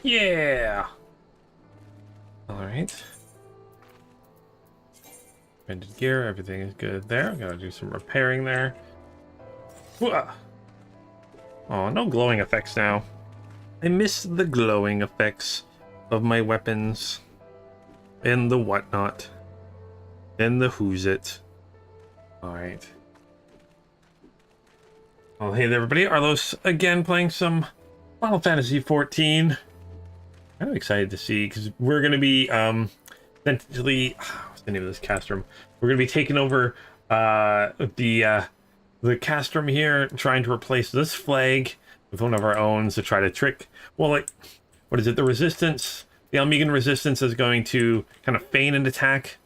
Yeah. All right. Bended gear, everything is good there. Gotta do some repairing there. Whoa. Oh, no glowing effects now. I miss the glowing effects of my weapons. And the whatnot. And the who's it. Alright. Well, hey there, everybody. Arlos again playing some Final Fantasy XIV. I'm excited to see, because we're going to be, essentially, what's the name of this cast room? We're going to be taking over, the cast room here, trying to replace this flag with one of our own to try to trick, well, like, what is it, the resistance, the Ala Mhigo resistance is going to kind of feign an attack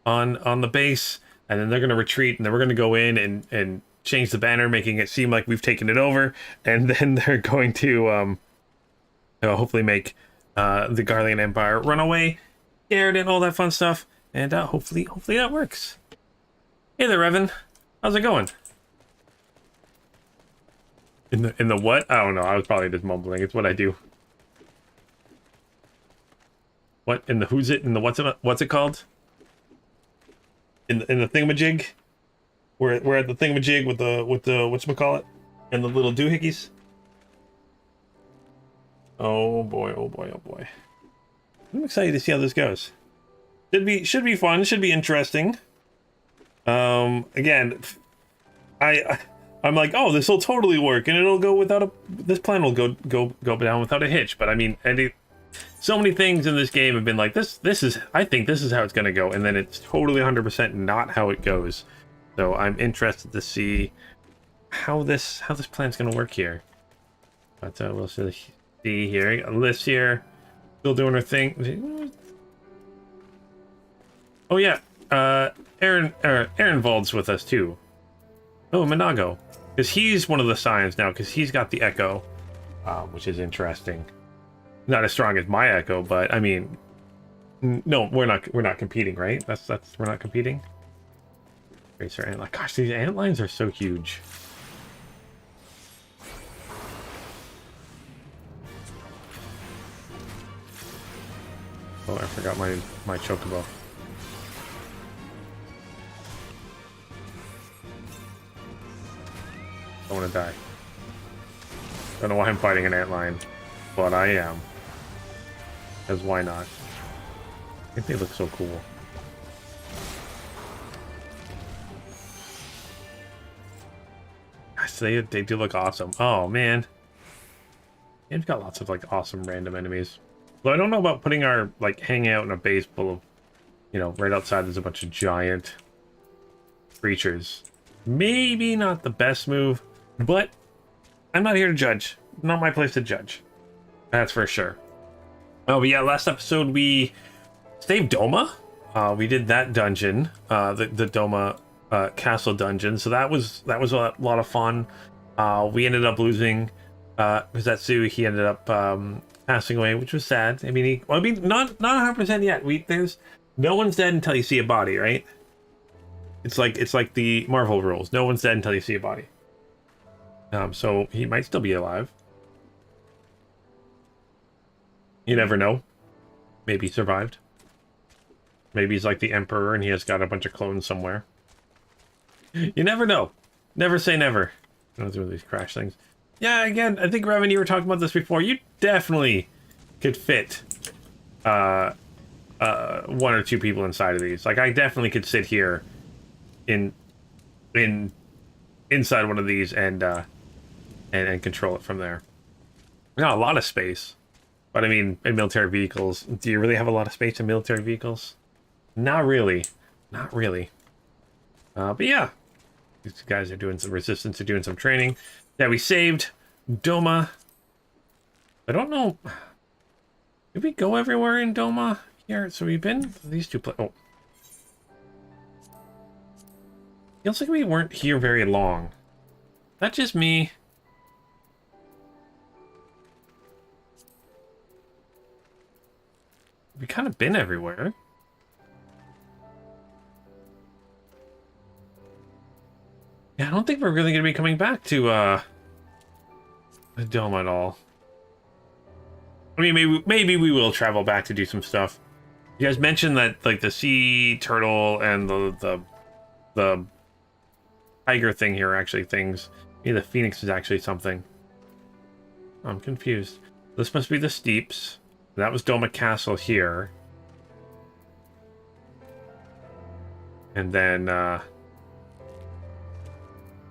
on the base, and then they're going to retreat, and then we're going to go in and change the banner, making it seem like we've taken it over, and then they're going to, hopefully make the Garlean Empire run away, scared, and all that fun stuff, and hopefully that works. Hey there, Evan. How's it going? In the what? I don't know. I was probably just mumbling. It's what I do. What in the who's it? In the what's it called? In the thingamajig? We're at the thingamajig with the whatchamacallit? And the little doohickeys. Oh boy, oh boy, oh boy. I'm excited to see how this goes. Should be fun, should be interesting. Again, I'm like, oh, this will totally work, and it'll go without this plan will go down without a hitch. But I mean, so many things in this game have been like this is, I think this is how it's gonna go, and then it's totally 100% not how it goes. So I'm interested to see how this plan's gonna work here. But we'll see here. Liz here, still doing her thing. Oh yeah, Aaron Vold's with us too. Oh, Minago, because he's one of the Scions now, because he's got the Echo, which is interesting. Not as strong as my Echo, but I mean, no, we're not competing, right? That's we're not competing. Racer antline. Gosh, these antlines are so huge. Oh, I forgot my chocobo. I want to die. Don't know why I'm fighting an antlion, but I am. Because why not? I think they look so cool. Gosh, they do look awesome. Oh man, game's got lots of like awesome random enemies. Though I don't know about putting our like hanging out in a base full of, you know, right outside there's a bunch of giant creatures. Maybe not the best move, but I'm not here to judge. Not my place to judge. That's for sure. Oh, but yeah, last episode we saved Doma. We did that dungeon, the Doma castle dungeon. So that was a lot of fun. We ended up losing Zetsu. He ended up passing away, which was sad. I mean, not 100% yet. There's no one's dead until you see a body, right? It's like the Marvel rules. No one's dead until you see a body. So he might still be alive. You never know. Maybe he survived. Maybe he's like the Emperor and he has got a bunch of clones somewhere. You never know. Never say never. I don't do these crash things. Yeah, again, I think Revan, you were talking about this before. You definitely could fit one or two people inside of these. Like I definitely could sit here inside one of these and control it from there. Not a lot of space, but I mean, in military vehicles, do you really have a lot of space in military vehicles? Not really, not really. But yeah, these guys are doing some resistance, are doing some training. Yeah, we saved Doma. I don't know. Did we go everywhere in Doma here? So we've been these two places. Oh. Feels like we weren't here very long. Not just me. We kind of been everywhere. Yeah, I don't think we're really going to be coming back to the Dome at all. I mean, maybe we will travel back to do some stuff. You guys mentioned that like the sea turtle and the tiger thing here are actually things. Maybe the phoenix is actually something. I'm confused. This must be the steeps. That was Doma Castle here. And then,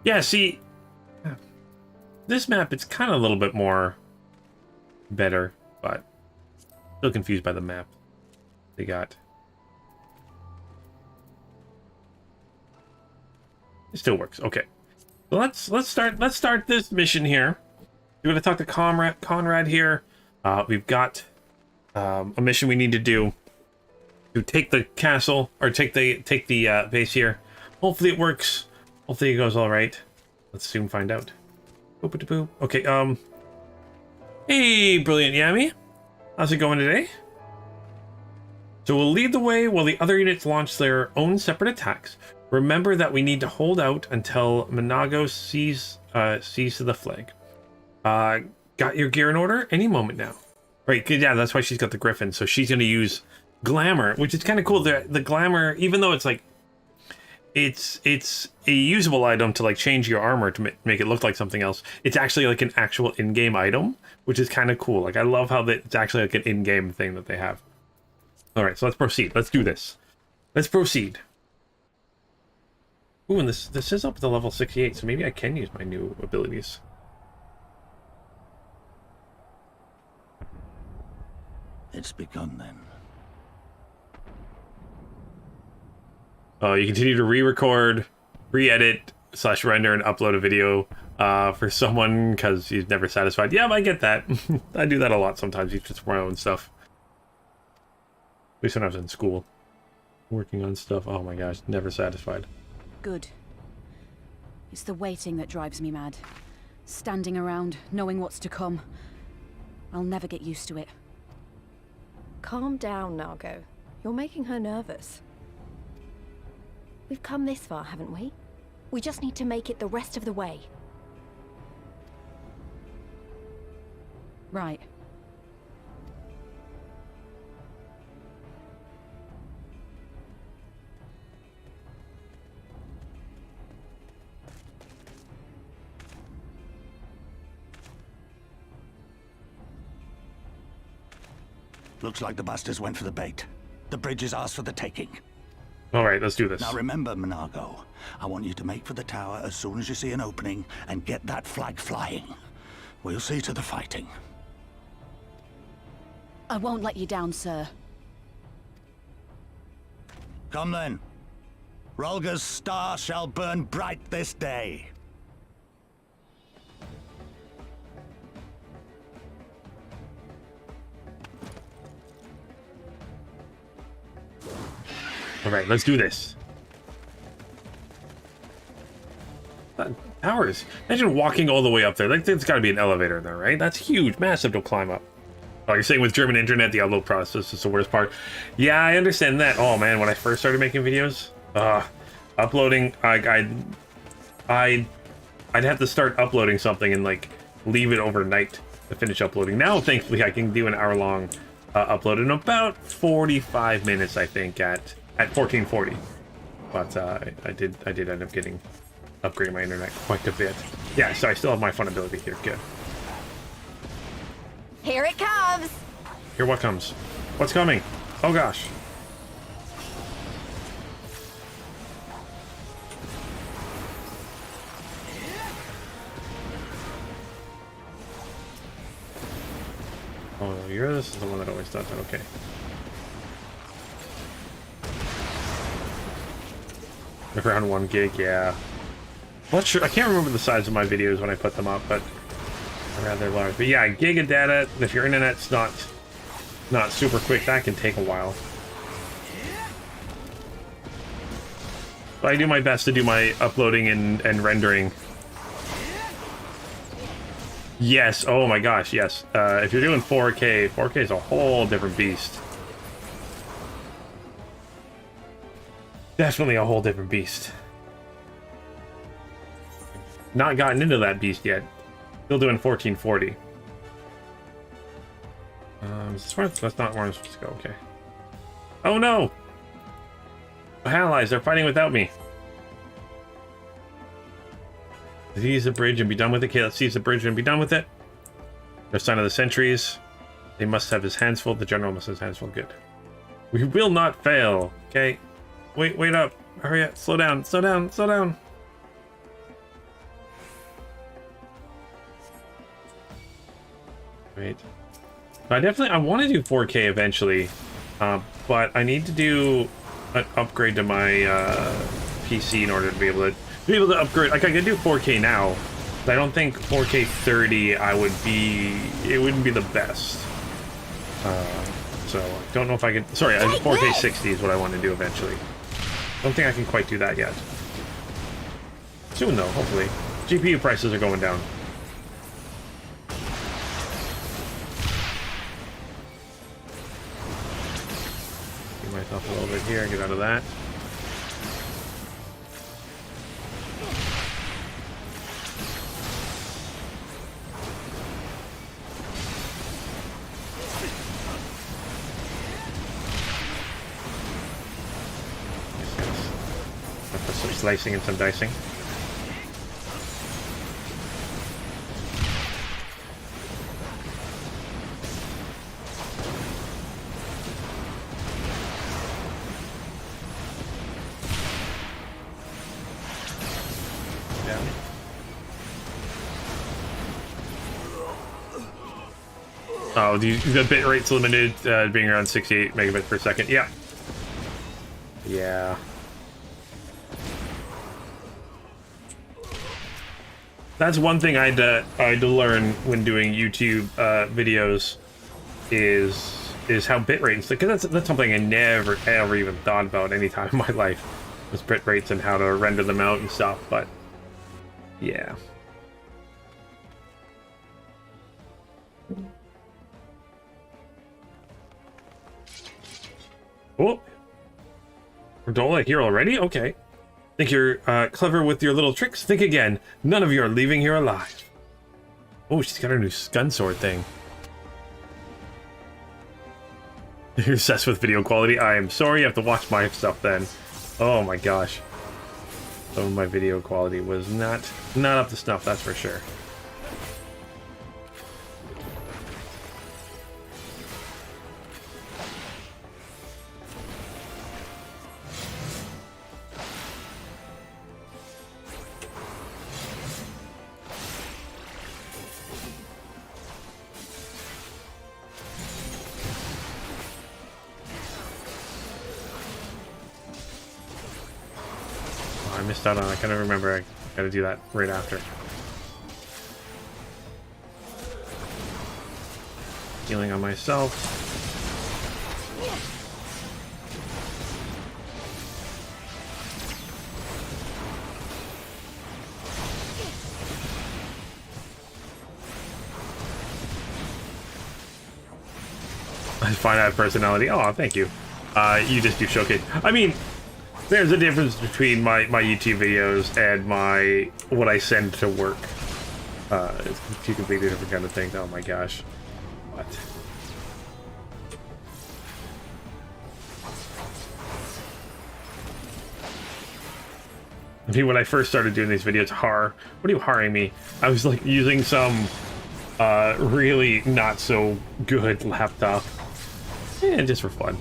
yeah, see, this map, it's kind of a little bit more better, but still confused by the map they got. It still works. Okay. So let's start this mission here. We're going to talk to Conrad here. We've got a mission we need to do to take the castle, or take the base here. Hopefully it works. Hopefully it goes all right. Let's soon find out. Boop-a-da-boop. Okay. Hey, Brilliant Yami. How's it going today? So we'll lead the way while the other units launch their own separate attacks. Remember that we need to hold out until Mhigo sees to the flag. Got your gear in order? Any moment now. Right, yeah, that's why she's got the griffin. So she's going to use glamour, which is kind of cool. The glamour, even though it's like, it's a usable item to like change your armor to make it look like something else. It's actually like an actual in-game item, which is kind of cool. Like I love how that it's actually like an in-game thing that they have. All right, so let's proceed. Let's do this. Let's proceed. Ooh, and this is up to level 68, so maybe I can use my new abilities. It's begun then. You continue to re-record, re-edit / render and upload a video for someone because he's never satisfied. Yeah, I get that. I do that a lot sometimes, just for my own stuff. At least when I was in school. Working on stuff. Oh my gosh, never satisfied. Good. It's the waiting that drives me mad. Standing around, knowing what's to come. I'll never get used to it. Calm down, Nago. You're making her nervous. We've come this far, haven't we? We just need to make it the rest of the way. Right. Looks like the bastards went for the bait. The bridge is ours for the taking. All right, let's do this. Now remember, Mhigo, I want you to make for the tower as soon as you see an opening and get that flag flying. We'll see to the fighting. I won't let you down, sir. Come then. Rolga's star shall burn bright this day. All right, let's do this. Towers. Imagine walking all the way up there. Like, there's got to be an elevator in there, right? That's huge, massive to climb up. Oh, you're saying with German internet, the upload process is the worst part. Yeah, I understand that. Oh man, when I first started making videos, uploading, I'd have to start uploading something and like leave it overnight to finish uploading. Now, thankfully, I can do an hour-long upload in about 45 minutes, I think, at 1440. But I did end up upgrading my internet quite a bit. Yeah, so I still have my fun ability here. Good. Here it comes! Here what comes? What's coming? Oh gosh. Oh, this is the one that always does it. Okay. Around 1 gig, yeah. Not sure. I can't remember the size of my videos when I put them up, but they're rather large. But yeah, gig of data. If your internet's not super quick, that can take a while. But I do my best to do my uploading and rendering. Yes. Oh my gosh. Yes. If you're doing 4K, 4K is a whole different beast. Definitely a whole different beast. Not gotten into that beast yet. Still doing 1440. That's not where I'm supposed to go. Okay. Oh no! Allies, they're fighting without me. Seize the bridge and be done with it. Okay, let's seize the bridge and be done with it. No sign of the sentries. They must have his hands full. The general must have his hands full. Good. We will not fail. Okay. Wait up. Hurry up. Slow down. Slow down. Slow down. Wait. I want to do 4K eventually, but I need to do an upgrade to my PC in order to be able to upgrade. Like I can do 4K now, but I don't think 4K 30 it wouldn't be the best. So I don't know if I can. Sorry, 4K 60 is what I want to do eventually. Don't think I can quite do that yet. Soon though, hopefully. GPU prices are going down. Myself a little bit here, get out of that. Put some slicing and some dicing. Oh, the bit rate's limited, being around 68 megabits per second. Yeah. Yeah. That's one thing I had to learn when doing YouTube videos is how bit rates, because that's something I never ever even thought about any time in my life, was bit rates and how to render them out and stuff. But yeah. Oh, Dola here already? Okay. Think you're clever with your little tricks? Think again. None of you are leaving here alive. Oh, she's got her new gun sword thing. You're obsessed with video quality? I am sorry, you have to watch my stuff then. Oh my gosh. Some of my video quality was not up to snuff, that's for sure. I kind of remember I gotta do that right after. Healing on myself. I find that personality. Oh, thank you. You just do showcase. I mean, there's a difference between my YouTube videos and what I send to work. It's two completely different kind of things. Oh my gosh. What? I mean, when I first started doing these videos, what are you harring me? I was like using some really not so good laptop. Yeah, just for fun.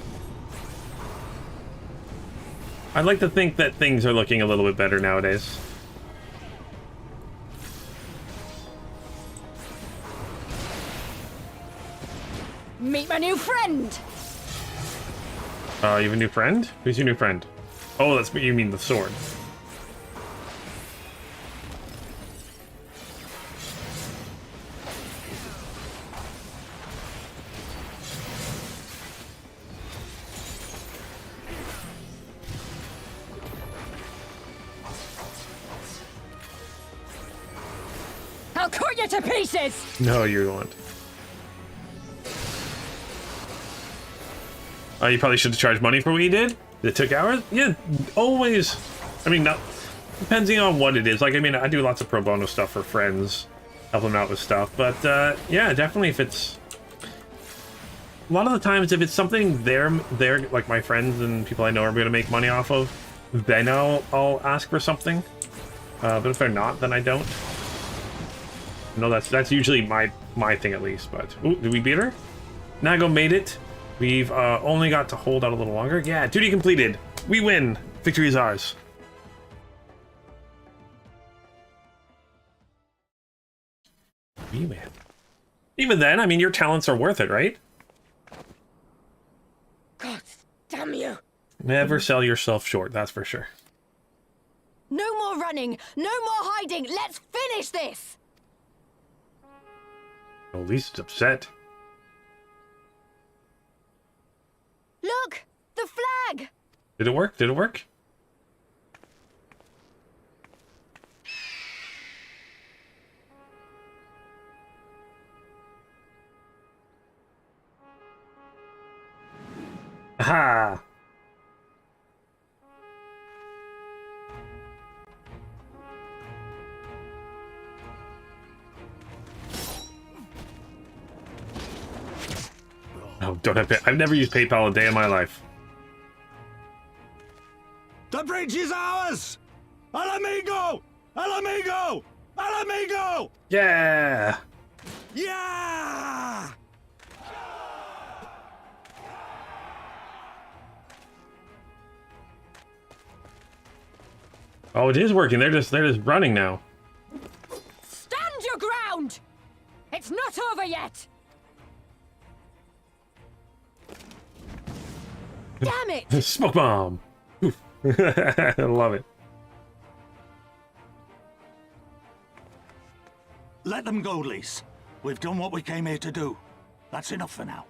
I'd like to think that things are looking a little bit better nowadays. Meet my new friend! You have a new friend? Who's your new friend? Oh, that's what you mean, the sword. I'll cut you to pieces! No, you won't. You probably should have charged money for what you did. It took hours? Yeah, always. I mean, not, depending on what it is. Like, I mean, I do lots of pro bono stuff for friends, help them out with stuff. But, yeah, definitely if it's a lot of the times, if it's something they're like my friends and people I know are going to make money off of, then I'll ask for something. But if they're not, then I don't. No, that's usually my thing at least. But ooh, did we beat her? Nago made it. We've only got to hold out a little longer. Yeah, duty completed. We win. Victory is ours. We win. Even then, I mean, your talents are worth it, right? God damn you! Never sell yourself short, that's for sure. No more running! No more hiding! Let's finish this! Well, at least it's upset. Look! The flag! Did it work? Did it work? Aha! Oh, don't have pay. I've never used PayPal a day in my life. The bridge is ours! Ala Mhigo! Ala Mhigo! Ala Mhigo! Yeah! Yeah! Oh, it is working. They're just running now. Stand your ground! It's not over yet! Damn it! Smoke bomb. Oof. I love it. Let them go, Lise. We've done what we came here to do. That's enough for now.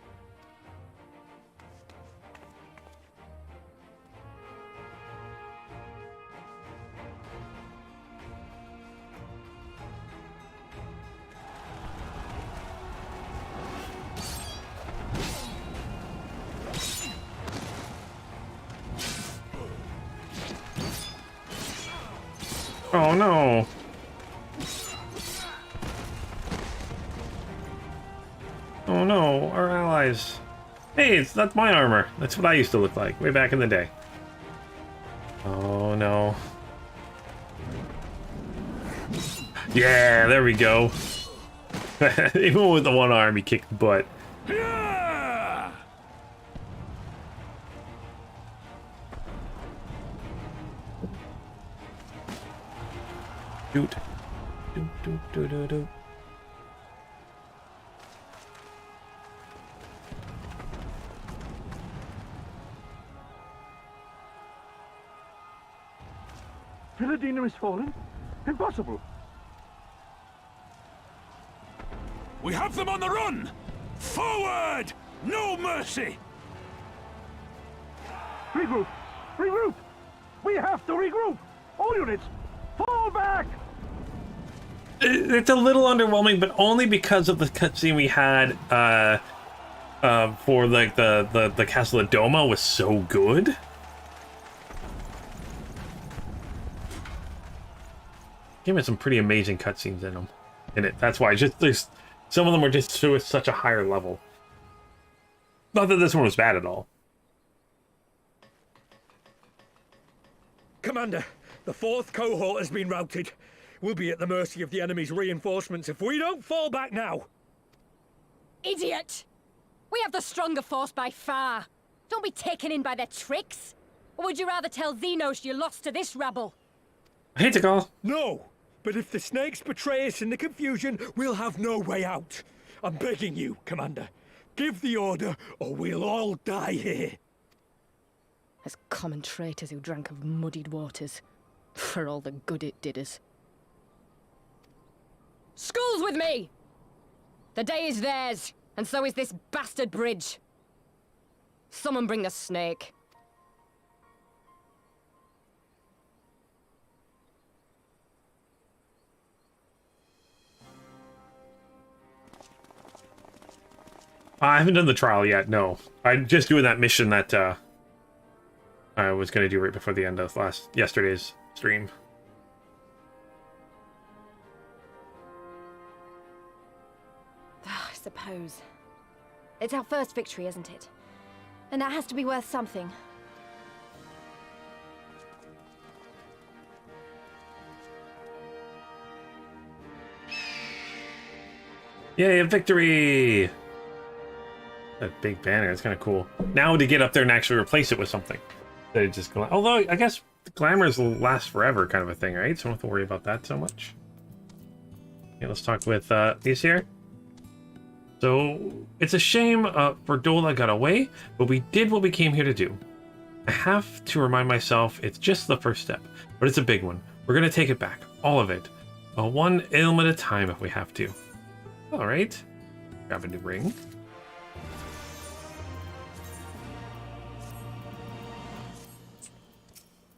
Oh no. Oh no, our allies. Hey, that's my armor. That's what I used to look like way back in the day. Oh no. Yeah, there we go. Even with the one arm, he kicked butt. Doot. Doot, doot, doot, doot, doot. Philadina is fallen? Impossible! We have them on the run! Forward! No mercy! Regroup! Regroup! We have to regroup! All units, fall back! It's a little underwhelming, but only because of the cutscene we had for like the castle of Doma was so good. Game had some pretty amazing cutscenes in it. That's why there's some of them were just to such a higher level. Not that this one was bad at all. Commander, the 4th cohort has been routed. We'll be at the mercy of the enemy's reinforcements if we don't fall back now. Idiot! We have the stronger force by far. Don't be taken in by their tricks. Or would you rather tell Xenos you lost to this rabble? I hate to call. No, but if the snakes betray us in the confusion, we'll have no way out. I'm begging you, Commander. Give the order, or we'll all die here. As common traitors who drank of muddied waters, for all the good it did us. School's with me! The day is theirs, and so is this bastard bridge. Someone bring the snake. I haven't done the trial yet, no. I'm just doing that mission that I was going to do right before the end of yesterday's stream. I suppose. It's our first victory, isn't it? And that has to be worth something. Yay, a victory! That big banner, it's kind of cool. Now to get up there and actually replace it with something. They just go, although, I guess the glamours will last forever kind of a thing, right? So I don't have to worry about that so much. Okay, let's talk with these here. So, it's a shame for Dola got away, but we did what we came here to do. I have to remind myself it's just the first step, but it's a big one. We're going to take it back, all of it. One ilm at a time if we have to. Alright. Grab a new ring.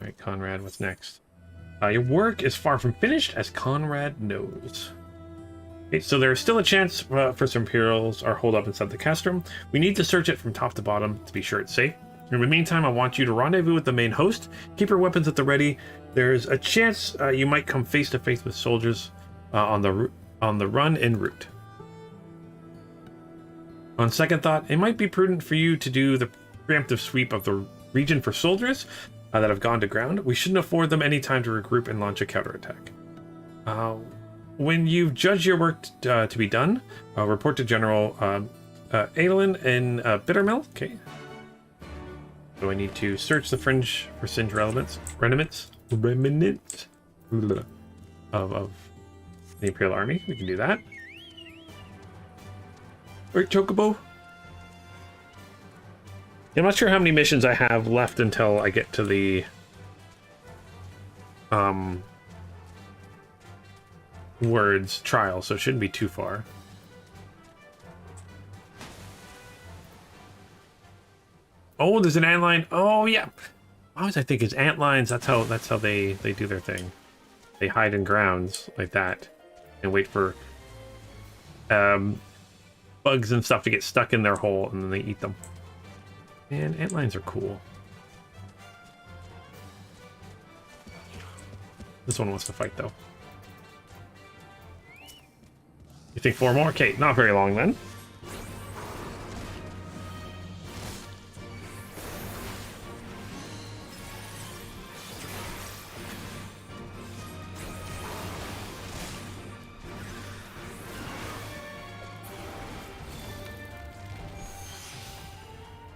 Alright, Conrad, what's next? Your work is far from finished, as Conrad knows. Okay, so there is still a chance for some Imperials are holed up inside the castrum. We need to search it from top to bottom to be sure it's safe. In the meantime, I want you to rendezvous with the main host. Keep your weapons at the ready. There's a chance you might come face to face with soldiers on the run en route. On second thought, it might be prudent for you to do the preemptive sweep of the region for soldiers that have gone to ground. We shouldn't afford them any time to regroup and launch a counterattack. When you've judged your work to be done, report to General Adolin in Bittermill. Okay. So I need to search the fringe for singed remnants of the Imperial Army. We can do that. Right, Chocobo? I'm not sure how many missions I have left until I get to the words trial, so it shouldn't be too far. Oh, there's an antline. Oh yeah. I always think it's antlines. That's how they do their thing. They hide in grounds like that and wait for bugs and stuff to get stuck in their hole, and then they eat them. Man, antlines are cool. This one wants to fight, though. You think 4 more? Okay, not very long, then.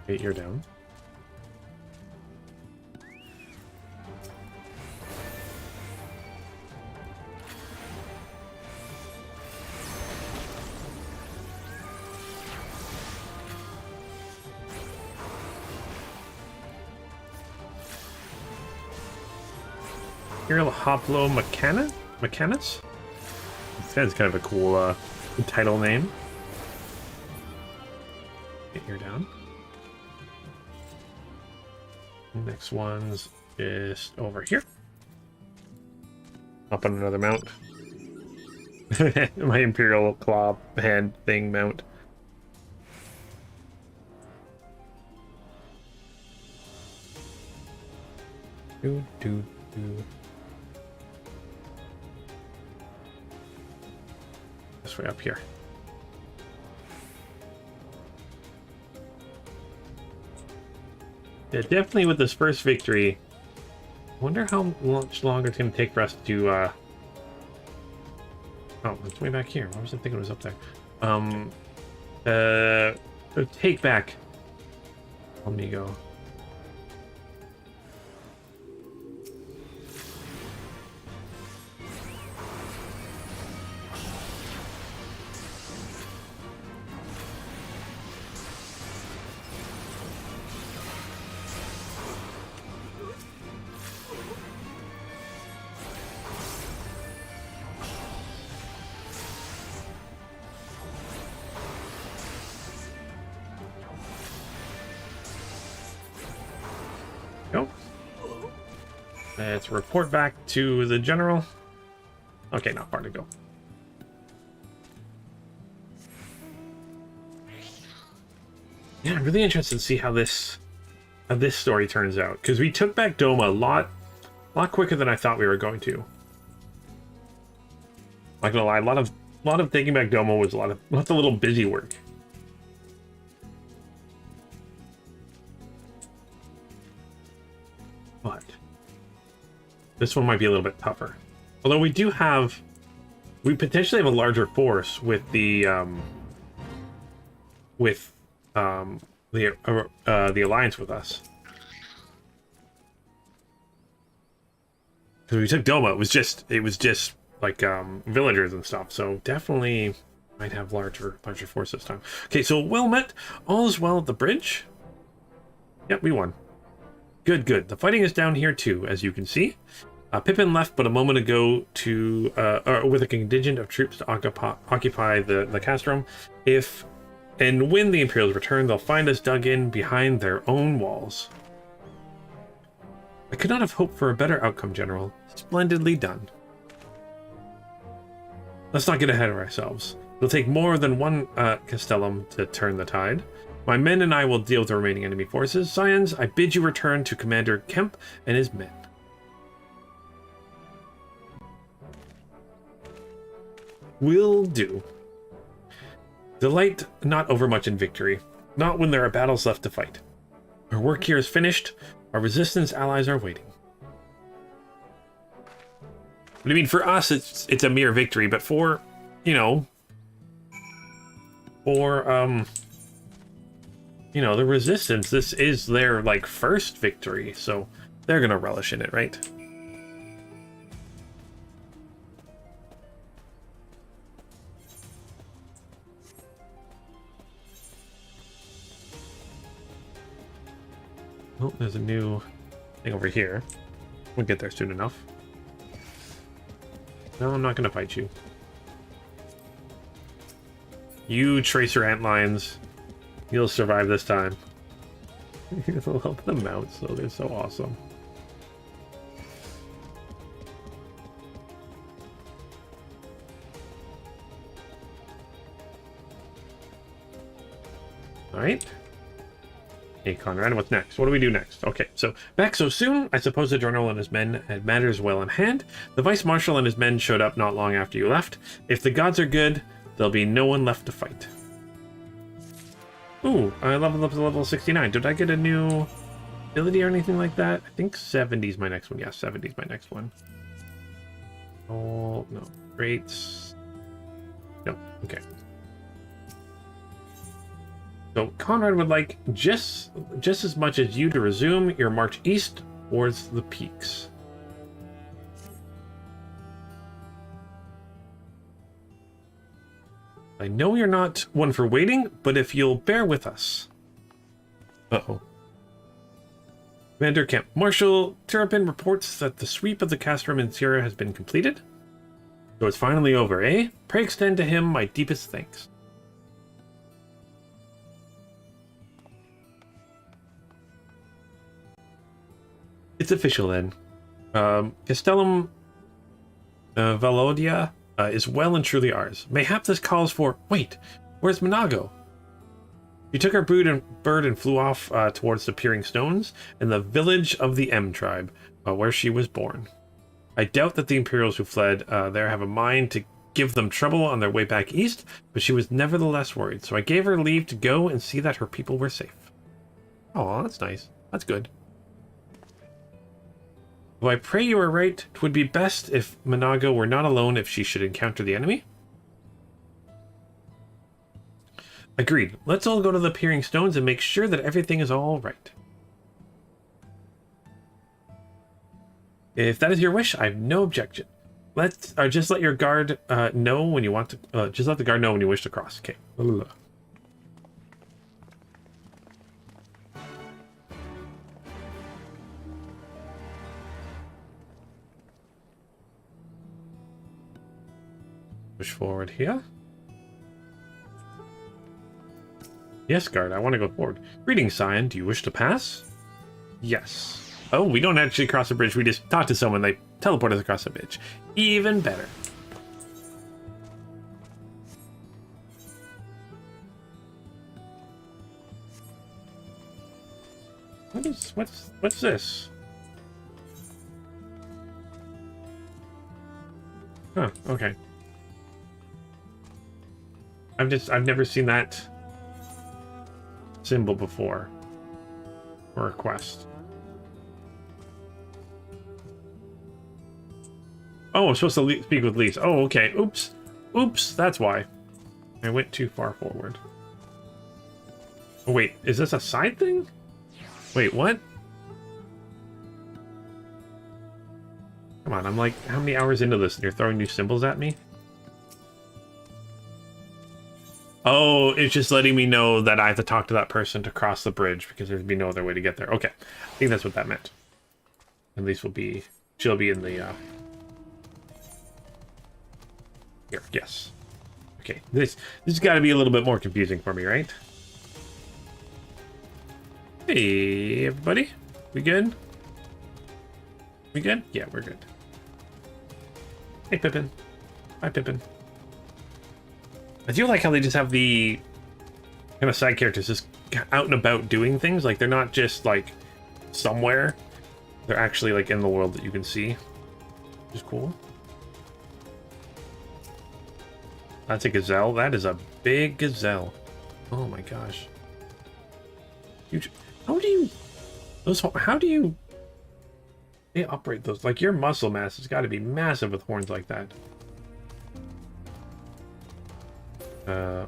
Okay, you're down. Imperial Hoplo Mechanus? That's kind of a cool title name. Get your down. Next one's just over here. Up on another mount. My Imperial Claw hand thing mount. Do. This way up here. Yeah, definitely with this first victory. I wonder how much longer it's going to take for us to, oh, it's way back here. I was thinking it was up there. Take back Ala Mhigo. Let's report back to the general. Okay, not far to go. Yeah, I'm really interested to see how this story turns out, because we took back Doma a lot quicker than I thought we were going to. Not gonna lie, a lot of taking back Doma was lots of little busy work. but this one might be a little bit tougher. Although we potentially have a larger force with the alliance with us. Because we took Doma, it was just like villagers and stuff. So definitely might have larger force this time. Okay, so well met. All is well at the bridge. Yep, we won. Good, good. The fighting is down here too, as you can see. Pippin left but a moment ago with a contingent of troops to occupy the castrum. If and when the Imperials return, they'll find us dug in behind their own walls. I could not have hoped for a better outcome, General. Splendidly done. Let's not get ahead of ourselves. It'll take more than one castellum to turn the tide. My men and I will deal with the remaining enemy forces. Scions, I bid you return to Commander Kemp and his men. Will do. Delight not overmuch in victory, not when there are battles left to fight. Our work here is finished. Our resistance allies are waiting. But I mean, for us, it's a mere victory, but for, you know, the resistance, this is their, like, first victory, so they're gonna relish in it, right? Oh, there's a new thing over here. We'll get there soon enough. No, I'm not going to fight you. You tracer antlines. You'll survive this time. I love the mounts, though. They're so awesome. All right. Hey, Conrad, what's next? What do we do next? Okay, so back so soon? I suppose the general and his men had matters well in hand. The vice marshal and his men showed up not long after you left. If the gods are good, there'll be no one left to fight. Ooh, I leveled up to level 69. Did I get a new ability or anything like that? I think 70 is my next one. Yeah, 70 is my next one. Oh, no. Rates. No, okay. So Conrad would like just as much as you to resume your march east towards the peaks. I know you're not one for waiting, but if you'll bear with us. Uh-oh. Commander Kemp, Marshal Terrapin reports that the sweep of the castrum in Sierra has been completed. So it's finally over, eh? Pray extend to him my deepest thanks. It's official then. Castellum Valodia is well and truly ours. Mayhap this calls for... Wait, where's Mhigo? She took her bird and flew off towards the Peering Stones in the village of the M tribe, where she was born. I doubt that the Imperials who fled there have a mind to give them trouble on their way back east, but she was nevertheless worried, so I gave her leave to go and see that her people were safe. Oh, that's nice. That's good. Though I pray you are right, 'twould be best if Mhigo were not alone if she should encounter the enemy. Agreed. Let's all go to the Peering Stones and make sure that everything is all right. If that is your wish, I have no objection. Just let your guard know when you want to. Just let the guard know when you wish to cross. Okay. Push forward here. Yes, guard, I want to go forward. Greetings, Scion. Do you wish to pass? Yes. Oh, we don't actually cross the bridge. We just talk to someone. They teleport us across the bridge. Even better. What's this? Huh, okay. I've never seen that symbol before. Or a quest. Oh, I'm supposed to speak with Lise. Oh, okay. Oops. Oops, that's why. I went too far forward. Oh, wait. Is this a side thing? Wait, what? Come on, I'm like, how many hours into this and you're throwing new symbols at me? Oh, it's just letting me know that I have to talk to that person to cross the bridge because there'd be no other way to get there. Okay, I think that's what that meant. At least she'll be in the, Here, yes. Okay, this has got to be a little bit more confusing for me, right? Hey, everybody. We good? We good? Yeah, we're good. Hey, Pippin. Hi, Pippin. I do like how they just have the kind of side characters just out and about doing things. Like, they're not just, like, somewhere. They're actually, like, in the world that you can see. Which is cool. That's a gazelle. That is a big gazelle. Oh, my gosh. Huge. How do you... They operate those? Like, your muscle mass has got to be massive with horns like that.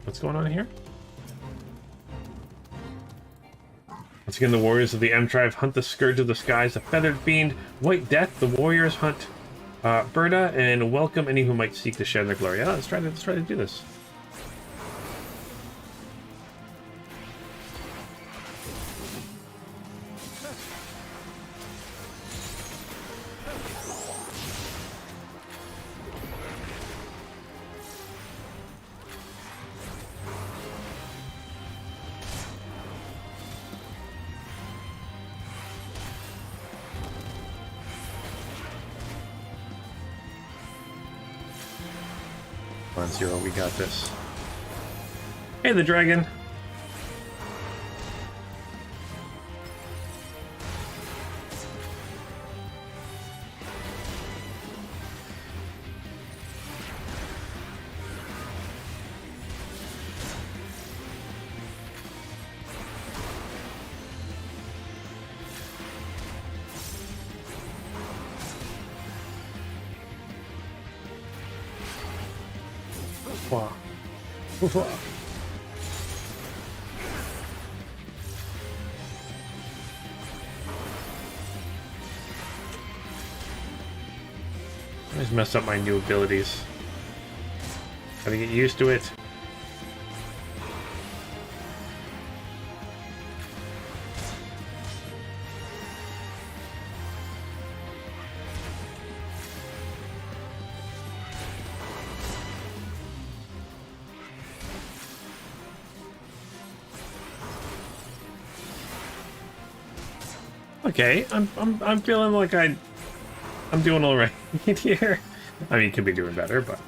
What's going on here? Once again, the warriors of the M tribe hunt the scourge of the skies, the feathered fiend, White Death. The warriors hunt Berta and welcome any who might seek to share their glory. Yeah, let's try to do this. Come on, Zero, we got this. Hey, the dragon. Wow. Wow. I just messed up my new abilities. Gotta get used to it. Okay, I'm feeling like I'm doing all right here. I mean, could be doing better, but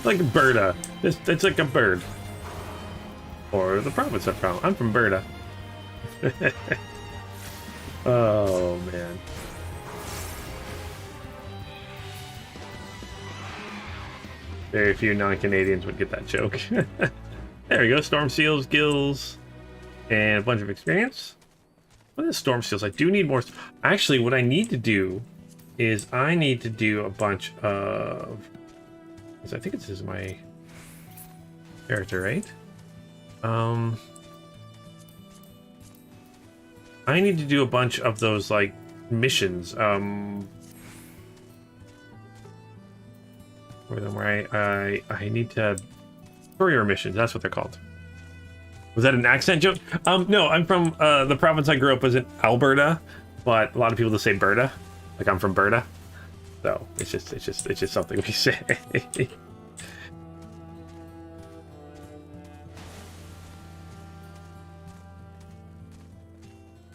like Berta. It's like a bird. Or the province I'm from. I'm from Berta. Oh, man. Very few non-Canadians would get that joke. There we go. Storm Seals, Gills, and a bunch of experience. What is Storm Seals? I do need more. Actually, what I need to do is I need to do a bunch of... I think this is my character, right? I need to do a bunch of those, like, missions. Where I need to... Courier missions, that's what they're called. Was that an accent joke? No, I'm from, the province I grew up was in Alberta, but a lot of people just say Berta. Like, I'm from Berta. So, it's just something we say.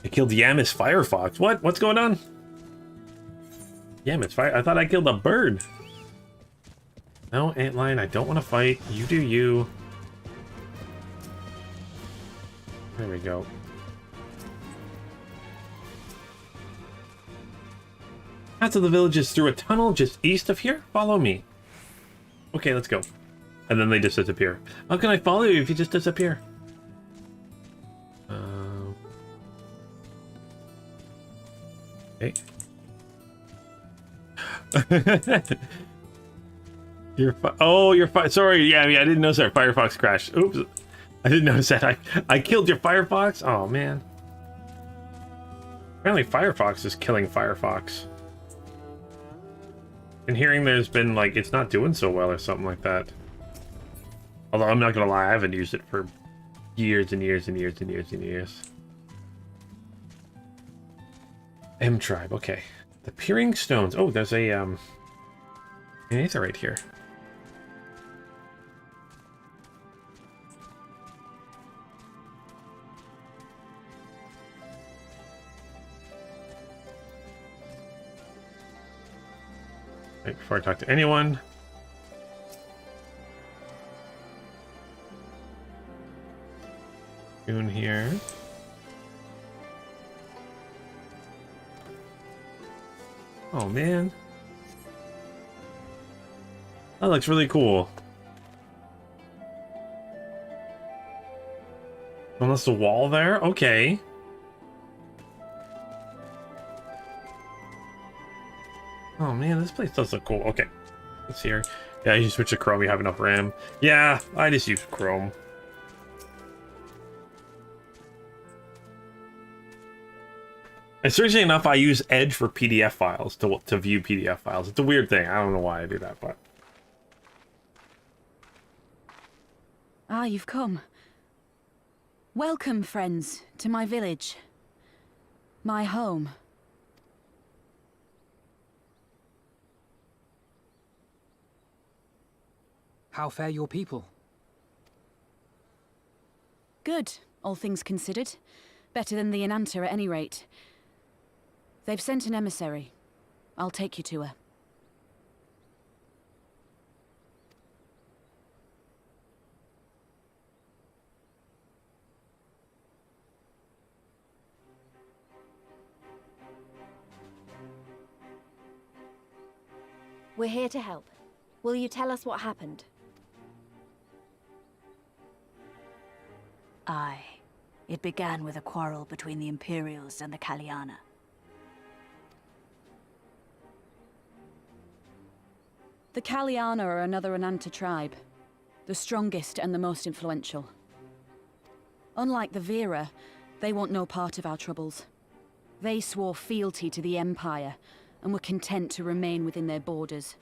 I killed Yamis Firefox. What? What's going on? Yamis Fire... I thought I killed a bird. No, Antlion, I don't want to fight. You do you. There we go. Path to the village is through a tunnel just east of here. Follow me. Okay, let's go. And then they just disappear. How can I follow you if you just disappear? Okay. Sorry, yeah, I didn't notice our Firefox crashed. Oops. I didn't notice that. I killed your Firefox? Oh, man. Apparently Firefox is killing Firefox. And hearing there's been, like, it's not doing so well or something like that. Although, I'm not gonna lie, I haven't used it for years and years and years and years and years. M-Tribe, okay. The Peering Stones. Oh, there's a, an Aether right here. Right, before I talk to anyone. Spoon here. Oh man. That looks really cool. Unless the wall there? Okay. Oh man, this place does look cool. Okay. Let's see here. Yeah, you switch to Chrome, you have enough RAM. Yeah, I just use Chrome. And strangely enough, I use Edge for PDF files to view PDF files. It's a weird thing. I don't know why I do that, but... Ah, you've come. Welcome, friends, to my village. My home. How fare your people? Good, all things considered. Better than the Inanta at any rate. They've sent an emissary. I'll take you to her. We're here to help. Will you tell us what happened? Aye. It began with a quarrel between the Imperials and the Kaliana. The Kaliana are another Inanta tribe. The strongest and the most influential. Unlike the Vera, they want no part of our troubles. They swore fealty to the Empire, and were content to remain within their borders.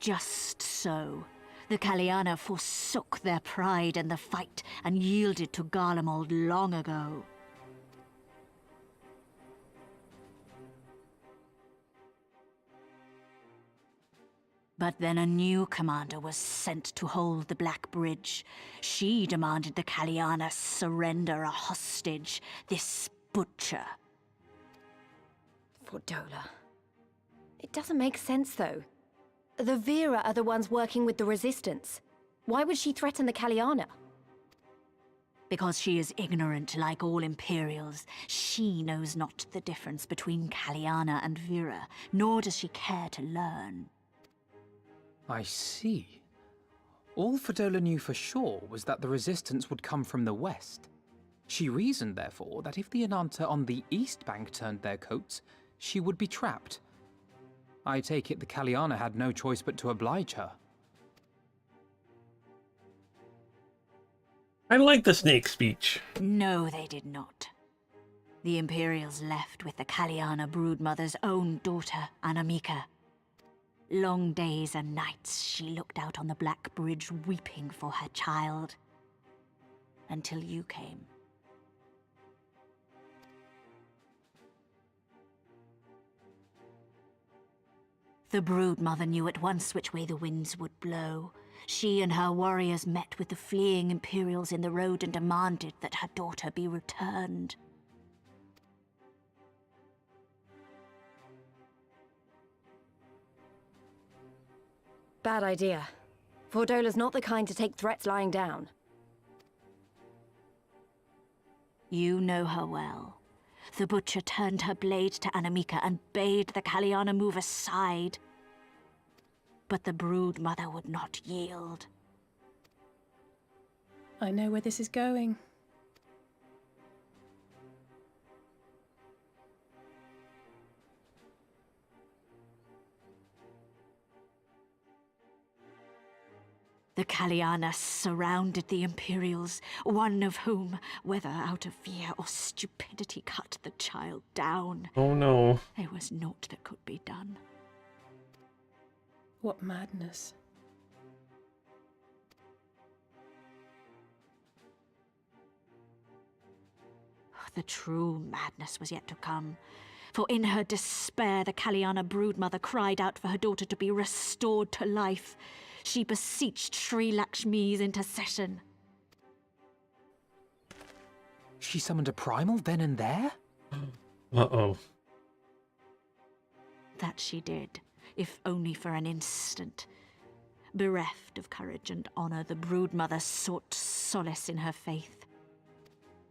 Just so. The Kaliana forsook their pride in the fight and yielded to Garlemald long ago. But then a new commander was sent to hold the Black Bridge. She demanded the Kaliana surrender a hostage, this butcher. Fordola. It doesn't make sense, though. The Vera are the ones working with the Resistance. Why would she threaten the Kaliana? Because she is ignorant like all Imperials. She knows not the difference between Kaliana and Vera, nor does she care to learn. I see. All Fordola knew for sure was that the resistance would come from the west. She reasoned, therefore, that if the Inanta on the east bank turned their coats, she would be trapped. I take it the Kaliana had no choice but to oblige her. I like the snake speech. No, they did not. The Imperials left with the Kaliana broodmother's own daughter, Ala Mhigo. Long days and nights she looked out on the Black Bridge weeping for her child. Until you came. The broodmother knew at once which way the winds would blow. She and her warriors met with the fleeing Imperials in the road and demanded that her daughter be returned. Bad idea. Fordola's not the kind to take threats lying down. You know her well. The butcher turned her blade to Ala Mhigo and bade the Galleana move aside. But the brood mother would not yield. I know where this is going. The Galleana surrounded the Imperials, one of whom, whether out of fear or stupidity, cut the child down. Oh no. There was naught that could be done. What madness. The true madness was yet to come. For in her despair, the Galleana broodmother cried out for her daughter to be restored to life. She beseeched Sri Lakshmi's intercession. She summoned a primal then and there? Uh-oh. That she did, if only for an instant. Bereft of courage and honor, the broodmother sought solace in her faith.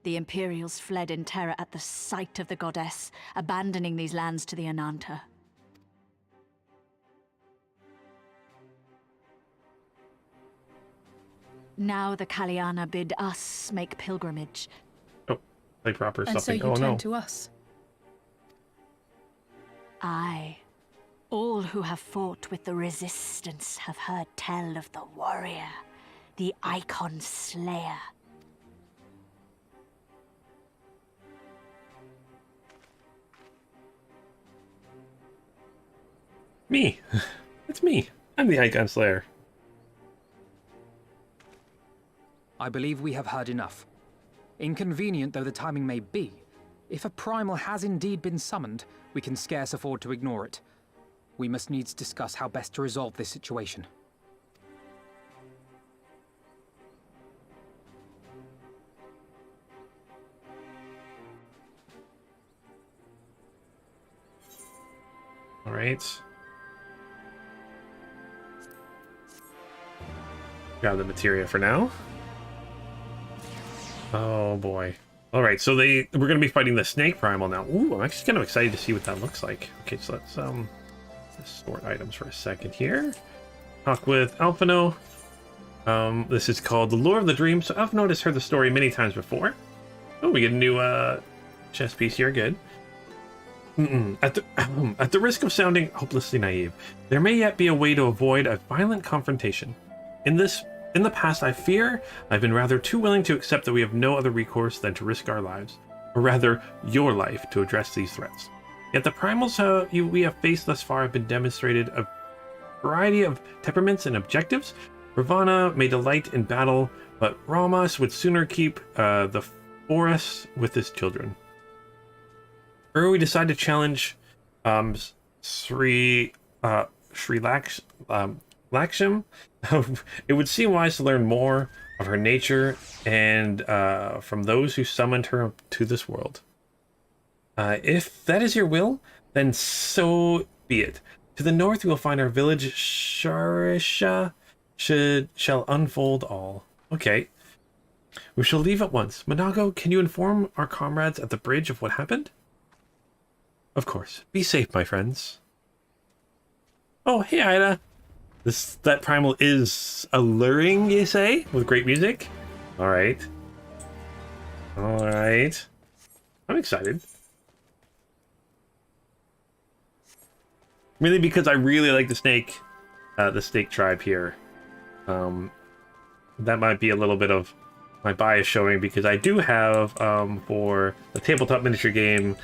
The Imperials fled in terror at the sight of the goddess, abandoning these lands to the Ananta. Now the Galleana bid us make pilgrimage. Oh, play proper And something. so you Oh turn no. to us. Aye. All who have fought with the resistance have heard tell of the warrior, the Icon Slayer. Me. It's me. I'm the Icon Slayer. I believe we have heard enough. Inconvenient though the timing may be, if a primal has indeed been summoned, we can scarce afford to ignore it. We must needs discuss how best to resolve this situation. All right. Grab the materia for now. Oh boy. All right, so we're going to be fighting the Snake Primal now. Ooh, I'm actually kind of excited to see what that looks like. Okay, so let's just sort items for a second here. Talk with Alphino. This is called The Lore of the Dream. So Alphino has heard the story many times before. Oh, we get a new chess piece here. Good. At the risk of sounding hopelessly naive, there may yet be a way to avoid a violent confrontation. In the past, I fear I've been rather too willing to accept that we have no other recourse than to risk our lives, or rather, your life, to address these threats. Yet the primals we have faced thus far have been demonstrated a variety of temperaments and objectives. Ravana may delight in battle, but Ramas would sooner keep the forest with his children. We decide to challenge Sri Lakshmi. It would seem wise to learn more of her nature and from those who summoned her to this world. If that is your will, then so be it. To the north, we will find our village Sharisha shall unfold all. Okay. We shall leave at once. Manago, can you inform our comrades at the bridge of what happened? Of course. Be safe, my friends. Oh, hey, Ida. That primal is alluring, you say? With great music? Alright. Alright. I'm excited. Really because I really like the snake tribe here. That might be a little bit of my bias showing because I do have, for the tabletop miniature game,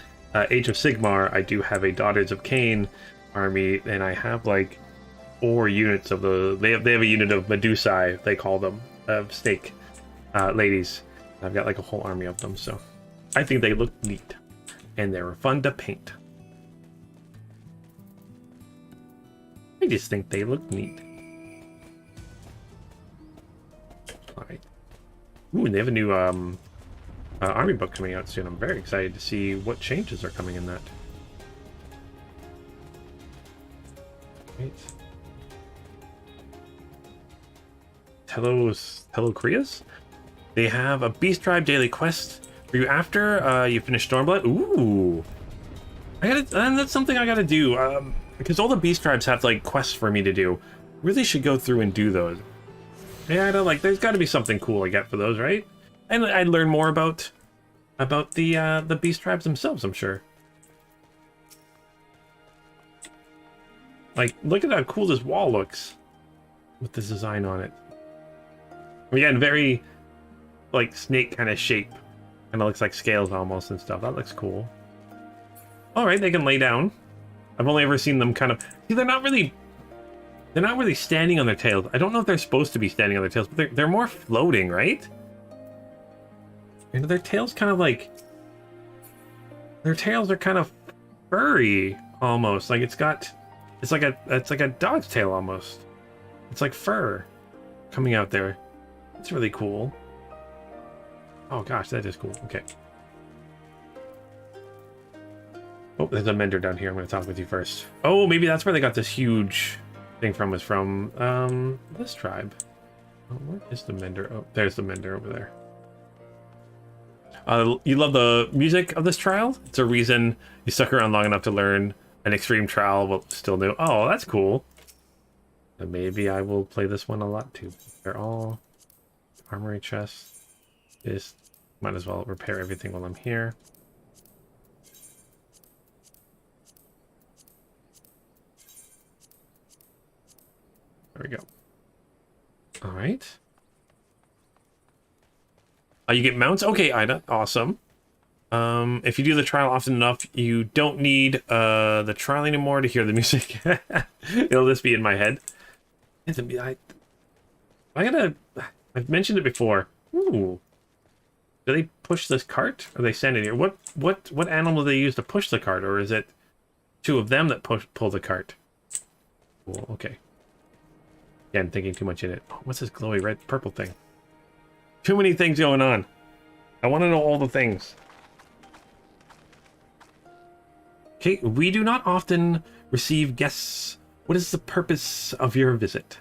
Age of Sigmar, I do have a Daughters of Cain army, and I have like 4 units of they have a unit of Medusae, they call them, of snake ladies. I've got like a whole army of them, so I think they look neat and they were fun to paint. I just think they look neat. All right. Ooh, and they have a new army book coming out soon. I'm very excited to see what changes are coming in that. Right. Telokrias? They have a Beast Tribe daily quest For you after you finish Stormblood? Ooh. And that's something I gotta do. Because all the beast tribes have like quests for me to do. Really should go through and do those. Yeah, I know, like there's got to be something cool I get for those, right? And I learn more about the beast tribes themselves, I'm sure. Like, look at how cool this wall looks with this design on it. Again, very like snake kind of shape. Kind of looks like scales almost and stuff. That looks cool. All right, they can lay down. I've only ever seen them kind of... See, they're not really standing on their tails. I don't know if they're supposed to be standing on their tails, but they're more floating, right? And their tails kind of like... Their tails are kind of furry, almost. Like it's like a dog's tail almost. It's like fur coming out there. It's really cool. Oh gosh, that is cool. Okay. Oh, there's a mender down here. I'm going to talk with you first. Oh, maybe that's where they got this huge thing from. Was from this tribe. Oh, where is the mender? Oh, there's the mender over there. You love the music of this trial? It's a reason you stuck around long enough to learn an extreme trial while still new. Oh, that's cool. And maybe I will play this one a lot too. They're all armory chests. Just might as well repair everything while I'm here. There we go. All right. You get mounts? Okay, Ida. Awesome. If you do the trial often enough, you don't need the trial anymore to hear the music. It'll just be in my head. I've mentioned it before. Ooh. Do they push this cart? Or are they standing here? What animal do they use to push the cart? Or is it two of them that pull the cart? Cool, okay. Yeah, I'm thinking too much in it. Oh, what's this glowy red purple thing? Too many things going on. I want to know all the things. Okay, we do not often receive guests. What is the purpose of your visit?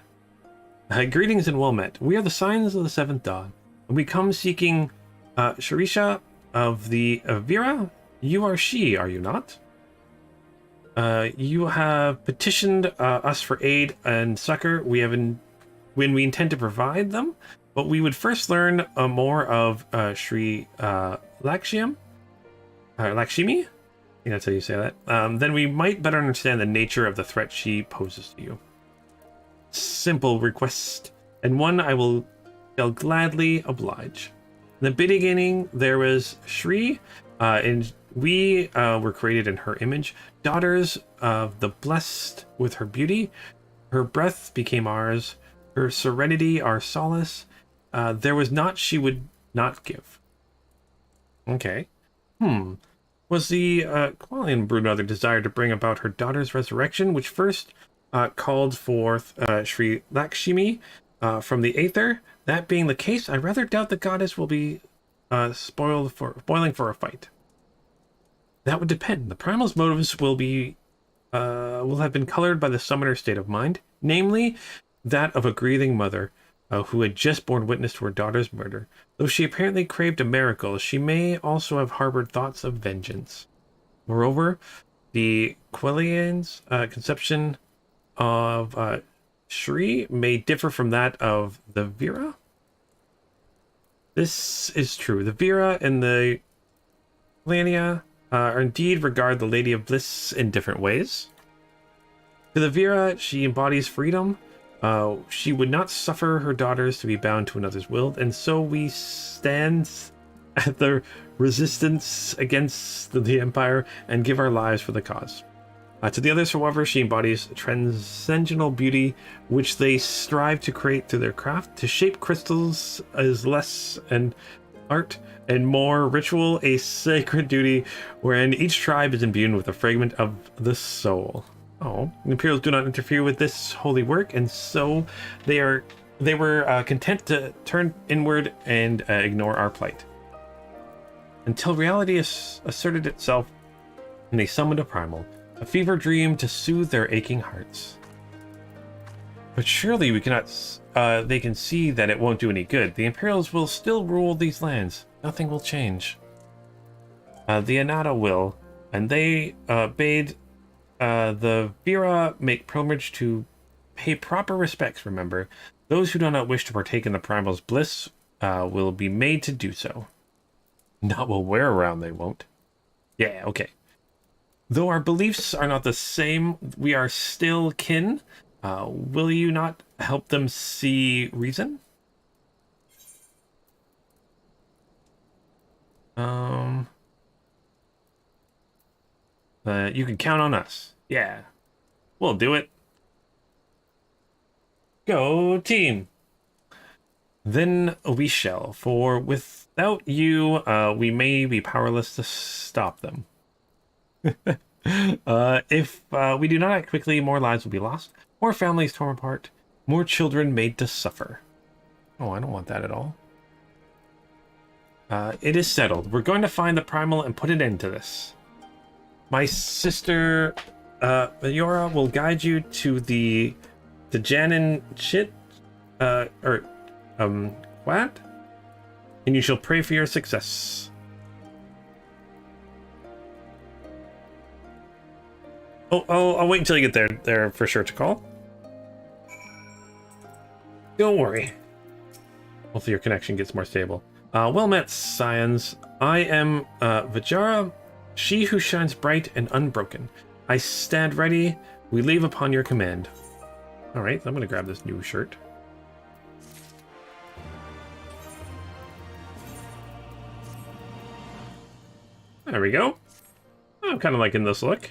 Greetings and well met. We are the Signs of the Seventh Dawn. And we come seeking Sharisha of the Vera. You are she, are you not? You have petitioned us for aid and succor. When we intend to provide them, but we would first learn more of Sri Lakshmi. I think that's how you say that. Then we might better understand the nature of the threat she poses to you. Simple request, and one I shall gladly oblige. In the beginning, there was Shri, and we were created in her image, daughters of the blessed with her beauty. Her breath became ours, her serenity our solace. There was naught she would not give. Okay. Was the Garlean broodmother desired to bring about her daughter's resurrection, which first called forth Sri Lakshmi from the Aether? That being the case, I rather doubt the goddess will be spoiling for a fight. That would depend. The primal's motives will have been colored by the summoner's state of mind, namely that of a grieving mother who had just borne witness to her daughter's murder. Though she apparently craved a miracle, she may also have harbored thoughts of vengeance. Moreover, the Quellian's conception of Shri may differ from that of the Vera. This is true. The Vera and the Lania are indeed regard the Lady of Bliss in different ways. To the Vera, she embodies freedom. She would not suffer her daughters to be bound to another's will, and so we stand at the resistance against the Empire and give our lives for the cause. To the others, however, she embodies transcendental beauty, which they strive to create through their craft. To shape crystals is less an art and more ritual, a sacred duty, wherein each tribe is imbued with a fragment of the soul. Oh, the Imperials do not interfere with this holy work, and so they were content to turn inward and ignore our plight. Until reality asserted itself, and they summoned a primal, a fever dream to soothe their aching hearts. But surely we cannot. They can see that it won't do any good. The Imperials will still rule these lands. Nothing will change. The Anata will, and they bade the Vira make pilgrimage to pay proper respects, remember. Those who do not wish to partake in the Primal's bliss will be made to do so. Not while we're around, they won't. Yeah, okay. Though our beliefs are not the same, we are still kin. Will you not help them see reason? You can count on us. Yeah, we'll do it. Go team. Then we shall, for without you, we may be powerless to stop them. If we do not act quickly, more lives will be lost, more families torn apart, more children made to suffer. Oh, I don't want that at all. It is settled. We're going to find the Primal and put an end to this. My sister, Mayora, will guide you to the Janin Chit, what? And you shall pray for your success. Oh, I'll wait until you get there for sure to call. Don't worry. Hopefully your connection gets more stable. Well met, Scions. I am Vajara, she who shines bright and unbroken. I stand ready. We leave upon your command. All right, I'm going to grab this new shirt. There we go. I'm kind of liking this look.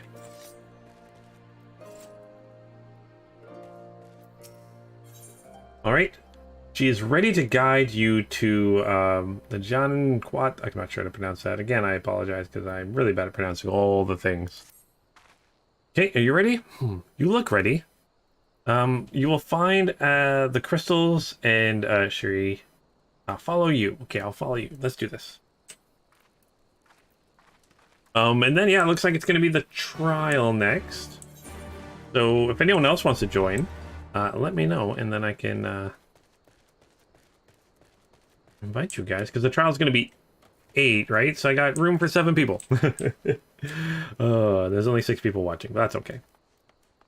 All right. She is ready to guide you to the Janin Quat. I'm not sure how to pronounce that. Again, I apologize because I'm really bad at pronouncing all the things. Okay, are you ready? You look ready. You will find the crystals and Shiri. I'll follow you. Okay, I'll follow you. Let's do this. And then, yeah, it looks like it's going to be the trial next. So if anyone else wants to join, let me know, and then I can invite you guys, because the trial is going to be 8, right? So I got room for 7 people. There's only 6 people watching, but that's okay.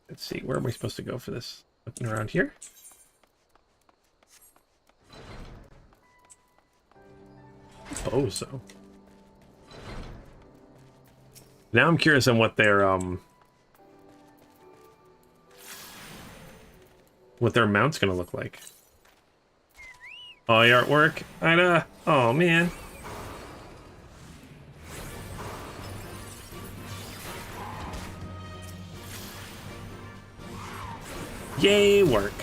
Let's see, where am I supposed to go for this? Looking around here? I suppose so. Now I'm curious on what their mount's gonna look like. Oh, your artwork? Oh man. Yay, work.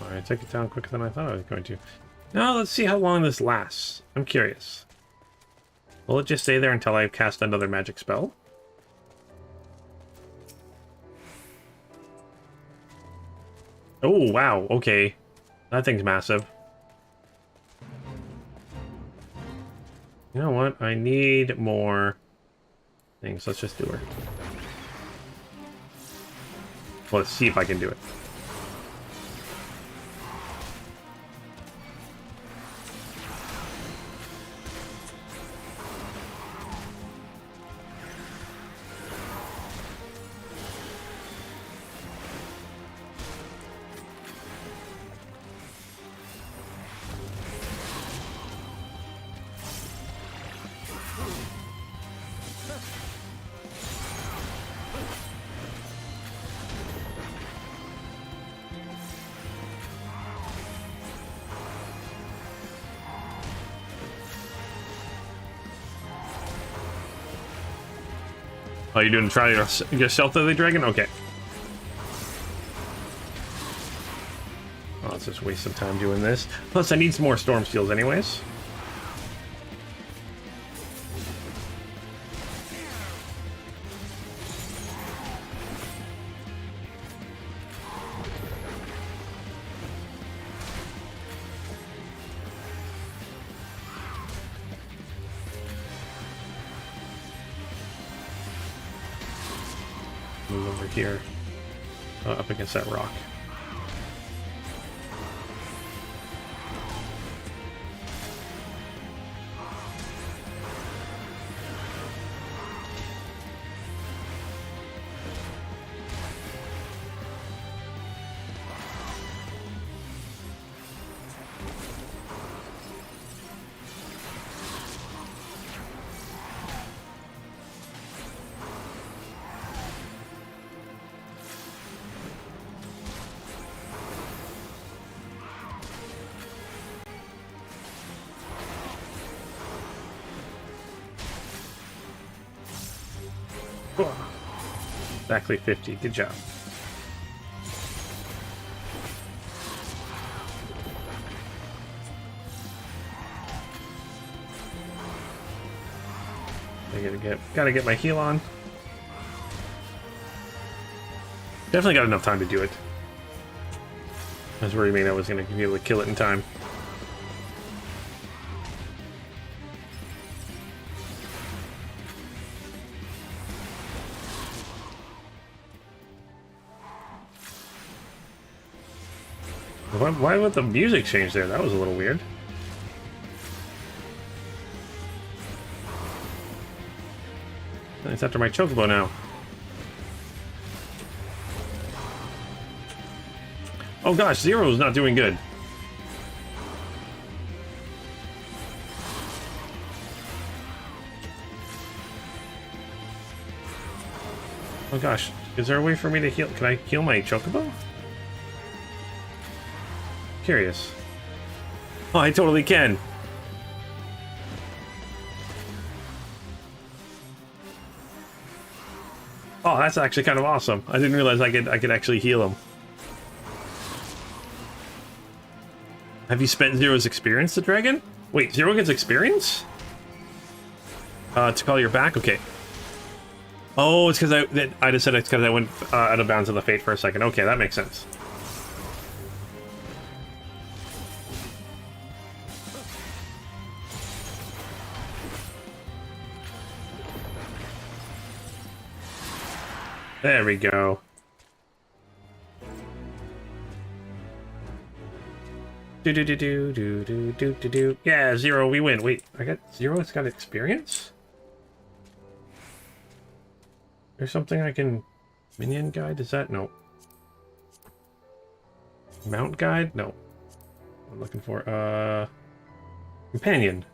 Alright, took it down quicker than I thought I was going to. Now let's see how long this lasts. I'm curious. Will it just stay there until I cast another magic spell? Oh, wow, okay. That thing's massive. You know what? I need more things. Let's just do her. Well, let's see if I can do it. Oh, you're doing try yourself, the dragon? Okay. Oh, let's just waste some time doing this. Plus, I need some more storm steels anyways. Move over here. up against that rock. Exactly 50. Good job. Gotta get my heal on. Definitely got enough time to do it. I was worried I was gonna be able to kill it in time. Why would the music change there? That was a little weird. It's after my chocobo now. Oh gosh, Zero's not doing good. Oh gosh, is there a way for me to heal? Can I heal my chocobo? Curious. Oh, I totally can. Oh, that's actually kind of awesome. I didn't realize I could actually heal him. Have you spent Zero's experience, the dragon? Wait, Zero gets experience? To call your back? Okay. Oh, it's because I just said it's because I went out of bounds of the fate for a second. Okay, that makes sense. There we go. Do. Yeah, Zero, we win. Wait, I got Zero. It's got experience. There's something I can minion guide. Is that no? Mount guide? No. I'm looking for companion.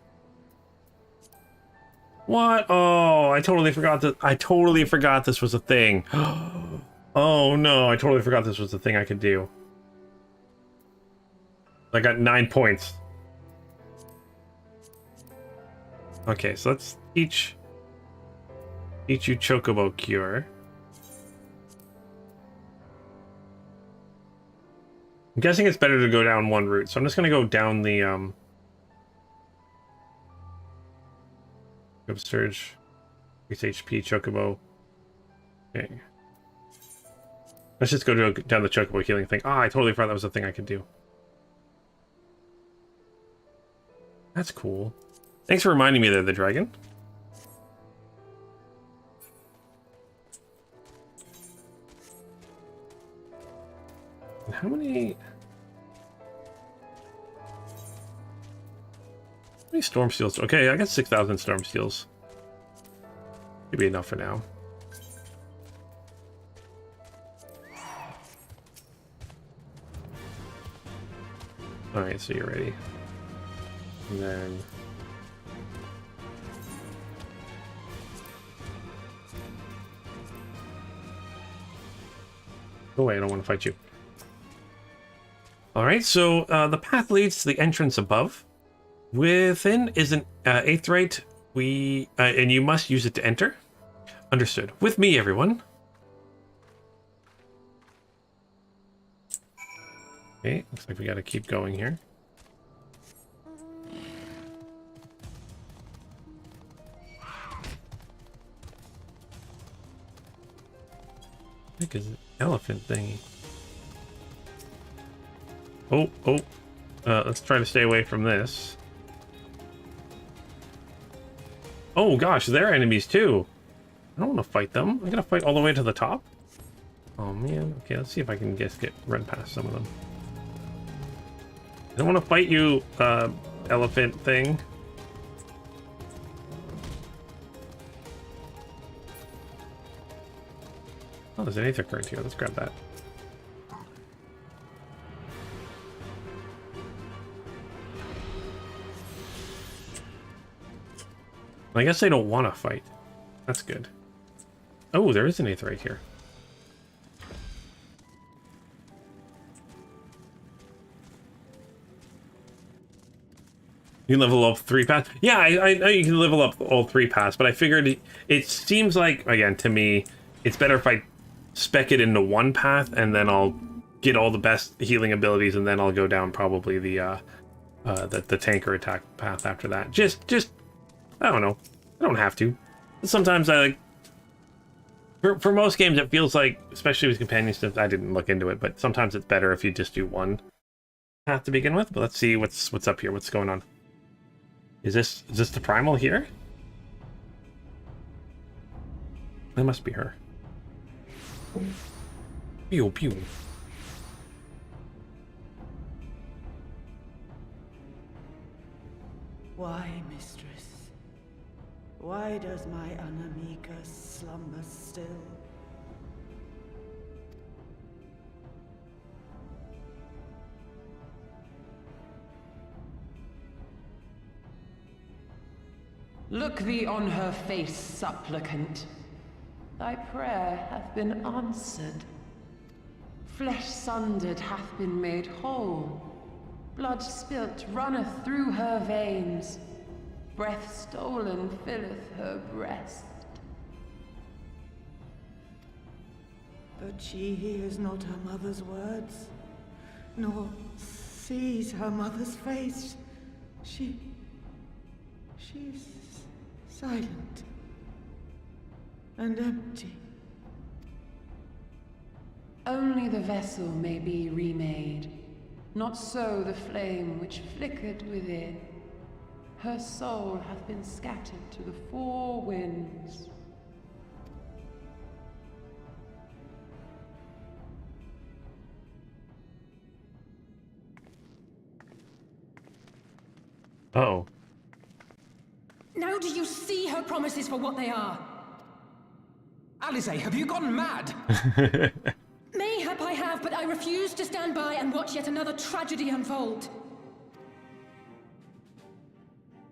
What? Oh, I totally forgot that. I totally forgot this was a thing. Oh no, I totally forgot this was a thing I could do. I got 9 points. Okay, so let's teach you Chocobo Cure. I'm guessing it's better to go down one route, so I'm just gonna go down the Surge, increase HP, Chocobo. Okay. Let's just go down the Chocobo healing thing. Ah, I totally forgot that was a thing I could do. That's cool. Thanks for reminding me there, the dragon. And how many storm seals? Okay, I got 6,000 storm seals. Should be enough for now. Alright, so you're ready. And then go away, I don't want to fight you. Alright, so the path leads to the entrance above. Within is an aetheryte. And you must use it to enter. Understood. With me, everyone. Okay, looks like we gotta keep going here. What the heck is an elephant thingy? Oh. Let's try to stay away from this. Oh gosh, they're enemies too. I don't want to fight them. I'm gonna fight all the way to the top. Oh man, okay, let's see if I can just run past some of them. I don't want to fight you, elephant thing. Oh, there's an Aether current here. Let's grab that. I guess they don't want to fight. That's good. Oh, there is an Aether right here. You can level up 3 paths. Yeah, I know you can level up all 3 paths, but I figured it seems like, again, to me, it's better if I spec it into 1 path, and then I'll get all the best healing abilities, and then I'll go down probably the tanker attack path after that. Just I don't know. I don't have to. Sometimes I like. For most games, it feels like, especially with companion stuff, I didn't look into it, but sometimes it's better if you just do 1 path to begin with. But let's see what's up here. What's going on? Is this the primal here? That must be her. Pew pew. Why, mistress? Why does my Ala Mhigo slumber still? Look thee on her face, supplicant. Thy prayer hath been answered. Flesh sundered hath been made whole. Blood spilt runneth through her veins. Breath stolen filleth her breast. But she hears not her mother's words, nor sees her mother's face. She's silent and empty. Only the vessel may be remade, not so the flame which flickered within. Her soul hath been scattered to the 4 winds. Uh-oh. Now do you see her promises for what they are? Alice, have you gone mad? Mayhap I have, but I refuse to stand by and watch yet another tragedy unfold.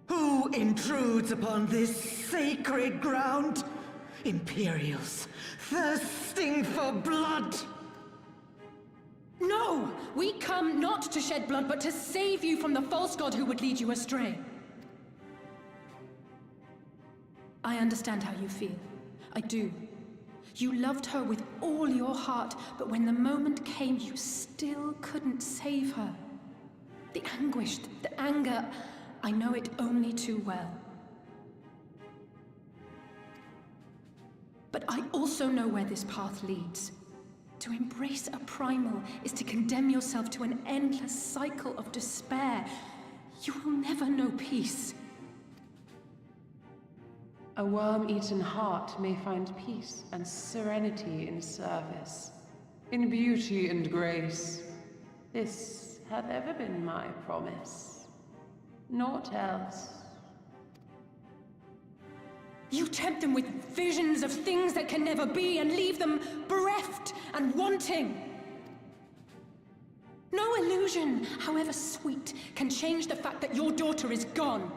Who intrudes upon this sacred ground? Imperials, thirsting for blood! No! We come not to shed blood, but to save you from the false god who would lead you astray. I understand how you feel. I do. You loved her with all your heart, but when the moment came, you still couldn't save her. The anguish, the anger, I know it only too well. But I also know where this path leads. To embrace a primal is to condemn yourself to an endless cycle of despair. You will never know peace. A worm-eaten heart may find peace and serenity in service, in beauty and grace. This hath ever been my promise. Naught else. You tempt them with visions of things that can never be and leave them bereft and wanting. No illusion, however sweet, can change the fact that your daughter is gone.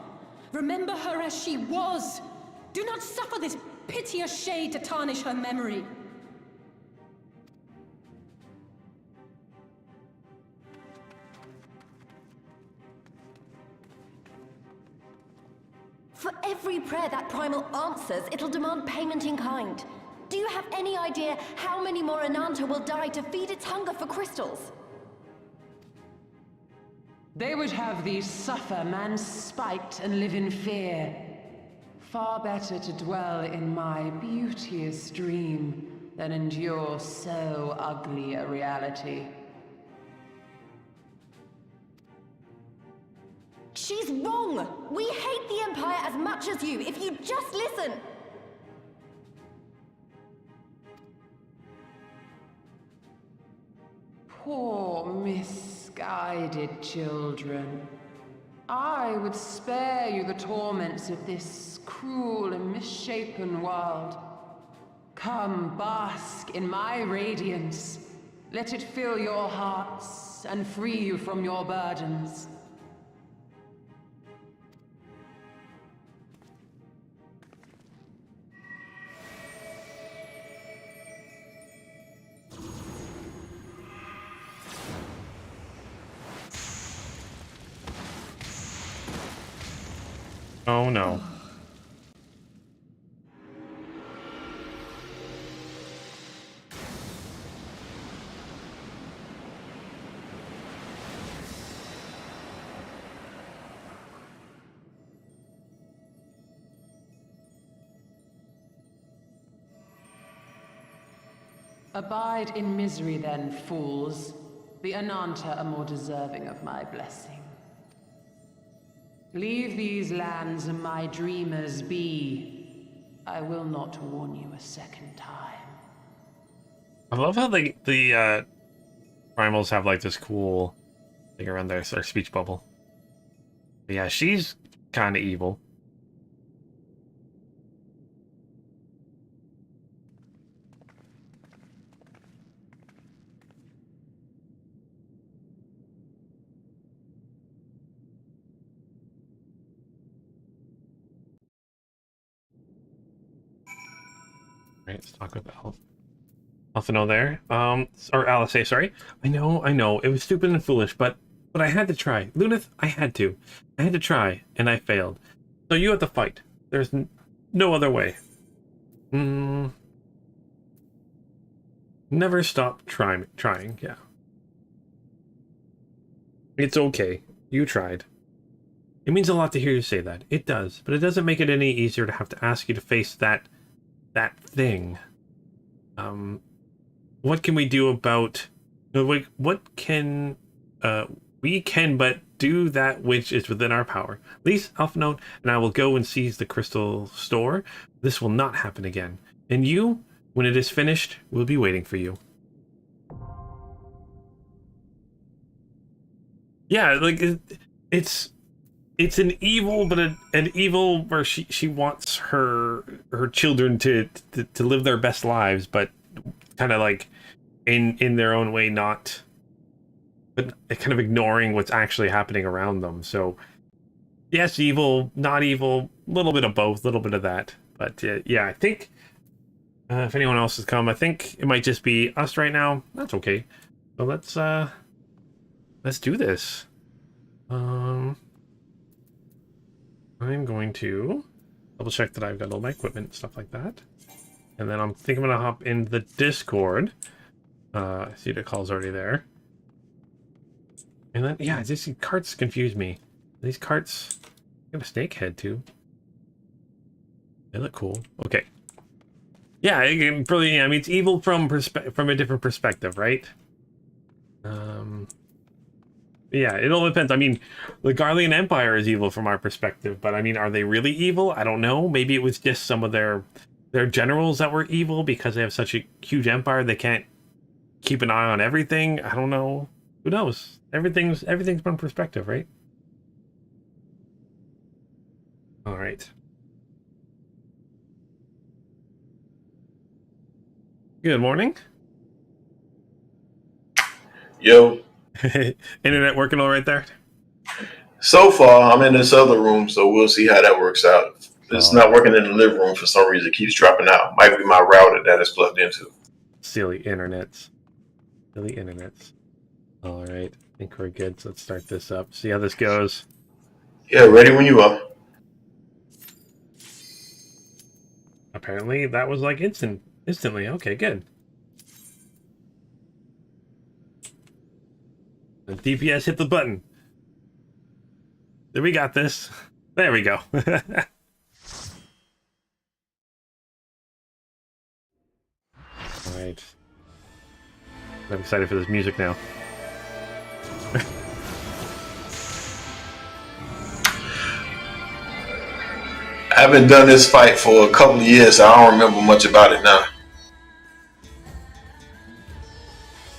Remember her as she was. Do not suffer this piteous shade to tarnish her memory. For every prayer that primal answers, it'll demand payment in kind. Do you have any idea how many more Ananta will die to feed its hunger for crystals? They would have thee suffer man's spite and live in fear. Far better to dwell in my beauteous dream than endure so ugly a reality. She's wrong! We hate the Empire as much as you, if you just listen! Poor, misguided children. I would spare you the torments of this cruel and misshapen world. Come, bask in my radiance. Let it fill your hearts and free you from your burdens. Oh no. Abide in misery then, fools. The Ananta are more deserving of my blessing. Leave these lands and my dreamers be. I will not warn you a second time. I love how the primals have like this cool thing around their speech bubble. But yeah, she's kind of evil. Right, let's talk with Alphino there. Or Alice, sorry. I know. It was stupid and foolish, but I had to try. Lunith, I had to. I had to try, and I failed. So you have to fight. There's no other way. Never stop trying, yeah. It's okay. You tried. It means a lot to hear you say that. It does, but it doesn't make it any easier to have to ask you to face that thing. What can we do about... What can... we can but do that which is within our power. Please, Alphino, and I will go and seize the crystal store. This will not happen again. And you, when it is finished, will be waiting for you. Yeah, like, it's an evil, but an evil where she wants her children to live their best lives, but kind of like in their own way, not, but kind of ignoring what's actually happening around them. So yes, evil, not evil, a little bit of both, a little bit of that. But yeah, I think if anyone else has come, I think it might just be us right now. That's okay. So let's do this. I'm going to double check that I've got all my equipment and stuff like that. And then I'm thinking I'm going to hop in the Discord. I see the call's already there. And then, yeah, these carts confuse me. These carts have a snake head too. They look cool. Okay. Yeah, really, I mean, it's evil from a different perspective, right? Yeah, it all depends. I mean, the Garlean Empire is evil from our perspective, but I mean, are they really evil? I don't know. Maybe it was just some of their generals that were evil because they have such a huge empire they can't keep an eye on everything. I don't know. Who knows? Everything's one perspective, right? All right. Good morning. Yo. Internet working all right there? So far, I'm in this other room, so we'll see how that works out. It's not working in the living room for some reason. It keeps dropping out. Might be my router that it's plugged into. Silly internets. Silly internets. All right. I think we're good. So let's start this up. See how this goes. Yeah, ready when you are. Apparently, that was like instantly. Okay, good. The DPS hit the button. We got this. There we go. All right. I'm excited for this music now. I haven't done this fight for a couple of years, so I don't remember much about it now.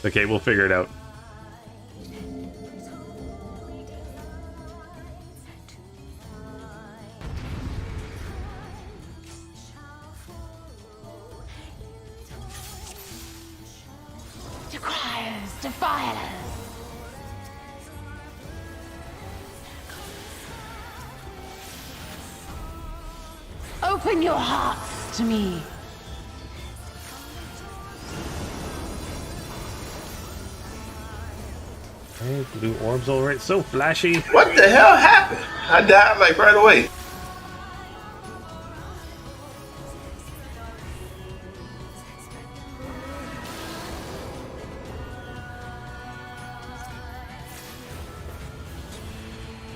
Okay, we'll figure it out. defilers. Open your hearts to me. Hey, blue orbs all right. So flashy. What the hell happened? I died like right away.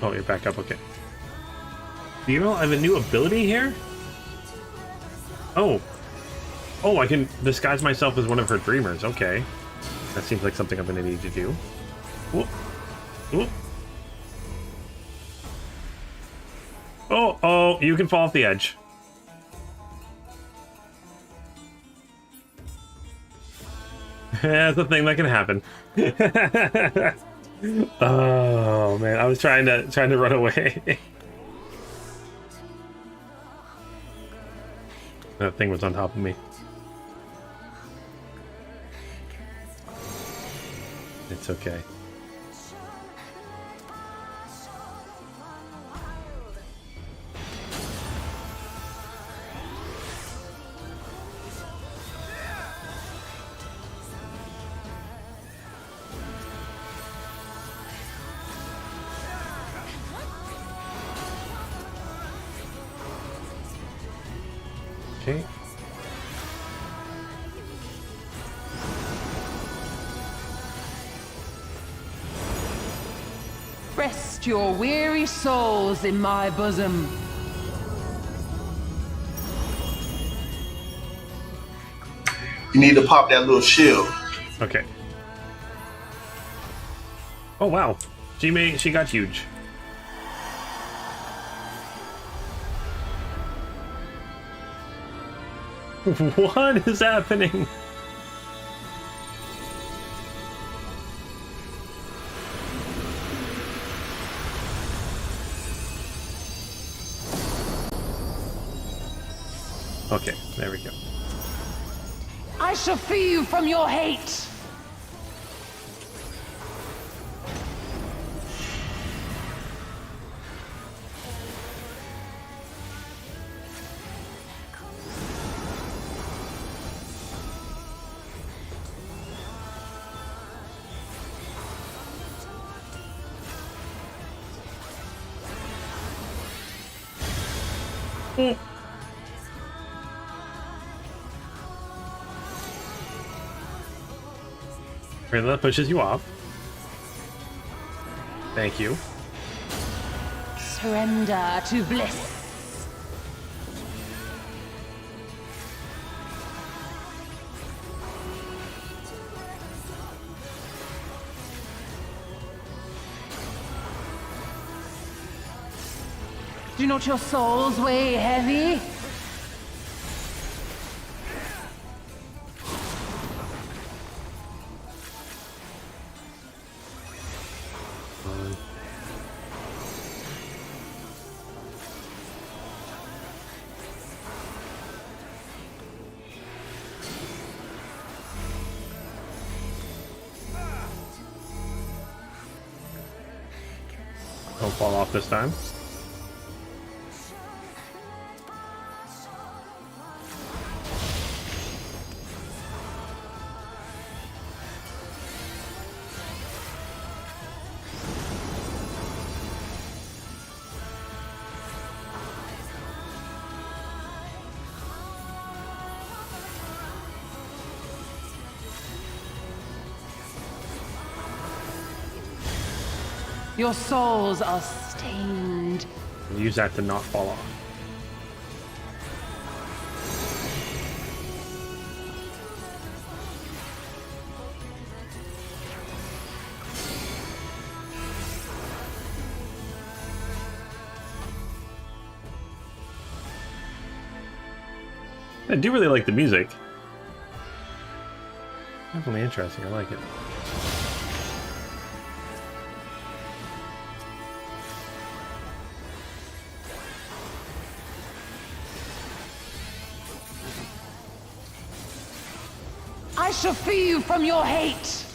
Oh, you're back up. Okay. Do you know I have a new ability here? Oh. Oh, I can disguise myself as one of her dreamers. Okay. That seems like something I'm going to need to do. Whoop. Whoop. Oh, you can fall off the edge. That's a thing that can happen. Oh man, I was trying to run away. That thing was on top of me. It's okay. Okay. Rest your weary souls in my bosom. You need to pop that little shield. Okay. Oh wow, she got huge. What is happening? Okay, there we go. I shall free you from your hate. That pushes you off. Thank you. Surrender to bliss. Do not your souls weigh heavy? Don't fall off this time. Your souls are stained. Use that to not fall off. I do really like the music. Definitely interesting. I like it. I shall free you from your hate.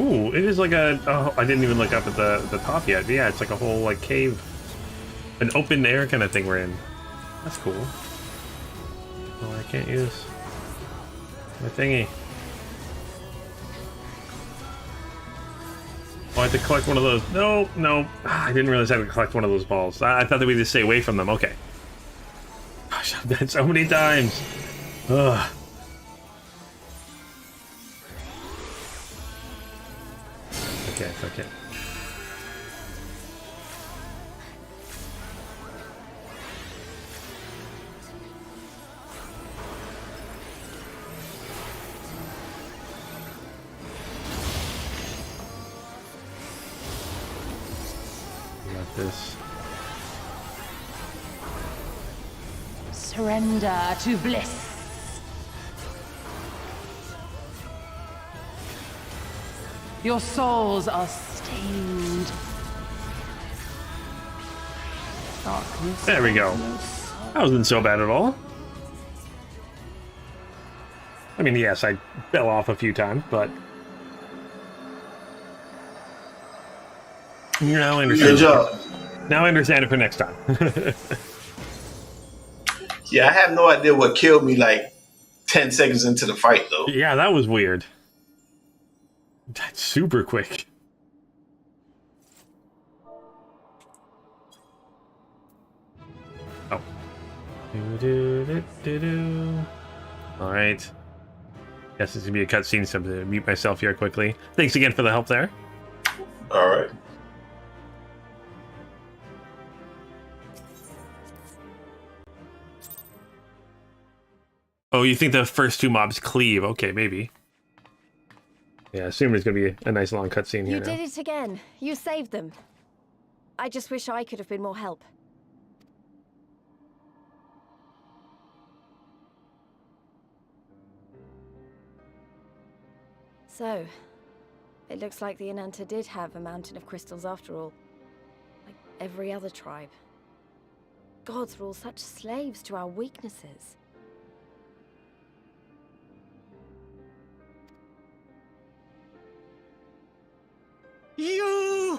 Ooh, it is like a... Oh, I didn't even look up at the top yet. Yeah, it's like a whole, like, cave. An open air kind of thing we're in. That's cool. Oh, I can't use my thingy. Oh, I have to collect one of those. No, no. I didn't realize I had to collect one of those balls. I thought that we just stay away from them. Okay. Gosh, I've died so many times. Ugh. Okay, okay. Got this. Surrender to bliss. Your souls are stained. Darkness. There we go. That wasn't so bad at all. I mean, yes, I fell off a few times, but now I understand. Good job. Now I understand it for next time. Yeah, I have no idea what killed me like 10 seconds into the fight, though. Yeah, that was weird. That's super quick. Oh. Alright. Guess it's gonna be a cutscene, so I'm gonna mute myself here quickly. Thanks again for the help there. Alright. Oh, you think the first two mobs cleave? Okay, maybe. Yeah, I assume there's gonna be a nice long cutscene here You now. did it again. You saved them. I just wish I could have been more help. So, it looks like the Ananta did have a mountain of crystals after all. Like every other tribe. Gods were all such slaves to our weaknesses. You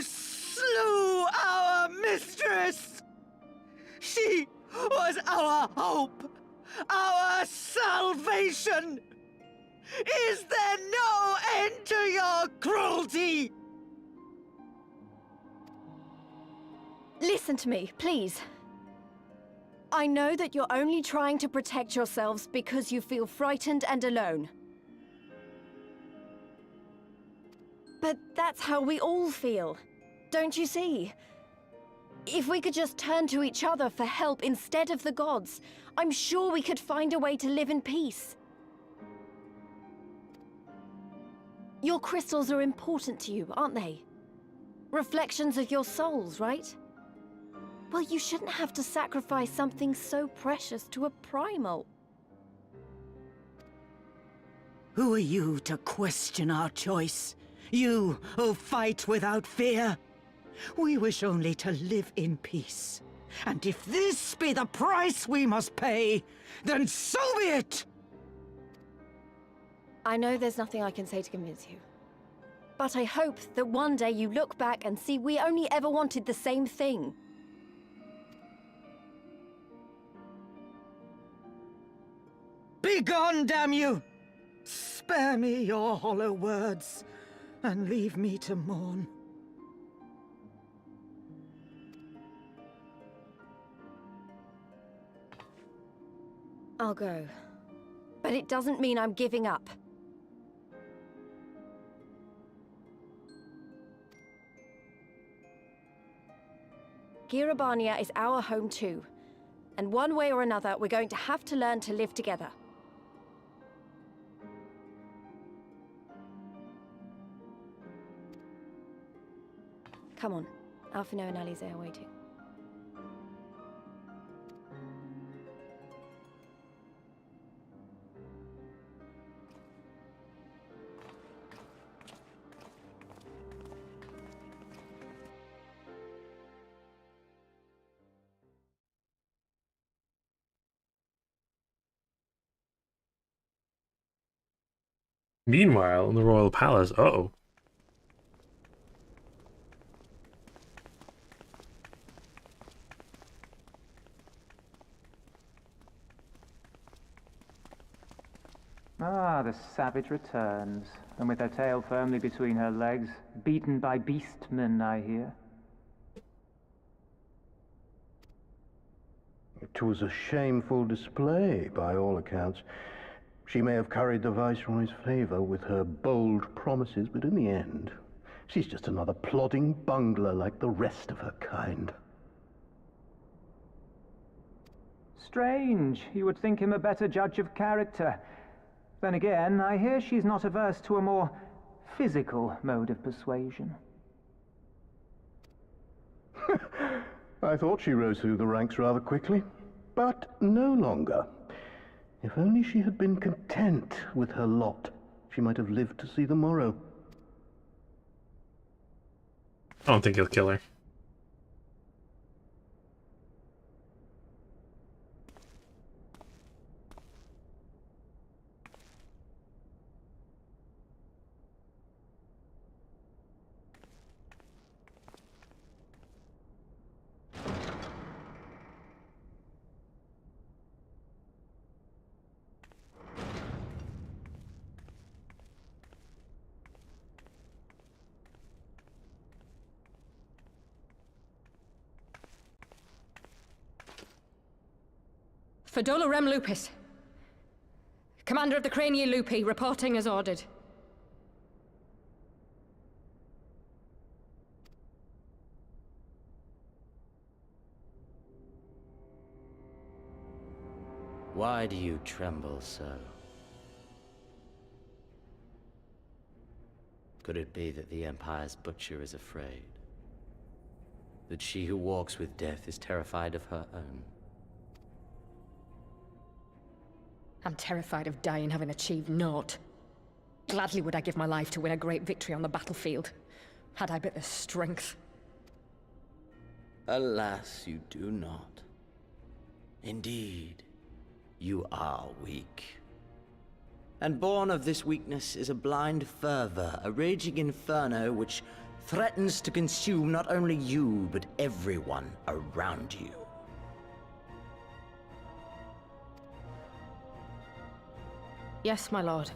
slew our mistress! She was our hope, our salvation! Is there no end to your cruelty? Listen to me, please. I know that you're only trying to protect yourselves because you feel frightened and alone. But that's how we all feel. Don't you see? If we could just turn to each other for help instead of the gods, I'm sure we could find a way to live in peace. Your crystals are important to you, aren't they? Reflections of your souls, right? Well, you shouldn't have to sacrifice something so precious to a primal. Who are you to question our choice? You who fight without fear? We wish only to live in peace. And if this be the price we must pay, then so be it! I know there's nothing I can say to convince you. But I hope that one day you look back and see we only ever wanted the same thing. Begone, damn you! Spare me your hollow words, and leave me to mourn. I'll go. But it doesn't mean I'm giving up. Girabania is our home too. And one way or another, we're going to have to learn to live together. Come on. Alphino and Alize are waiting. Meanwhile, in the royal palace, uh-oh. Ah, the savage returns, and with her tail firmly between her legs, beaten by beastmen, I hear. It was a shameful display, by all accounts. She may have curried the Viceroy's favor with her bold promises, but in the end, she's just another plodding bungler like the rest of her kind. Strange. You would think him a better judge of character. Then again, I hear she's not averse to a more physical mode of persuasion. I thought she rose through the ranks rather quickly, but no longer. If only she had been content with her lot, she might have lived to see the morrow. I don't think he'll kill her. Fadola Rem Lupus. Commander of the Crania Lupi, reporting as ordered. Why do you tremble so? Could it be that the Empire's butcher is afraid? That she who walks with death is terrified of her own? I'm terrified of dying having achieved naught. Gladly would I give my life to win a great victory on the battlefield, had I but the strength. Alas, you do not. Indeed, you are weak. And born of this weakness is a blind fervor, a raging inferno which threatens to consume not only you, but everyone around you. Yes, my lord.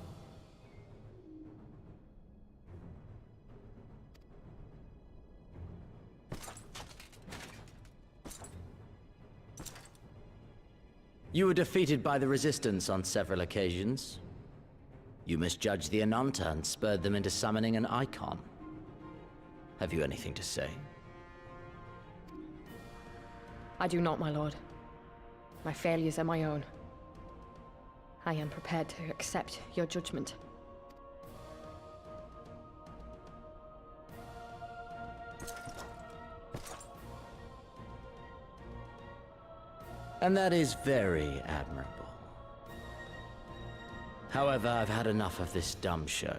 You were defeated by the Resistance on several occasions. You misjudged the Ananta and spurred them into summoning an icon. Have you anything to say? I do not, my lord. My failures are my own. I am prepared to accept your judgment. And that is very admirable. However, I've had enough of this dumb show.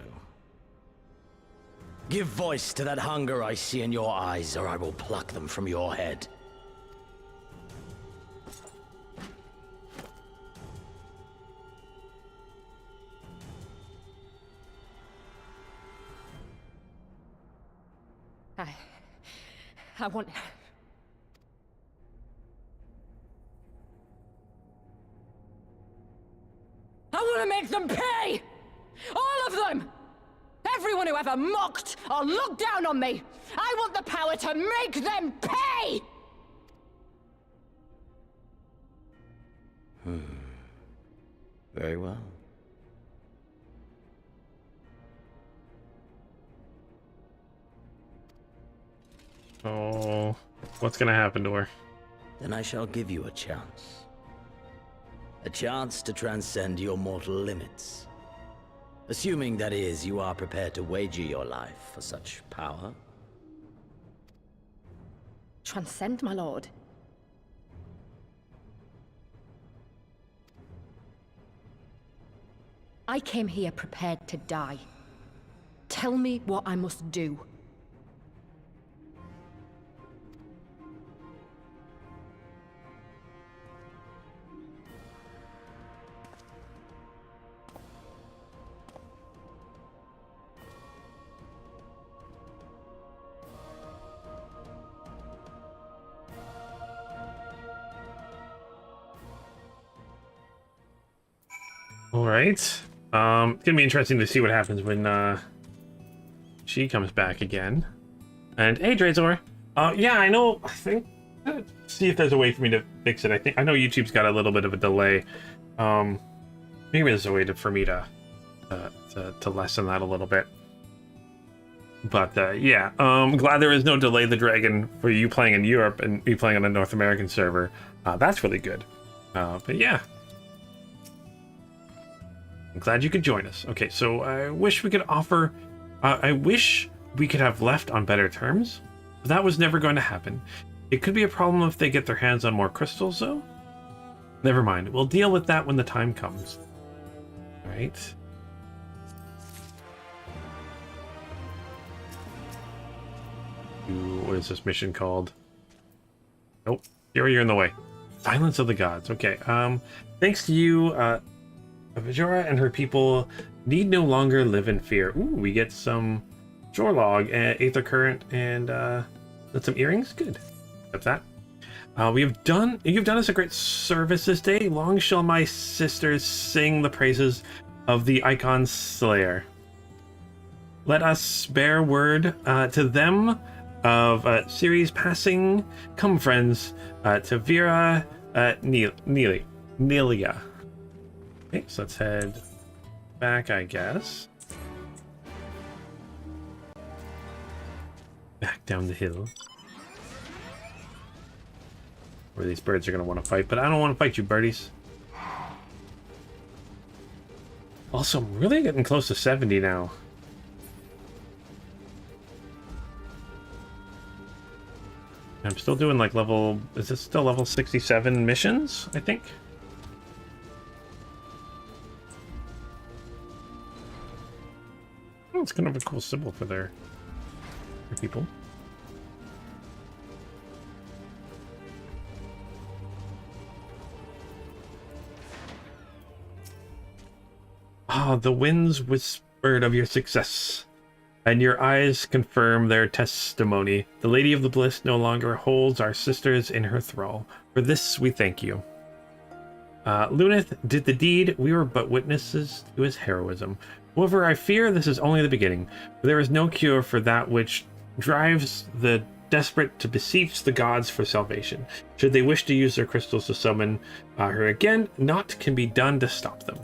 Give voice to that hunger I see in your eyes, or I will pluck them from your head. I want... I want to make them pay! All of them! Everyone who ever mocked or looked down on me! I want the power to make them pay! Very well. Oh, what's gonna happen to her? Then I shall give you a chance. A chance to transcend your mortal limits. Assuming, that is, you are prepared to wager your life for such power. Transcend, my lord. I came here prepared to die. Tell me what I must do. All right. It's gonna be interesting to see what happens when she comes back again. And hey, Drazor. Yeah, I know. I think. See if there's a way for me to fix it. I know YouTube's got a little bit of a delay. Maybe there's a way for me to lessen that a little bit. But yeah, I'm glad there is no Delay the Dragon for you playing in Europe and me playing on a North American server. That's really good. But yeah. I'm glad you could join us. Okay, so I wish we could offer... I wish we could have left on better terms, but that was never going to happen. It could be a problem if they get their hands on more crystals, though. Never mind. We'll deal with that when the time comes. All right. What is this mission called? Nope. You're in the way. Silence of the Gods. Okay. Thanks to you, Vajora and her people need no longer live in fear. Ooh, we get some shore log, aether current, and some earrings. Good. That's that. You've done us a great service this day. Long shall my sisters sing the praises of the Icon Slayer. Let us bear word to them of Ceres passing. Come, friends, to Vera Nelia. Okay, so let's head back, I guess. Back down the hill. Where these birds are going to want to fight, but I don't want to fight you, birdies. Also, I'm really getting close to 70 now. I'm still doing like level... Is this still level 67 missions, I think? Oh, it's kind of a cool symbol for their people. Ah, the winds whispered of your success, and your eyes confirm their testimony. The Lady of the Bliss no longer holds our sisters in her thrall. For this we thank you. Lunith did the deed, we were but witnesses to his heroism. However, I fear this is only the beginning. There is no cure for that which drives the desperate to beseech the gods for salvation. Should they wish to use their crystals to summon her again, naught can be done to stop them.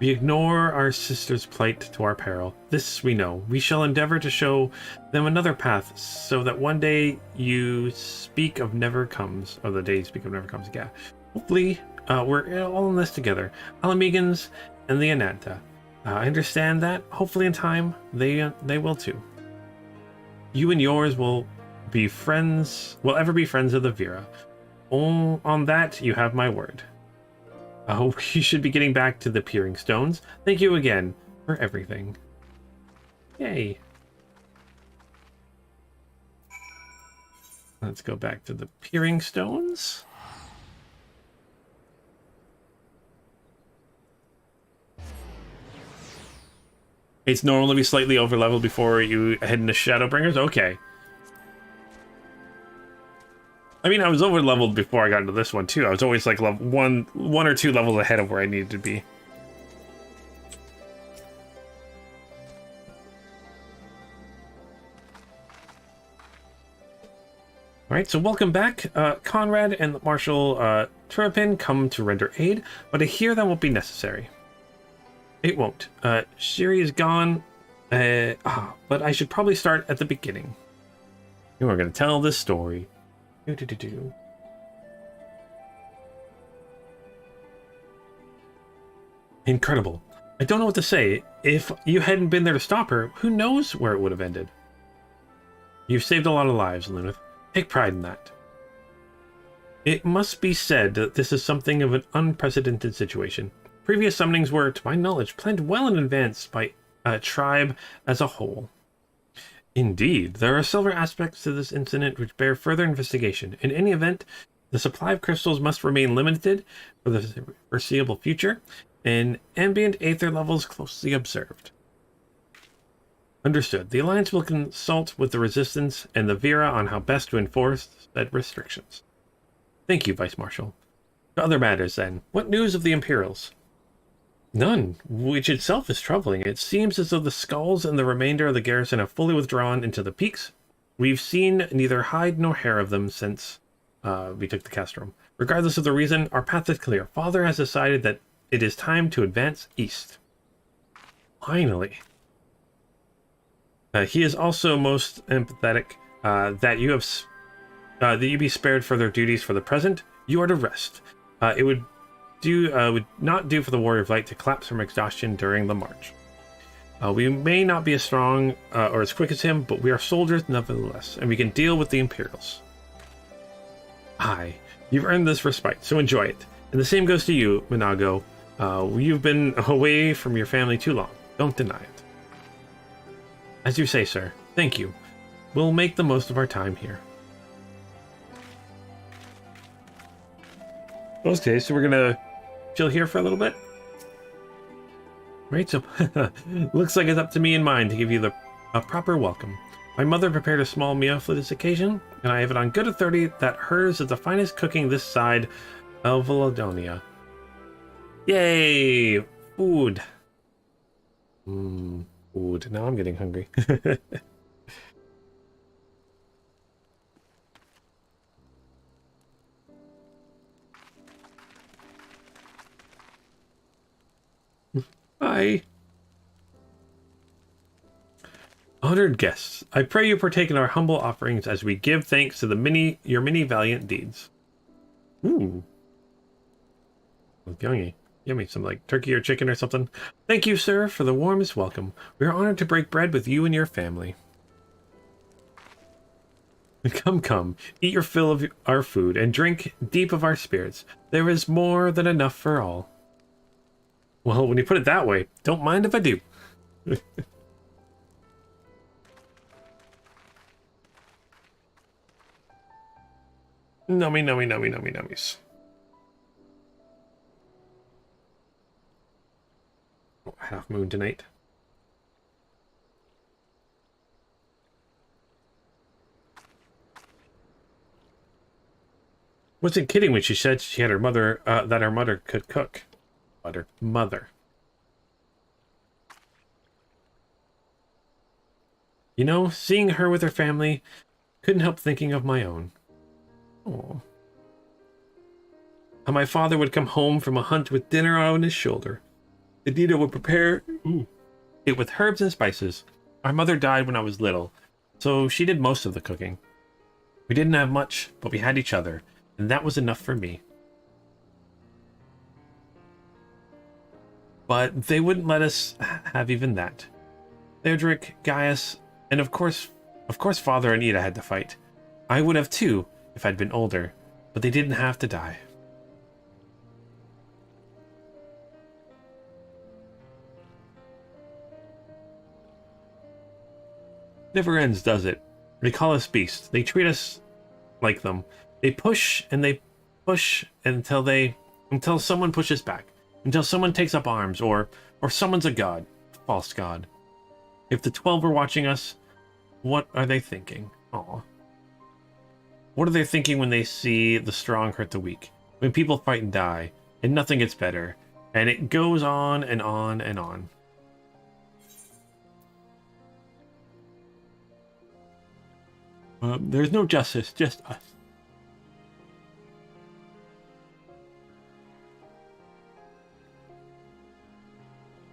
We ignore our sister's plight to our peril. This we know. We shall endeavor to show them another path, so that one day you speak of never comes, or the day you speak of never comes again. Hopefully, we're all in this together. Ala Mhigans and the Ananta. I understand that. Hopefully in time, they will too. You and yours will be friends, will ever be friends of the Vera. On that, you have my word. Oh, you should be getting back to the Peering Stones. Thank you again for everything. Yay. Let's go back to the Peering Stones. It's normal to be slightly overleveled before you head into Shadowbringers? Okay. I mean, I was over-leveled before I got into this one, too. I was always, like, level one or two levels ahead of where I needed to be. Alright, so welcome back. Conrad and Marshal Turpin come to render aid, but I hear that won't be necessary. It won't. Shiri is gone, but I should probably start at the beginning. You are going to tell this story. Incredible. I don't know what to say. If you hadn't been there to stop her, who knows where it would have ended. You've saved a lot of lives, Lunith. Take pride in that. It must be said that this is something of an unprecedented situation. Previous summonings were, to my knowledge, planned well in advance by a tribe as a whole. Indeed, there are several aspects to this incident which bear further investigation. In any event, the supply of crystals must remain limited for the foreseeable future, and ambient aether levels closely observed. Understood. The Alliance will consult with the Resistance and the Vera on how best to enforce said restrictions. Thank you, Vice Marshal. To other matters, then. What news of the Imperials? None, which itself is troubling. It seems as though the skulls and the remainder of the garrison have fully withdrawn into the peaks. We've seen neither hide nor hair of them since we took the castrum. Regardless of the reason, our path is clear. Father has decided that it is time to advance east. Finally. He is also most empathetic that you be spared further duties for the present. You are to rest. It would not do for the warrior of light to collapse from exhaustion during the march. We may not be as strong or as quick as him, but we are soldiers nevertheless, and we can deal with the Imperials. Aye, you've earned this respite, so enjoy it. And the same goes to you, Minago. You've been away from your family too long. Don't deny it. As you say, sir. Thank you. We'll make the most of our time here. Okay, so we're gonna chill here for a little bit. Right, so looks like it's up to me and mine to give you a proper welcome. My mother prepared a small meal for this occasion, and I have it on good authority that hers is the finest cooking this side of Valodonia. Yay! Food. Food. Now I'm getting hungry. Hi. Honored guests, I pray you partake in our humble offerings as we give thanks to your many valiant deeds. Ooh. Yummy. Yummy. Some like turkey or chicken or something. Thank you, sir, for the warmest welcome. We are honored to break bread with you and your family. Come. Eat your fill of our food and drink deep of our spirits. There is more than enough for all. Well, when you put it that way, don't mind if I do. Nummies. Oh, half moon tonight. Wasn't kidding when she said she had her mother, that her mother could cook. Mother. You know, seeing her with her family, couldn't help thinking of my own. Oh. How my father would come home from a hunt with dinner on his shoulder. Edita would prepare it with herbs and spices. Our mother died when I was little, so she did most of the cooking. We didn't have much, but we had each other, and that was enough for me. But they wouldn't let us have even that. Theodric, Gaius, and of course Father and Ida had to fight. I would have too, if I'd been older, but they didn't have to die. Never ends, does it? They call us beasts. They treat us like them. They push until someone pushes back. Until someone takes up arms, or someone's a god. False god. If the 12 are watching us, what are they thinking? Aw. What are they thinking when they see the strong hurt the weak? When people fight and die, and nothing gets better, and it goes on and on and on. There's no justice, just us.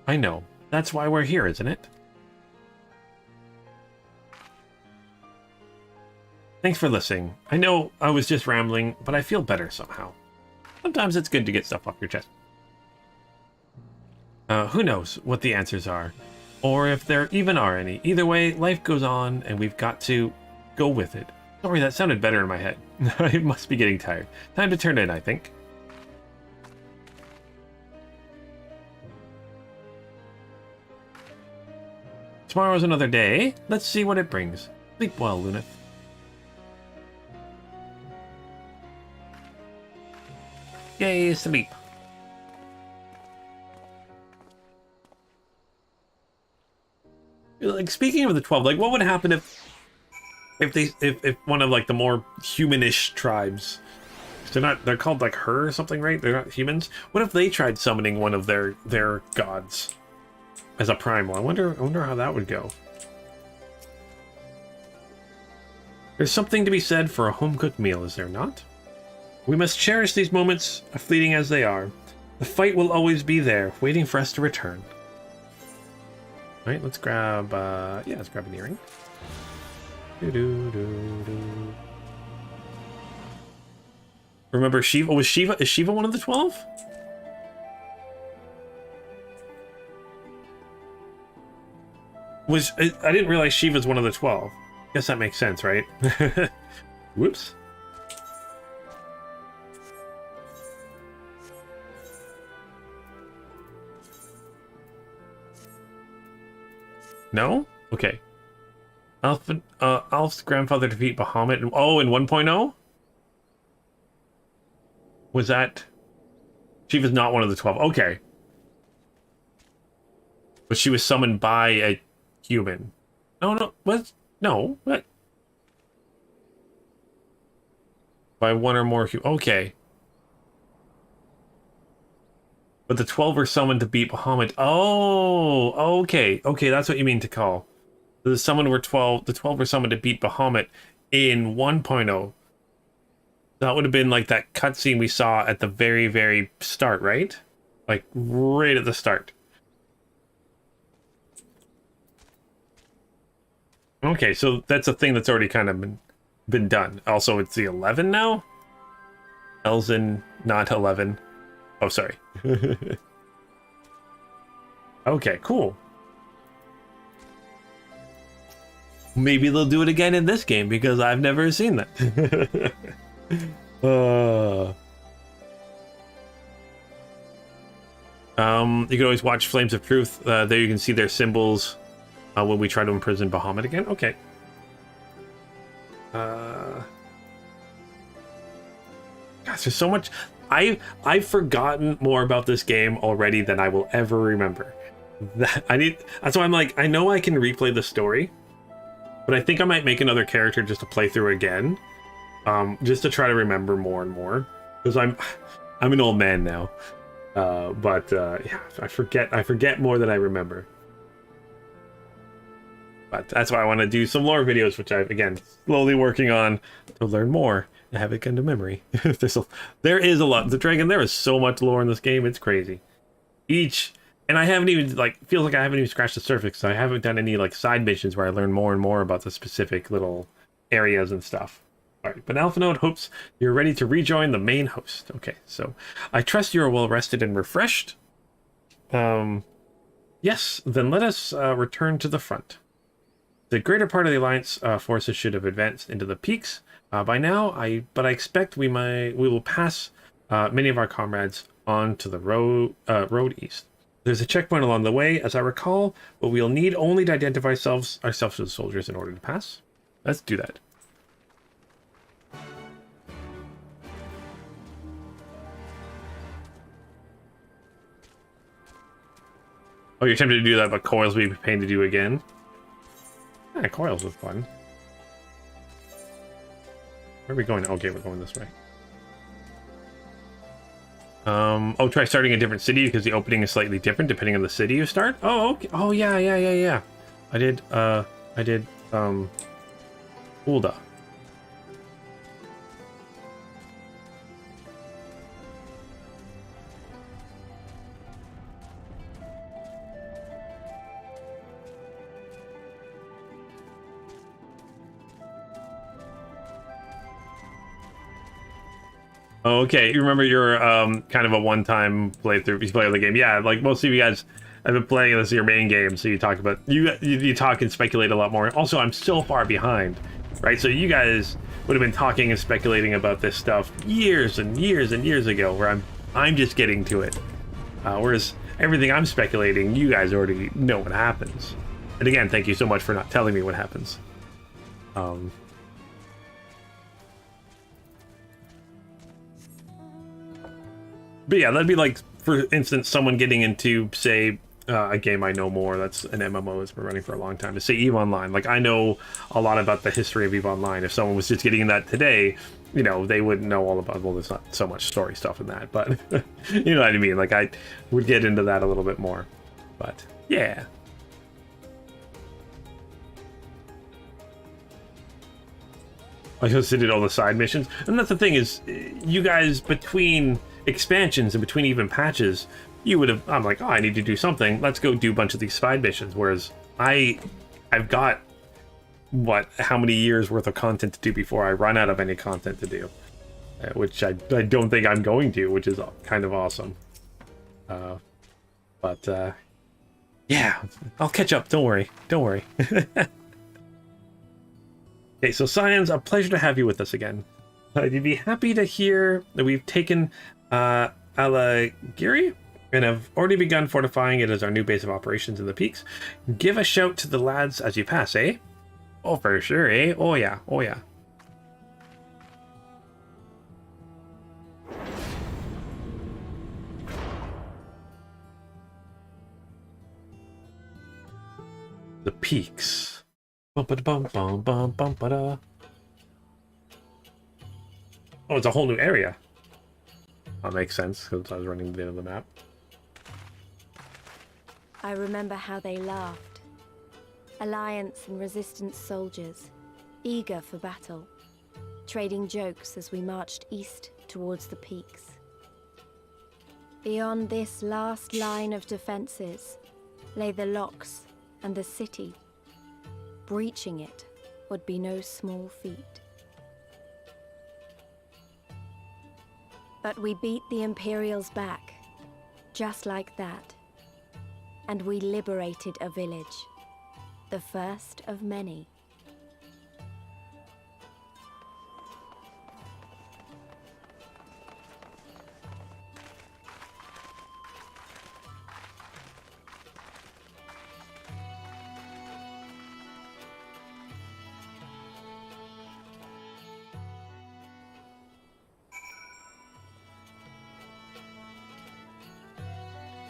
I know. That's why we're here, isn't it? Thanks for listening. I know I was just rambling, but I feel better somehow. Sometimes it's good to get stuff off your chest. Who knows what the answers are, or if there even are any. Either way, life goes on, and we've got to go with it. Sorry, that sounded better in my head. I must be getting tired. Time to turn in, I think. Tomorrow's another day. Let's see what it brings. Sleep well, Lunith. Yay, sleep. Like, speaking of the 12, like, what would happen if one of, like, the more humanish tribes They're called like her or something, right? They're not humans. What if they tried summoning one of their gods as a primal? I wonder how that would go. There's something to be said for a home-cooked meal, is there not? We must cherish these moments, fleeting as they are. The fight will always be there, waiting for us to return. All right, let's grab let's grab an earring. Remember Shiva? Is Shiva one of the 12? I didn't realize Shiva's one of the 12. Guess that makes sense, right? Whoops. No? Okay. Alf's grandfather defeat Bahamut. Oh, in 1.0? Was that... Shiva's not one of the 12. Okay. But she was summoned by a human. No, what? No, what? By one or more okay. But the 12 were summoned to beat Bahamut. Oh, okay. Okay, that's what you mean to call. The 12 were summoned to beat Bahamut in 1.0. That would have been like that cutscene we saw at the very, very start, right? Like, right at the start. Okay, so that's a thing that's already kind of been done. Also, it's the 11 now? Elzen, not 11. Oh, sorry. Okay, cool. Maybe they'll do it again in this game, because I've never seen that. You can always watch Flames of Truth. There you can see their symbols when we try to imprison Bahamut again. Okay. Gosh, there's so much. I've forgotten more about this game already than I will ever remember. That's why I'm like, I know I can replay the story, but I think I might make another character just to play through again, just to try to remember more and more, because I'm an old man now. Yeah, I forget more than I remember. But that's why I want to do some lore videos, which I've, again, slowly working on to learn more and have it come to memory. There is a lot. The Dragon, there is so much lore in this game, it's crazy. And I haven't even, feels like I haven't even scratched the surface, so I haven't done any, side missions where I learn more and more about the specific little areas and stuff. Alright, but Alphanode hopes you're ready to rejoin the main host. Okay, so I trust you are well rested and refreshed. Yes, then let us return to the front. The greater part of the Alliance forces should have advanced into the peaks by now, but I expect we will pass many of our comrades on to the road east. There's a checkpoint along the way, as I recall, but we'll need only to identify ourselves as the soldiers in order to pass. Let's do that. Oh, you're tempted to do that, but Coils will be a pain to do again? Yeah, Coils was fun. Where are we going? Okay, we're going this way. Oh, try starting a different city because the opening is slightly different depending on the city you start? Oh, okay. Oh, yeah. I did, Ulda. Okay, you remember your kind of a one-time playthrough. You play the game, yeah. Like most of you guys have been playing this your main game, so you talk about you talk and speculate a lot more. Also, I'm so far behind, right? So you guys would have been talking and speculating about this stuff years and years and years ago, where I'm just getting to it. Whereas everything I'm speculating, you guys already know what happens. And again, thank you so much for not telling me what happens. But yeah, that'd be like, for instance, someone getting into, say, a game I know more that's an MMO that's been running for a long time, to say EVE Online. Like, I know a lot about the history of EVE Online. If someone was just getting that today, you know, they wouldn't know all about, well, there's not so much story stuff in that, but you know what I mean? Like, I would get into that a little bit more, but yeah. I just did all the side missions, and that's the thing is, you guys, between expansions and between even patches, you would have, I'm like, oh, I need to do something, let's go do a bunch of these side missions, whereas I've got, what, how many years worth of content to do before I run out of any content to do, which I don't think I'm going to, which is kind of awesome. But yeah, I'll catch up, don't worry. Okay, so Scions, a pleasure to have you with us again. You'd be happy to hear that we've taken Ala Mhigo and have already begun fortifying it as our new base of operations in the peaks. Give a shout to the lads as you pass, eh? Oh, for sure, eh? Oh yeah, oh yeah. The peaks. Oh, it's a whole new area. That makes sense, because I was running the end of the map. I remember how they laughed. Alliance and Resistance soldiers, eager for battle, trading jokes as we marched east towards the peaks. Beyond this last line of defenses lay the locks and the city. Breaching it would be no small feat. But we beat the Imperials back, just like that. And we liberated a village, the first of many.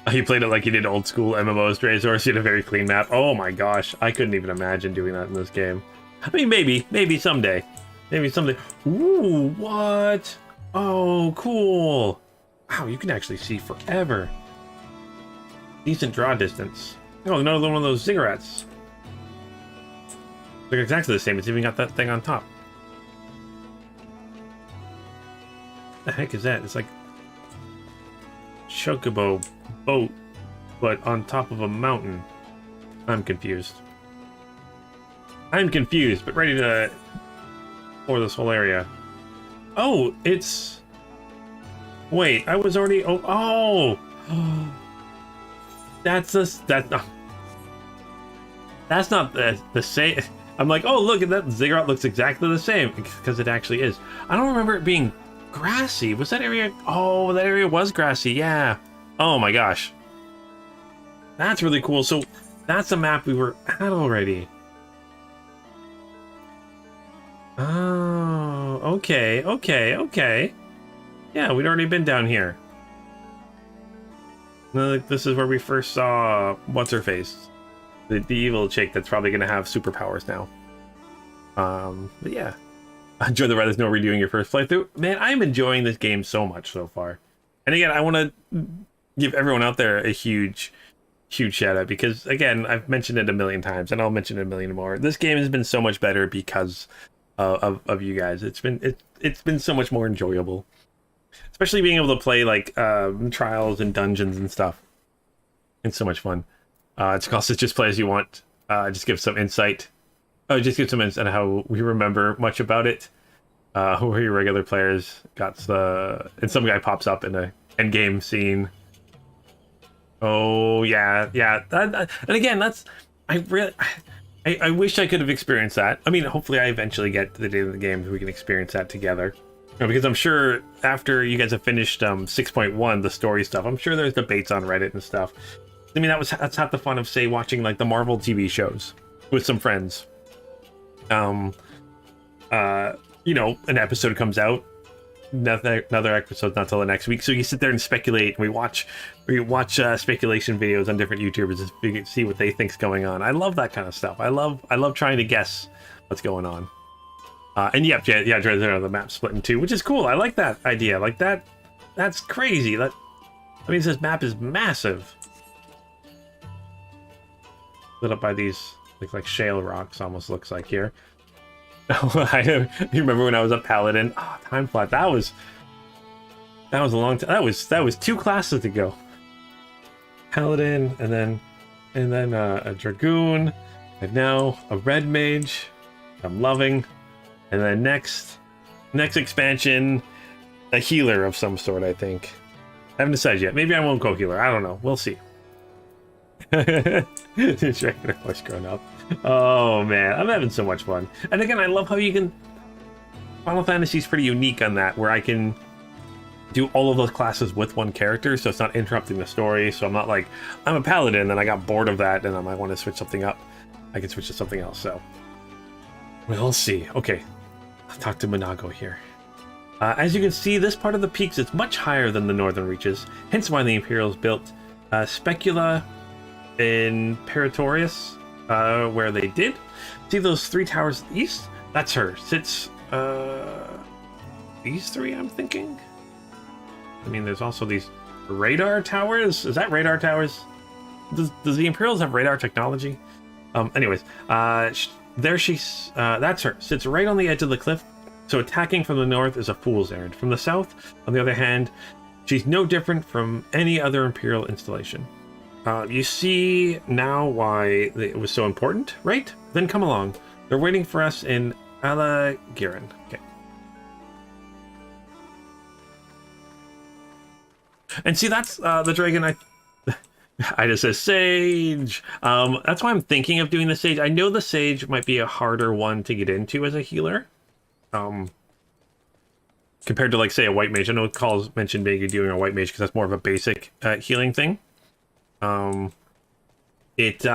He played it like he did old school MMOs, Drazor. He had a very clean map. Oh my gosh, I couldn't even imagine doing that in this game. I mean, maybe someday. Maybe someday. Ooh, what? Oh, cool. Wow, you can actually see forever. Decent draw distance. Oh, another one of those cigarettes. They're exactly the same. It's even got that thing on top. What the heck is that? It's like Chocobo boat, but on top of a mountain. I'm confused. I'm confused, but ready to explore this whole area. Oh, it's... Wait, I was already... Oh! That's not the same. I'm like, oh, look at that ziggurat, looks exactly the same, because it actually is. I don't remember it being grassy. Was that area... Oh, that area was grassy, yeah. Oh my gosh. That's really cool. So that's a map we were at already. Oh, okay. Yeah, we'd already been down here. This is where we first saw what's-her-face. The evil chick that's probably going to have superpowers now. But yeah. Enjoy the ride. There's no redoing your first playthrough. Man, I'm enjoying this game so much so far. And again, I want to give everyone out there a huge shout out, because again, I've mentioned it a million times and I'll mention it a million more. This game has been so much better because of you guys. It's been so much more enjoyable, especially being able to play like trials and dungeons and stuff. It's so much fun. It's also just play as you want. Just give some insight. Just give some insight on how we remember much about it. Who are your regular players? And some guy pops up in a end game scene. Oh yeah. And again, I wish I could have experienced that. I mean, hopefully I eventually get to the day of the game we can experience that together. Because I'm sure after you guys have finished 6.1, the story stuff, I'm sure there's debates on Reddit and stuff. I mean, that's half the fun of, say, watching like the Marvel TV shows with some friends. You know, an episode comes out, another episode not till the next week. So you sit there and speculate. We watch speculation videos on different YouTubers to see what they think's going on. I love that kind of stuff. I love trying to guess what's going on. And yeah, the map split in two, which is cool. I like that idea. Like that's crazy. That means this map is massive. Lit up by these like shale rocks, almost looks like here. You remember when I was a paladin? Oh, time flat. That was a long time. That was 2 classes ago. Paladin, and then a dragoon, and now a red mage. I'm loving. And then next expansion, a healer of some sort, I think. I haven't decided yet. Maybe I won't go healer. I don't know. We'll see. It's regular voice grown up. Oh man, I'm having so much fun. And again, I love how you can... Final Fantasy is pretty unique on that, where I can do all of those classes with one character, so it's not interrupting the story. So I'm not like, I'm a paladin, and I got bored of that, and I might want to switch something up. I can switch to something else, so... We'll see. Okay. I'll talk to Mhigo here. As you can see, this part of the peaks is much higher than the northern reaches, hence why the Imperials built Specula in Peritorius, where they did. See those 3 towers east? That's her. Sits these 3, I'm thinking. I mean, there's also these radar towers. Is that radar towers? Does the Imperials have radar technology? Anyways, there she's, that's her. Sits right on the edge of the cliff, so attacking from the north is a fool's errand. From the south, on the other hand, she's no different from any other Imperial installation. You see now why it was so important, right? Then come along. They're waiting for us in Ala Mhigo. Okay. And see, that's the dragon I just said sage. That's why I'm thinking of doing the sage. I know the sage might be a harder one to get into as a healer. Compared to, like, say, a white mage. I know Call's mentioned maybe doing a white mage because that's more of a basic healing thing. It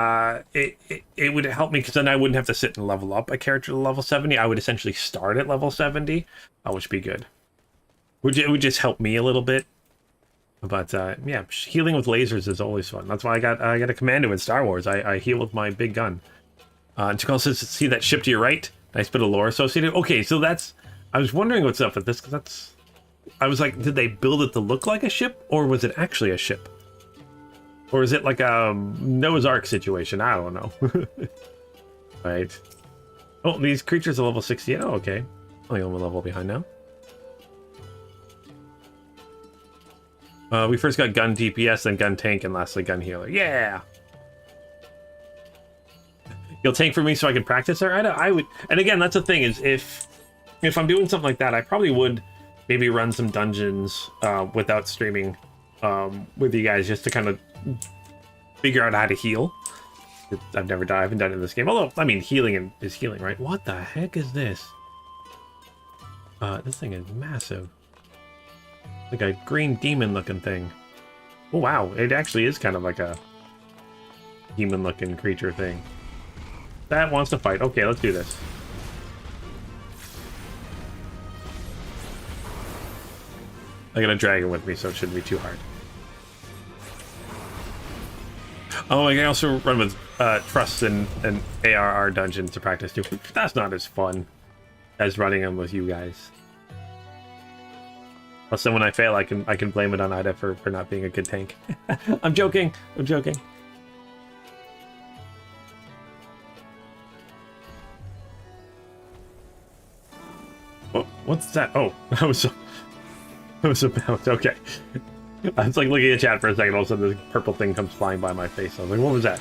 would help me because then I wouldn't have to sit and level up a character to level 70. I would essentially start at level 70, which would be good. It would just help me a little bit. But yeah, healing with lasers is always fun. That's why I got a commando in Star Wars. I heal with my big gun. Chakal says, see that ship to your right? Nice bit of lore associated. Okay, so that's... I was wondering what's up with this, because that's... I was like, did they build it to look like a ship, or was it actually a ship? Or is it like a Noah's Ark situation? I don't know. Right. Oh, these creatures are level 60. Oh, okay. Only one level behind now. We first got gun DPS, then gun tank, and lastly gun healer. Yeah! You'll tank for me so I can practice there? I would... And again, that's the thing, is if I'm doing something like that, I probably would maybe run some dungeons without streaming with you guys, just to kind of figure out how to heal. I've never done... I haven't done it in this game. Although, I mean, healing is healing, right? What the heck is this? This thing is massive. Like a green demon looking thing. Oh wow, it actually is kind of like a demon looking creature thing. That wants to fight. Okay, let's do this. I got a dragon with me, so it shouldn't be too hard. Oh, I can also run with trusts and ARR dungeons to practice too. That's not as fun as running them with you guys. Plus, then when I fail, I can blame it on Ida for not being a good tank. I'm joking. I'm joking. What's that? Oh, I was about... Okay. I was like looking at chat for a second. All of a sudden, this purple thing comes flying by my face. I was like, what was that?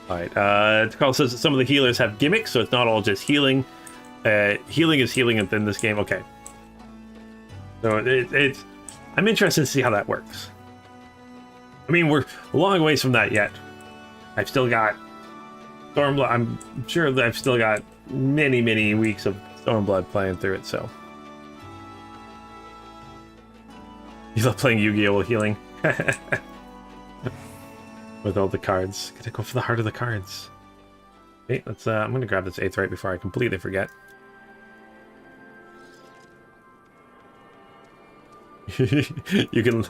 All right. Carl says that some of the healers have gimmicks, so it's not all just healing. Healing is healing within this game. Okay. So it's... I'm interested to see how that works. I mean, we're a long ways from that yet. I've still got Stormblood. I'm sure that I've still got many, many weeks of Stormblood playing through it, so. You love playing Yu-Gi-Oh! While healing? With all the cards. Gotta go for the heart of the cards. Okay, let's, I'm gonna grab this 8th right before I completely forget. you can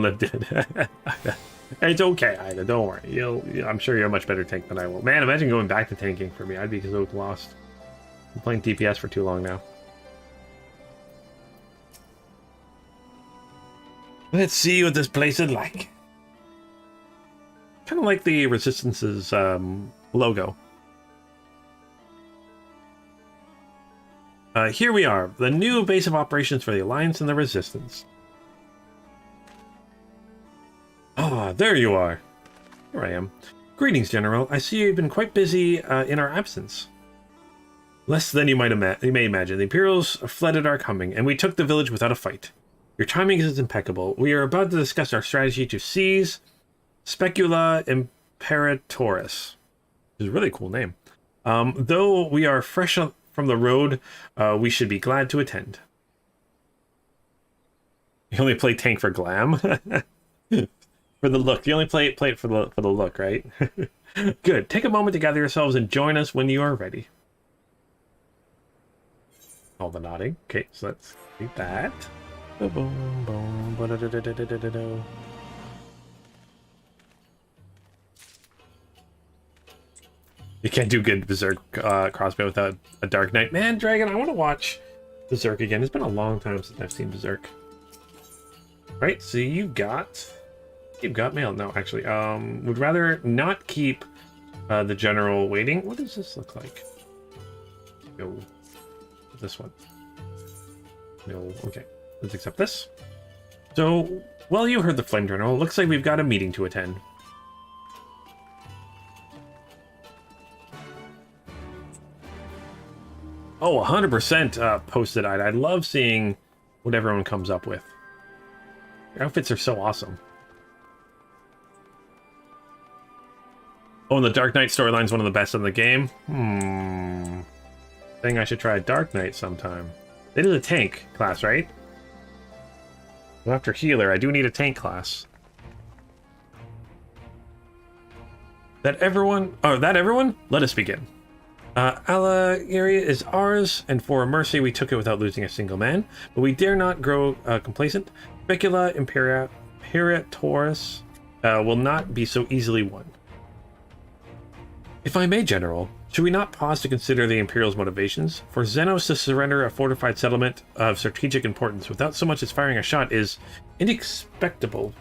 live dead. It's okay, Ida. Don't worry. I'm sure you're a much better tank than I will. Man, imagine going back to tanking for me. I'd be so lost. I'm playing DPS for too long now. Let's see what this place is like. Kind of like the Resistance's logo. Here we are, the new base of operations for the Alliance and the Resistance. Ah, there you are. Here I am. Greetings, General. I see you've been quite busy in our absence. Less than you may imagine. The Imperials fled at our coming, and we took the village without a fight. Your timing is impeccable. We are about to discuss our strategy to seize Specula Imperatoris. Which is a really cool name. Though we are fresh from the road, we should be glad to attend. You only play tank for glam? For the look. You only play it for the look, right? Good. Take a moment to gather yourselves and join us when you are ready. All the nodding. Okay, so let's do that. Boom, boom, ba-da-da-da-da-da-da-da. You can't do good Berserk crossbow without a Dark Knight. Man, Dragon, I want to watch Berserk again. It's been a long time since I've seen Berserk. Right, so you've got mail. No, actually, would rather not keep the general waiting. What does this look like? No, this one. No, okay. Let's accept this. So, well, you heard the Flame General. Looks like we've got a meeting to attend. Oh, 100% posted. I love seeing what everyone comes up with. Their outfits are so awesome. Oh, and the Dark Knight storyline is one of the best in the game. I think I should try a Dark Knight sometime. It is a tank class, right? Well, after healer, I do need a tank class. That everyone? Let us begin. Ala area is ours, and for a mercy we took it without losing a single man. But we dare not grow complacent. Specula Imperatoris will not be so easily won. If I may, General, should we not pause to consider the Imperial's motivations? For Xenos to surrender a fortified settlement of strategic importance without so much as firing a shot is inexpectable.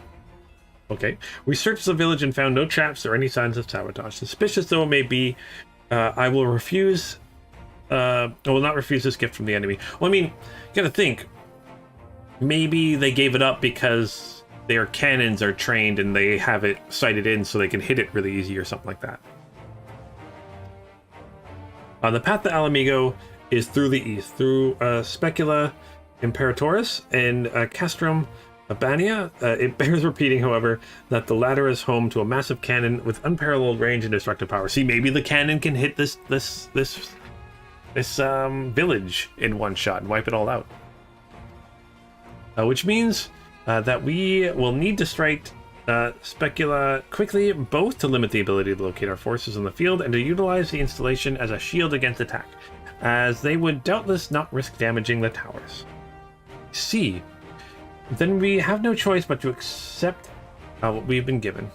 Okay. We searched the village and found no traps or any signs of sabotage. Suspicious though it may be, I will not refuse this gift from the enemy. Well, I mean, you gotta think, maybe they gave it up because their cannons are trained and they have it sighted in so they can hit it really easy or something like that. The path to Ala Mhigo is through the east, through Specula Imperatoris and Castrum Abania. It bears repeating, however, that the latter is home to a massive cannon with unparalleled range and destructive power. See, maybe the cannon can hit this village in one shot and wipe it all out. Which means that we will need to strike Specula quickly, both to limit the ability to locate our forces in the field and to utilize the installation as a shield against attack, as they would doubtless not risk damaging the towers. See, then we have no choice but to accept what we've been given.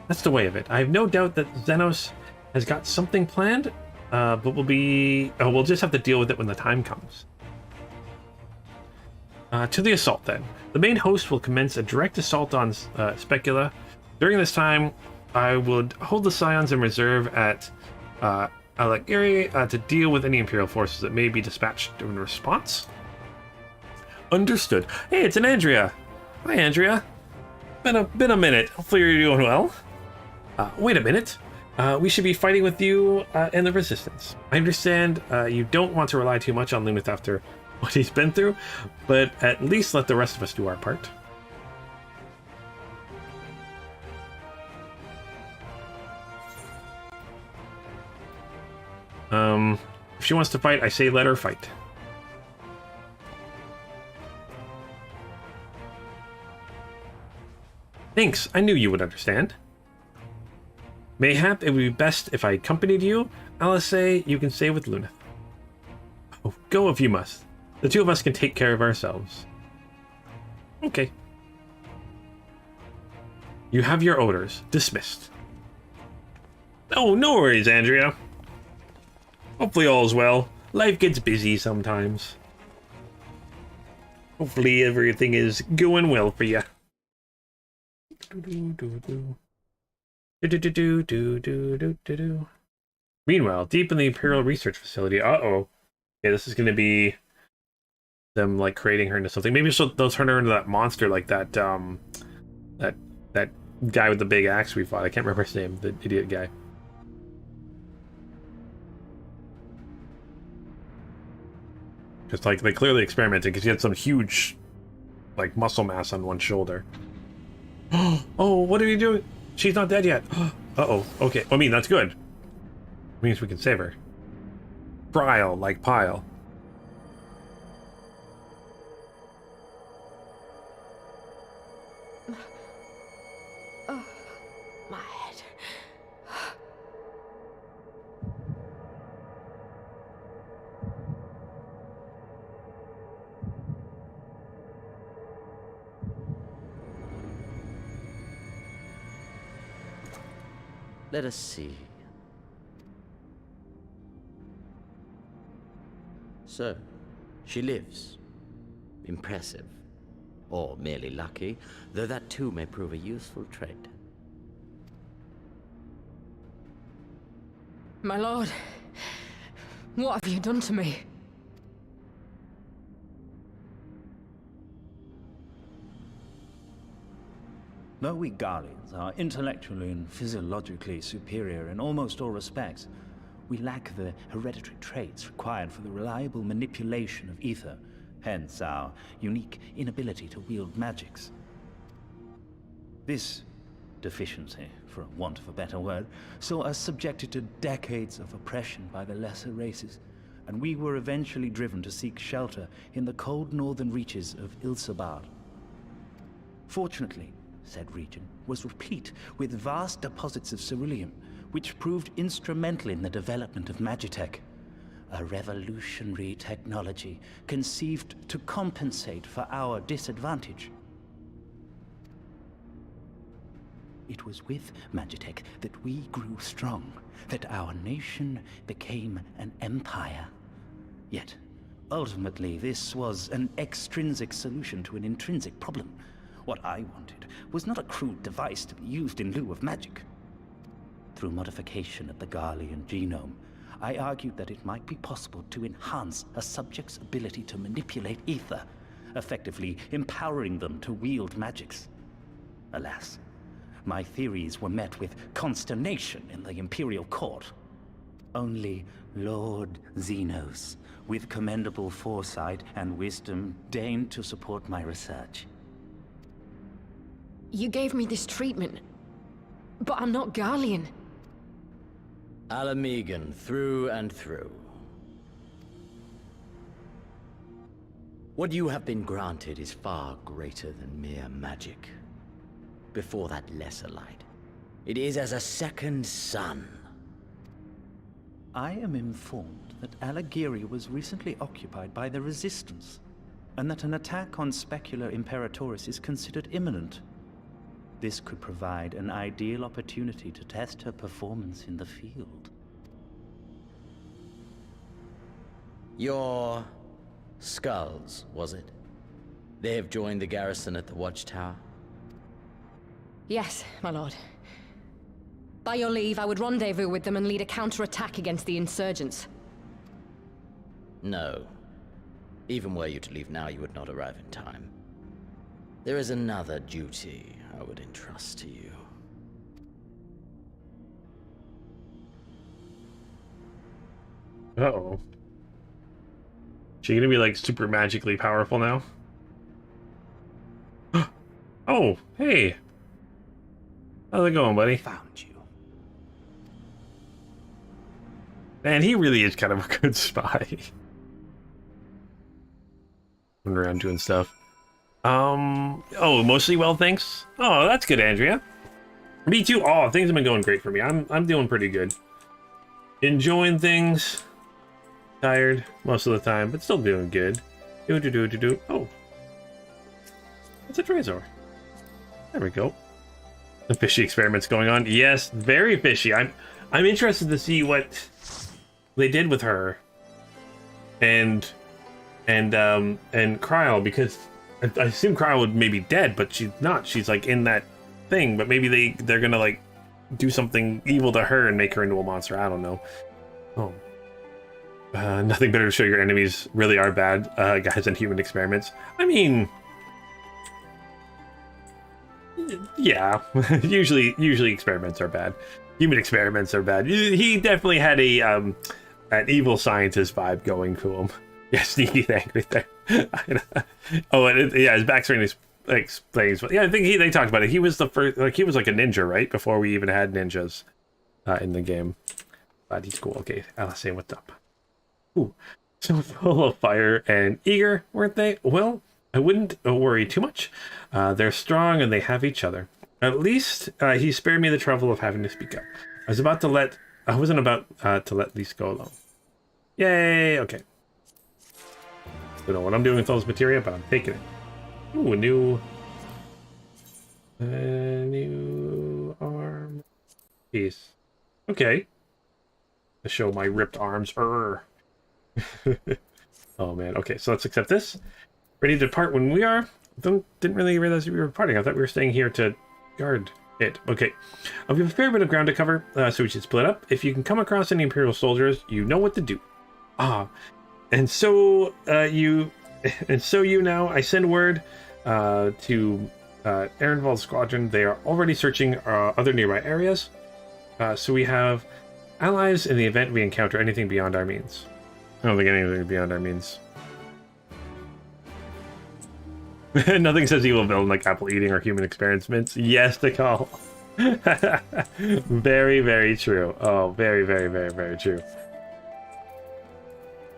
That's the way of it. I have no doubt that Xenos has got something planned, but we'll just have to deal with it when the time comes. To the assault, then. The main host will commence a direct assault on Specula. During this time, I would hold the Scions in reserve at Ala to deal with any Imperial forces that may be dispatched in response. Understood. Hey, it's an Andrea. Hi, Andrea. Been a minute. Hopefully you're doing well. Wait a minute. We should be fighting with you and the Resistance. I understand you don't want to rely too much on Lunith after what he's been through, but at least let the rest of us do our part. If she wants to fight, I say let her fight. Thanks, I knew you would understand. Mayhap it would be best if I accompanied you. I'll say you can stay with Lunith. Oh, go if you must. The two of us can take care of ourselves. Okay. You have your orders. Dismissed. Oh, no worries, Andrea. Hopefully all's well. Life gets busy sometimes. Hopefully everything is going well for you. Meanwhile, deep in the Imperial Research Facility, uh-oh. Yeah, this is going to be them, like, creating her into something. Maybe they'll turn her into that monster, like that, that guy with the big axe we fought. I can't remember his name, the idiot guy. Just, like, they clearly experimented, because he had some huge, like, muscle mass on one shoulder. Oh, what are you doing? She's not dead yet. Uh-oh. Okay. I mean, that's good. Means we can save her. Trial like pile. Oh, my head. Let us see. So, she lives. Impressive. Or merely lucky, though that too may prove a useful trait. My lord, what have you done to me? Though we Garleans are intellectually and physiologically superior in almost all respects, we lack the hereditary traits required for the reliable manipulation of ether, hence our unique inability to wield magics. This deficiency, for want of a better word, saw us subjected to decades of oppression by the lesser races, and we were eventually driven to seek shelter in the cold northern reaches of Ilsabard. Fortunately, said region was replete with vast deposits of ceruleum, which proved instrumental in the development of Magitech, a revolutionary technology conceived to compensate for our disadvantage. It was with Magitech that we grew strong, that our nation became an empire. Yet, ultimately, this was an extrinsic solution to an intrinsic problem. What I wanted was not a crude device to be used in lieu of magic. Through modification of the Garlean genome, I argued that it might be possible to enhance a subject's ability to manipulate ether, effectively empowering them to wield magics. Alas, my theories were met with consternation in the Imperial Court. Only Lord Xenos, with commendable foresight and wisdom, deigned to support my research. You gave me this treatment, but I'm not Garlean. Ala Mhigo, through and through. What you have been granted is far greater than mere magic. Before that lesser light, it is as a second sun. I am informed that Alagiri was recently occupied by the Resistance, and that an attack on Specular Imperatoris is considered imminent. This could provide an ideal opportunity to test her performance in the field. Your skulls, was it? They have joined the garrison at the watchtower? Yes, my lord. By your leave, I would rendezvous with them and lead a counterattack against the insurgents. No. Even were you to leave now, you would not arrive in time. There is another duty I would entrust to you. Uh-oh. She gonna be, like, super magically powerful now? Oh, hey! How's it going, buddy? Found you. Man, he really is kind of a good spy. Running around doing stuff. Oh, mostly well, thanks. Oh, that's good, Andrea. Me too. Oh, things have been going great for me. I'm doing pretty good. Enjoying things. Tired most of the time, but still doing good. Oh. It's a Drazor. There we go. The fishy experiments going on. Yes, very fishy. I'm interested to see what they did with her. And Kryl, because I assume Kryl would maybe dead, but she's not. She's like in that thing, but maybe they're gonna like do something evil to her and make her into a monster. I don't know. Oh. Nothing better to show your enemies really are bad guys than human experiments. I mean, yeah, usually experiments are bad. Human experiments are bad. He definitely had an evil scientist vibe going to him. Yeah, sneaky thing right there. Oh, and yeah, his backstory explains. Yeah, I think they talked about it. He was the first, like he was like a ninja, right? Before we even had ninjas in the game. But he's cool. Okay, I'll say what's up. Ooh, so full of fire and eager, weren't they? Well, I wouldn't worry too much. They're strong and they have each other. At least he spared me the trouble of having to speak up. I wasn't about to let these go alone. Yay! Okay. Don't know what I'm doing with all this materia, but I'm taking it. Ooh, a new arm piece. Okay. To show my ripped arms. Oh man. Okay, so let's accept this. Ready to depart when we are. Didn't really realize we were departing. I thought we were staying here to guard it. Okay. We have a fair bit of ground to cover, so we should split up. If you can come across any Imperial soldiers, you know what to do. And so you now. I send word to Ehrenwald's squadron. They are already searching other nearby areas. So we have allies in the event we encounter anything beyond our means. I don't think anything beyond our means. Nothing says evil villain like apple eating or human experiments. Yes, to call. Very, very true. Oh, very, very, very, very true.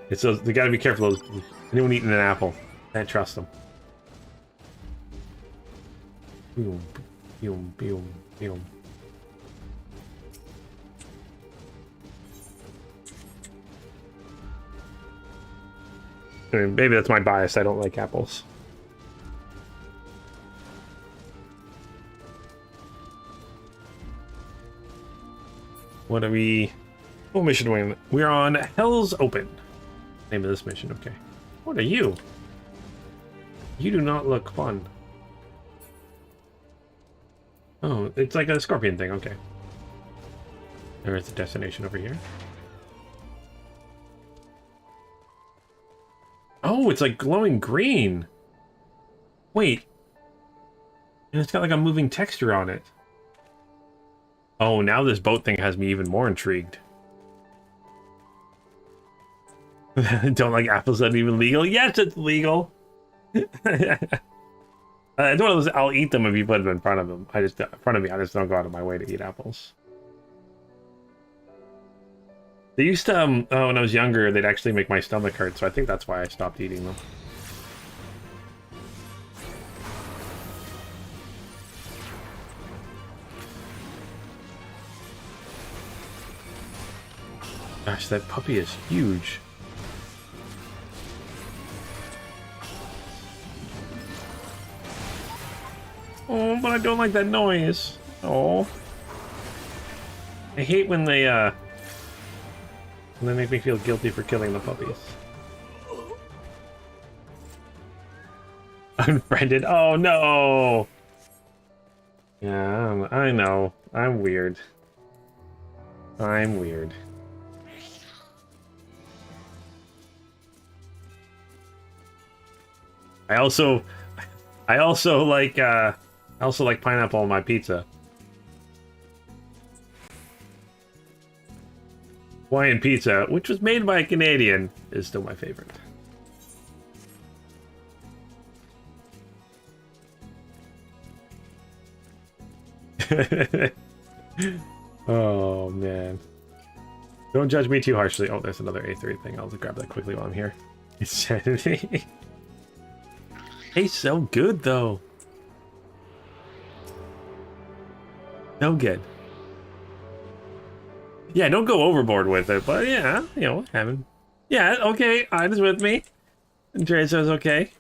It's those, they gotta be careful. Anyone eating an apple, can't trust them. Boom, boom, boom, boom. I mean, maybe that's my bias. I don't like apples. What mission are we on? We're on Hell's Open. Name of this mission, okay. What are you? You do not look fun. Oh, it's like a scorpion thing, okay. There's the destination over here. Oh, it's like glowing green. Wait. And it's got like a moving texture on it. Oh, now this boat thing has me even more intrigued. Don't like apples that even legal? Yes, it's legal. It's one of those, I'll eat them if you put them in front of them. I just don't go out of my way to eat apples. They used to, when I was younger, they'd actually make my stomach hurt, so I think that's why I stopped eating them. Gosh, that puppy is huge. Oh, but I don't like that noise. Oh. I hate when they make me feel guilty for killing the puppies. Unfriended. Oh no! Yeah, I know. I'm weird. I'm weird. I also like pineapple on my pizza. Hawaiian pizza, which was made by a Canadian, is still my favorite. Oh man. Don't judge me too harshly. Oh, there's another A3 thing. I'll grab that quickly while I'm here. Insanity. Tastes so good though. So good. Yeah, don't go overboard with it, but yeah, you know, having... Yeah, okay, Ida's with me. And Trey says okay.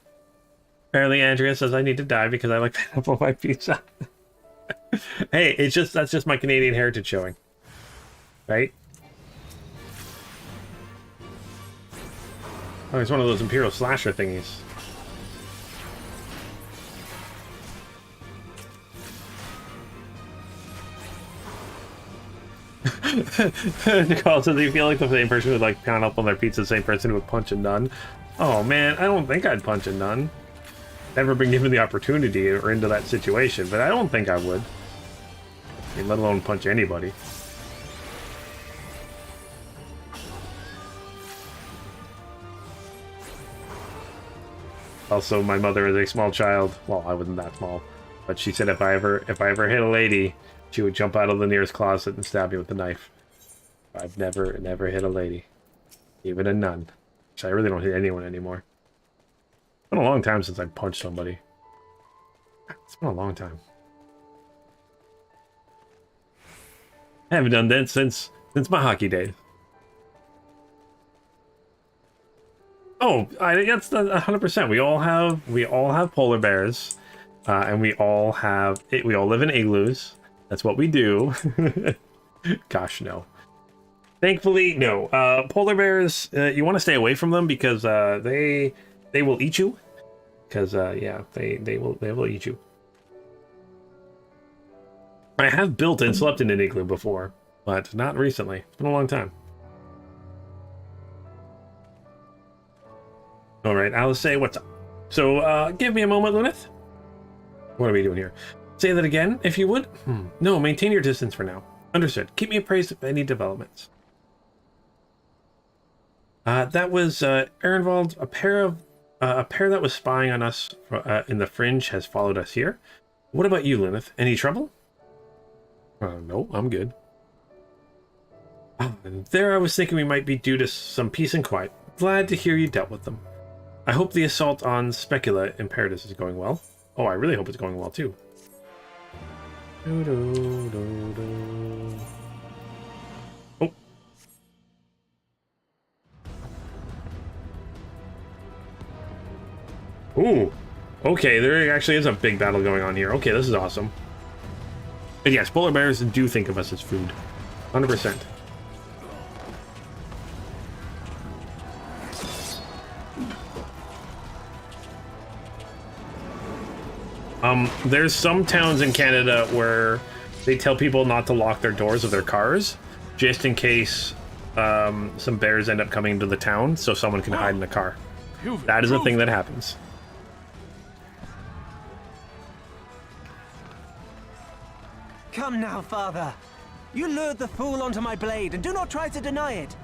Apparently Andrea says I need to die because I like pineapple on my pizza. Hey, that's just my Canadian heritage showing. Right? Oh, it's one of those Imperial slasher thingies. Nicole says, you feel like the same person would like pound up on their pizza, the same person who would punch a nun. Oh man, I don't think I'd punch a nun. Never been given the opportunity or into that situation, but I don't think I would. I mean, let alone punch anybody. Also, my mother is a small child. Well, I wasn't that small, but she said if I ever hit a lady, she would jump out of the nearest closet and stab me with a knife. I've never hit a lady, even a nun. So I really don't hit anyone anymore. It's been a long time since I punched somebody. It's been a long time. I haven't done that since my hockey days. Oh, that's 100%. We all have polar bears, and we all live in igloos. That's what we do. Gosh, no. Thankfully, no. Polar bears, you want to stay away from them because they will eat you. Because yeah, they will eat you. I have built and slept in an igloo before, but not recently. It's been a long time. All right, Alice, say what's up. So, give me a moment, Lunith. What are we doing here? Say that again, if you would. No, maintain your distance for now. Understood. Keep me appraised of any developments. That was Ehrenwald. A pair that was spying on us in the fringe has followed us here. What about you, Lunith? Any trouble? No, I'm good. There I was thinking we might be due to some peace and quiet. Glad to hear you dealt with them. I hope the assault on Specula in Paradis is going well. Oh, I really hope it's going well, too. Oh. Ooh. Okay, there actually is a big battle going on here. Okay, this is awesome. But yes, polar bears do think of us as food. 100%. There's some towns in Canada where they tell people not to lock their doors of their cars, just in case some bears end up coming into the town, so someone can hide in the car. That is a thing that happens. Come now, father. You lured the fool onto my blade, and do not try to deny it.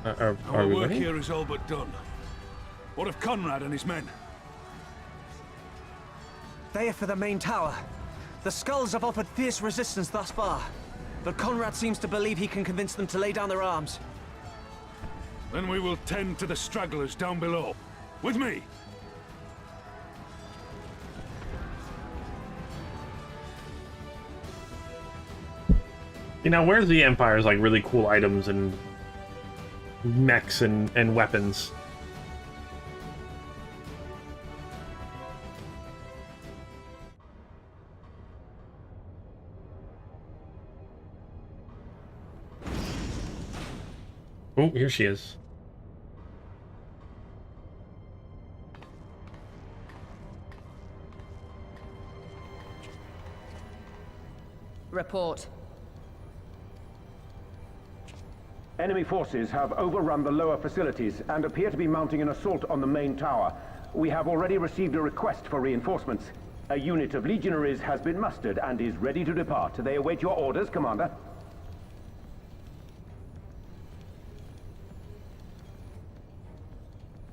Are Our we work ready? here is all but done. What of Conrad and his men? They are for the main tower. The skulls have offered fierce resistance thus far, but Conrad seems to believe he can convince them to lay down their arms. Then we will tend to the stragglers down below. With me! You know, where's the Empire's like really cool items and mechs and weapons? Oh, here she is. Report. Enemy forces have overrun the lower facilities and appear to be mounting an assault on the main tower. We have already received a request for reinforcements. A unit of legionaries has been mustered and is ready to depart. They await your orders, Commander.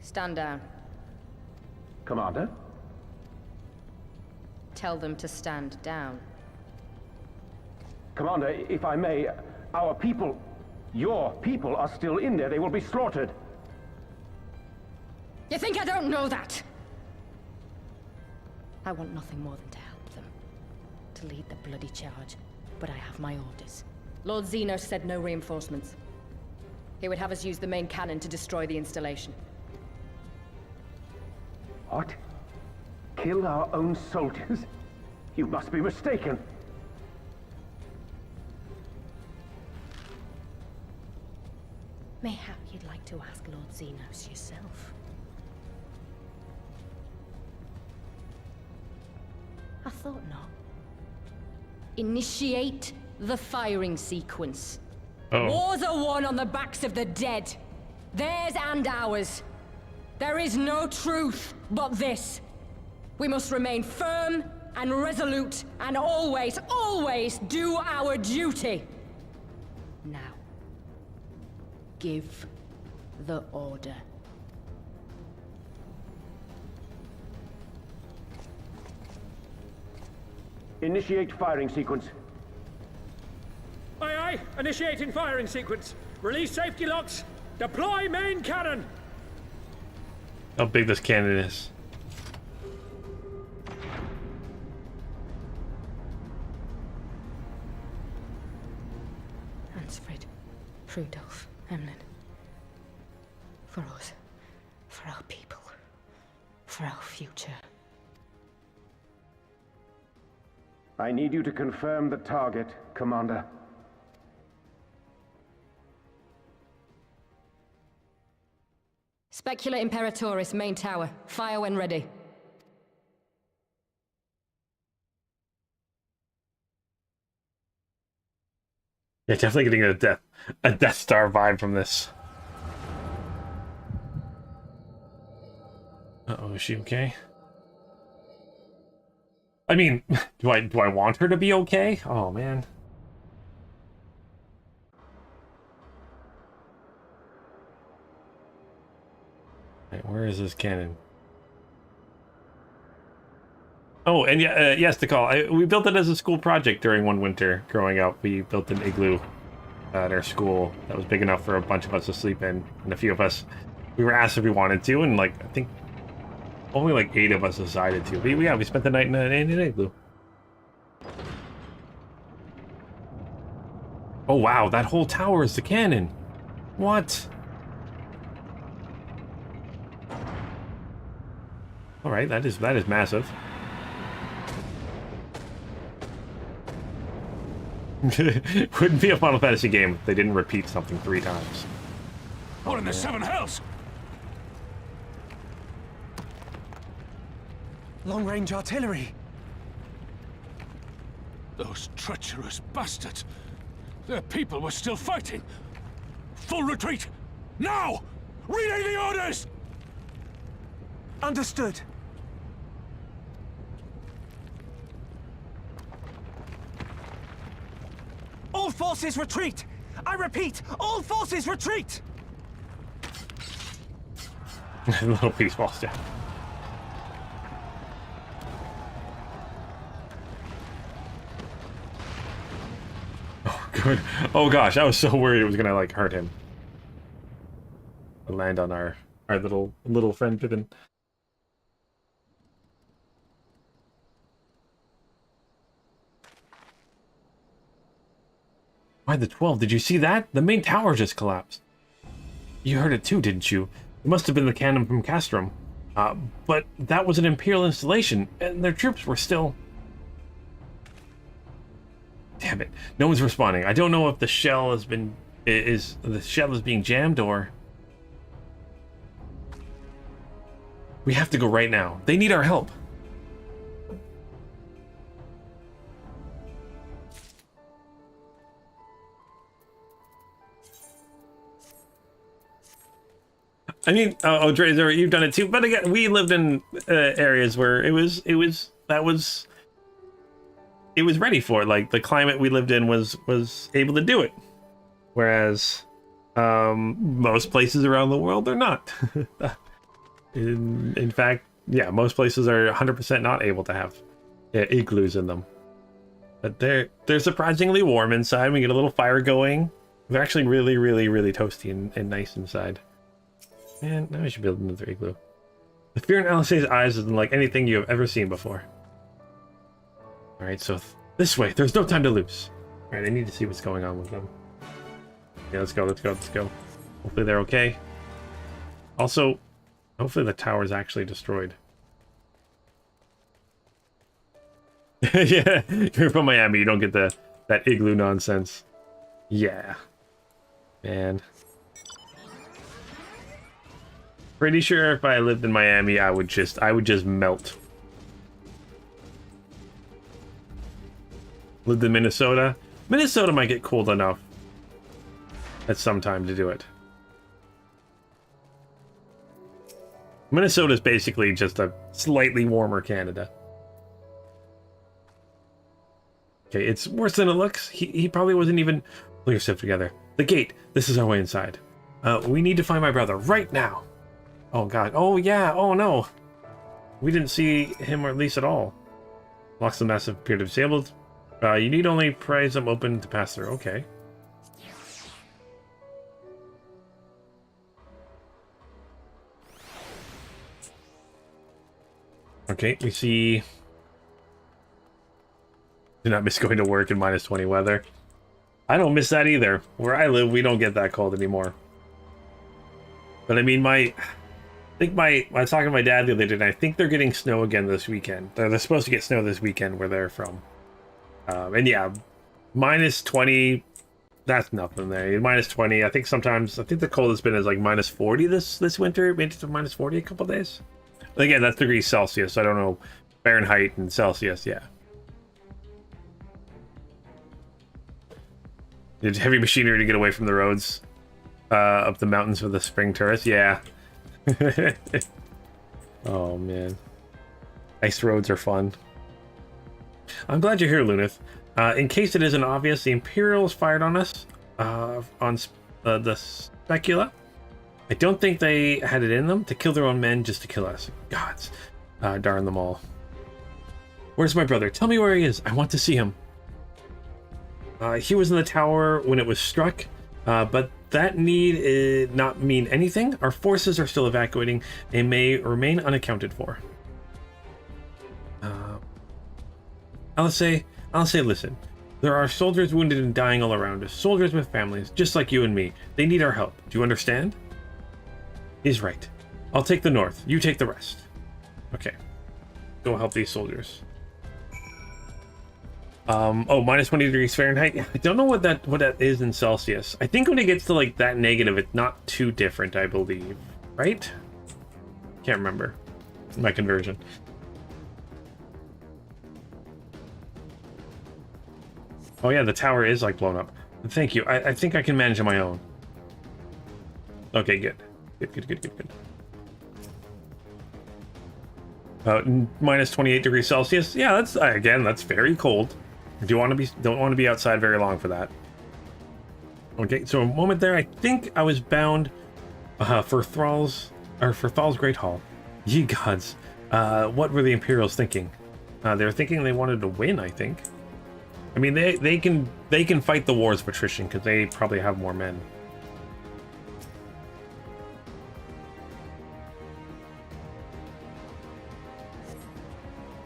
Stand down. Commander? Tell them to stand down. Commander, if I may, our people, your people are still in there. They will be slaughtered. You think I don't know that? I want nothing more than to help them. To lead the bloody charge. but I have my orders. Lord Xenos said no reinforcements. He would have us use the main cannon to destroy the installation. What? Kill our own soldiers? You must be mistaken. Mayhap you'd like to ask Lord Xenos yourself. I thought not. Initiate the firing sequence. Oh. Wars are won on the backs of the dead. Theirs and ours. There is no truth but this. We must remain firm and resolute and always, always do our duty. Now, give the order. Initiate firing sequence. Aye, aye. Initiating firing sequence. Release safety locks. Deploy main cannon. How big this cannon is. Hansfrid, Rudolph, Emlyn. For us. For our people. For our future. I need you to confirm the target, Commander. Specula Imperatoris, main tower. Fire when ready. Yeah, definitely getting a Death Star vibe from this. Uh-oh, is she okay? I mean, do I want her to be okay? Oh man. Right, where is this cannon? Oh, and yeah, yes, the call. We built it as a school project during one winter growing up. We built an igloo at our school that was big enough for a bunch of us to sleep in, and a few of us, we were asked if we wanted to, and like I think only like 8 of us decided to. But yeah, we spent the night in an igloo. Oh wow, that whole tower is the cannon. What? All right, that is massive. Wouldn't be a Final Fantasy game if they didn't repeat something 3 times. What in the 7 hells? Long-range artillery. Those treacherous bastards. Their people were still fighting. Full retreat! Now! Relay the orders! Understood. All forces retreat! I repeat, all forces retreat! Little piece falls down. Oh, good. Oh gosh, I was so worried it was gonna like hurt him. Land on our little friend Pippin. Why the 12? Did you see that? The main tower just collapsed. You heard it too, didn't you? It must have been the cannon from Castrum. But that was an Imperial installation, and their troops were still... Damn it. No one's responding. I don't know if the shell has been... the shell is being jammed, or... We have to go right now. They need our help. I mean, Drazer, you've done it too. But again, we lived in areas where it was ready for it. Like the climate we lived in was able to do it, whereas most places around the world are not. In fact, yeah, most places are 100% not able to have igloos in them. But they're surprisingly warm inside. We get a little fire going. They're actually really, really, really toasty and nice inside. Man, now I should build another igloo. The fear in Alice's eyes is unlike anything you have ever seen before. Alright, so this way. There's no time to lose. Alright, I need to see what's going on with them. Yeah, let's go, let's go, let's go. Hopefully they're okay. Also, hopefully the tower's actually destroyed. Yeah, you're from Miami, you don't get that igloo nonsense. Yeah. Man. Pretty sure if I lived in Miami, I would just melt. Lived in Minnesota. Minnesota might get cold enough at some time to do it. Minnesota is basically just a slightly warmer Canada. Okay, it's worse than it looks. He probably wasn't even... Pull yourself together. The gate. This is our way inside. We need to find my brother right now. Oh god. Oh yeah. Oh no. We didn't see him or at least at all. Locks the massive appear to be disabled. You need only prise them open to pass through. Okay. Okay, we see... Do not miss going to work in -20 weather. I don't miss that either. Where I live, we don't get that cold anymore. But I mean, I was talking to my dad the other day, and I think they're getting snow again this weekend. They're supposed to get snow this weekend where they're from. And yeah, -20, that's nothing there. -20, I think the coldest been is like -40 this winter, maybe to -40 a couple days. But again, that's degrees Celsius, so I don't know Fahrenheit and Celsius, yeah. Did heavy machinery to get away from the roads up the mountains with the spring tourists, yeah. Oh man, ice roads are fun. I'm glad you're here, Lunith. In case it isn't obvious, the Imperials fired on us on the Specula. I don't think they had it in them to kill their own men just to kill us. Gods, darn them all. Where's my brother? Tell me where he is. I want to see him. He was in the tower when it was struck, but that need not mean anything. Our forces are still evacuating and may remain unaccounted for. I'll say, listen. There are soldiers wounded and dying all around us. Soldiers with families, just like you and me. They need our help. Do you understand? He's right. I'll take the north. You take the rest. Okay. Go help these soldiers. Oh, -20 degrees Fahrenheit. I don't know what that is in Celsius. I think when it gets to like that negative, it's not too different, I believe. Right? Can't remember my conversion. Oh yeah, the tower is like blown up. Thank you. I think I can manage on my own. Okay, good. Good. -28 degrees Celsius. Yeah, that's very cold. Don't want to be outside very long for that. Okay, so a moment there. I think I was bound for Thrall's Great Hall. Ye gods, what were the Imperials thinking? They were thinking they wanted to win. I think. I mean, they can fight the wars of attrition because they probably have more men.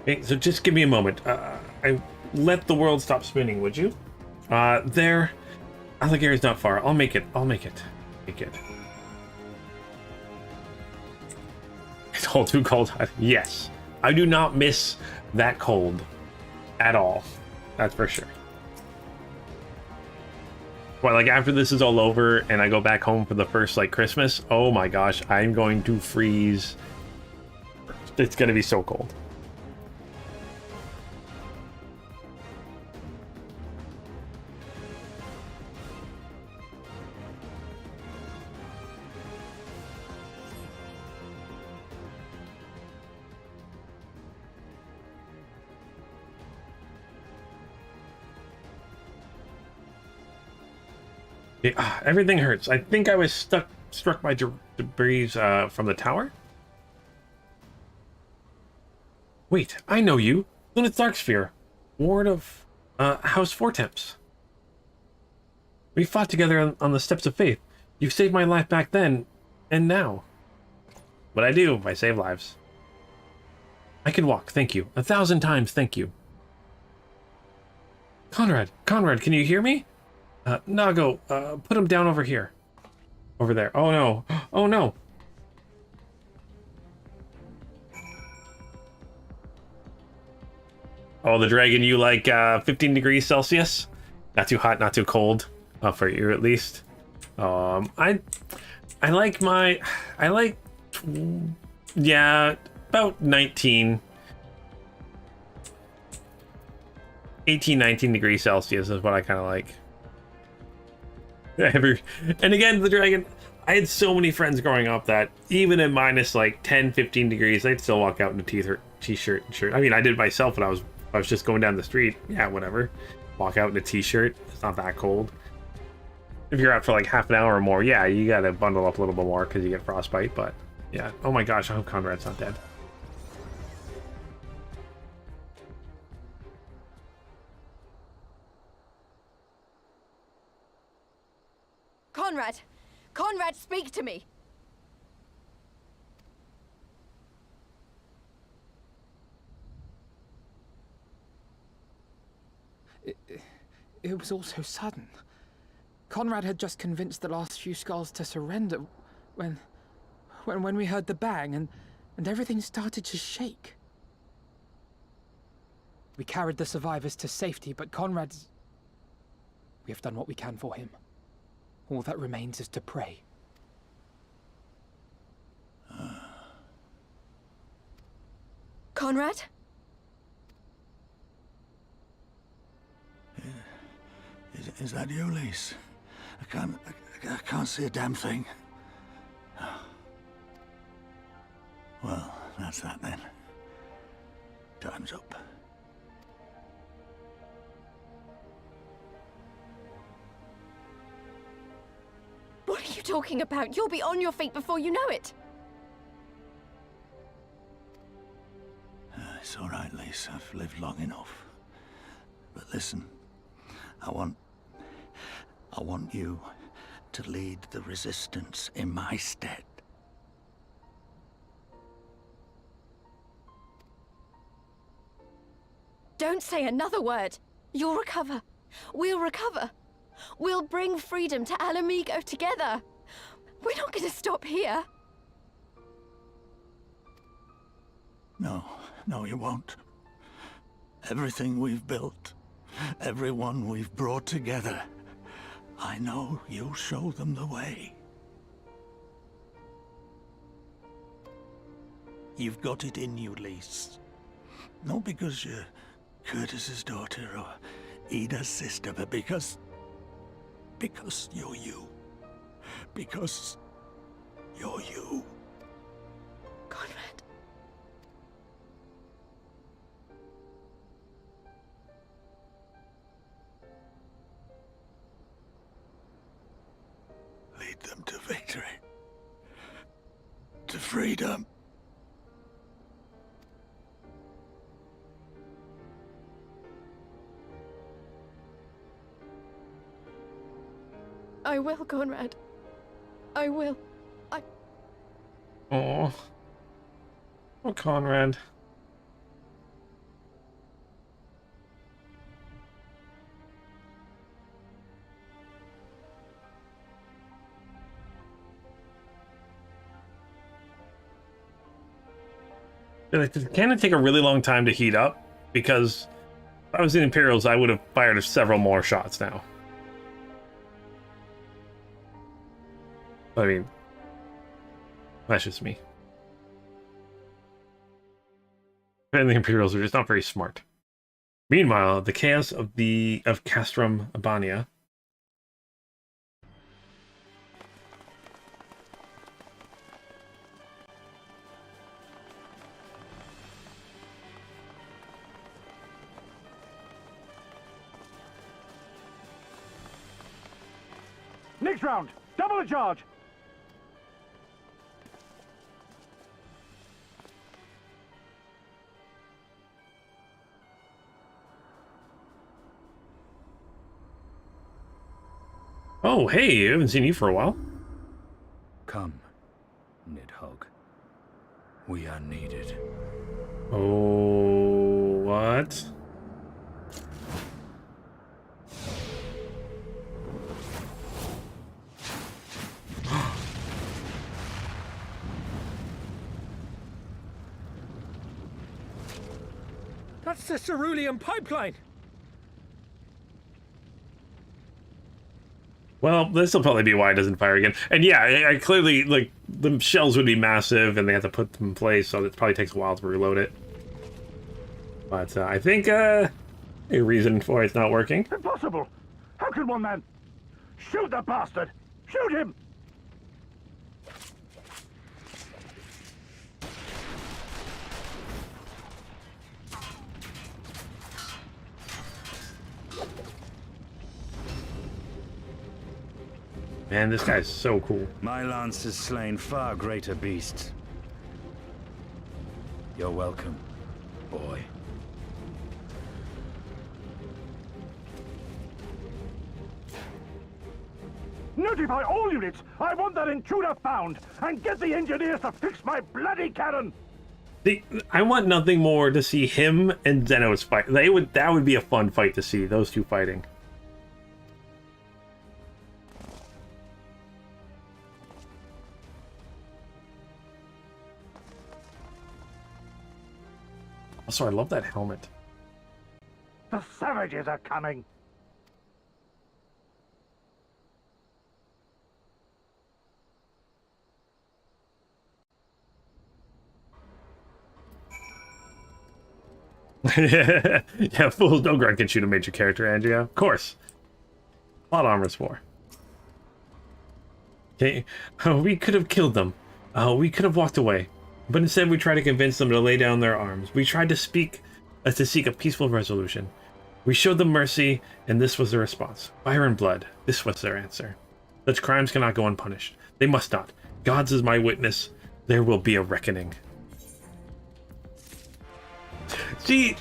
Okay, so just give me a moment. Let the world stop spinning, would you? There. Alligary's not far. I'll make it. Make it. It's all too cold. Yes. I do not miss that cold at all. That's for sure. Well, like after this is all over and I go back home for the first like Christmas, oh my gosh, I'm going to freeze. It's gonna be so cold. Yeah, everything hurts. I think I was struck by debris from the tower. Wait, I know you. Lunith Darksphere, ward of House Fortemps. We fought together on the Steps of Faith. You saved my life back then, and now. What I do, I save lives. I can walk, thank you. 1,000 times, thank you. Conrad, can you hear me? Nago, put him down over here. Over there. Oh no. Oh no. Oh, the dragon, you like 15 degrees Celsius? Not too hot, not too cold. For you at least. I like yeah, about 19 degrees Celsius is what I kind of like. And again, the dragon, I had so many friends growing up that even at minus like 10, 15 degrees, they'd still walk out in a t-shirt and shirt. I mean, I did myself when I was just going down the street. Yeah, whatever. Walk out in a t-shirt. It's not that cold. If you're out for like half an hour or more, yeah, you gotta bundle up a little bit more because you get frostbite, but yeah. Oh my gosh, I hope Conrad's not dead. Conrad! Conrad, speak to me! It was all so sudden. Conrad had just convinced the last few skulls to surrender when we heard the bang and everything started to shake. We carried the survivors to safety, but Conrad's... We have done what we can for him. All that remains is to pray. Conrad? Is that you, Lise? I can't see a damn thing. Well, that's that then. Time's up. What are you talking about? You'll be on your feet before you know it. It's all right, Lise. I've lived long enough. But listen, I want you to lead the resistance in my stead. Don't say another word. You'll recover. We'll recover. We'll bring freedom to Ala Mhigo together. We're not going to stop here. No, you won't. Everything we've built, everyone we've brought together, I know you'll show them the way. You've got it in you, Lise. Not because you're Curtis's daughter or Ida's sister, but because you're you. Because you're you. Conrad. Lead them to victory. To freedom. I will, Conrad. I will. Oh, Conrad. Can it take a really long time to heat up? Because if I was in Imperials, I would have fired several more shots now. I mean, that's just me. And the Imperials are just not very smart. Meanwhile, the chaos of Castrum Abania. Next round, double the charge. Oh, hey, I haven't seen you for a while. Come, Nidhogg. We are needed. Oh, what? That's the cerulean pipeline. Well, this will probably be why it doesn't fire again. And yeah, I clearly, like, the shells would be massive, and they have to put them in place, so it probably takes a while to reload it. But I think a reason for it's not working. Impossible! How can one man... Shoot the bastard! Shoot him! Man, this guy's so cool. My lance has slain far greater beasts. You're welcome, boy. Notify all units! I want that intruder found! And get the engineers to fix my bloody cannon! I want nothing more to see him and Zenos fight. That would be a fun fight to see, those two fighting. Also, I love that helmet. The savages are coming! Yeah, fools no grunt can shoot a major character, Andrea. Of course. Plot armor's for. Okay, we could have killed them. We could have walked away. But instead we tried to convince them to lay down their arms. We tried to seek a peaceful resolution. We showed them mercy, and this was the response. Fire and blood. This was their answer. Such crimes cannot go unpunished. They must not. God's is my witness. There will be a reckoning. See,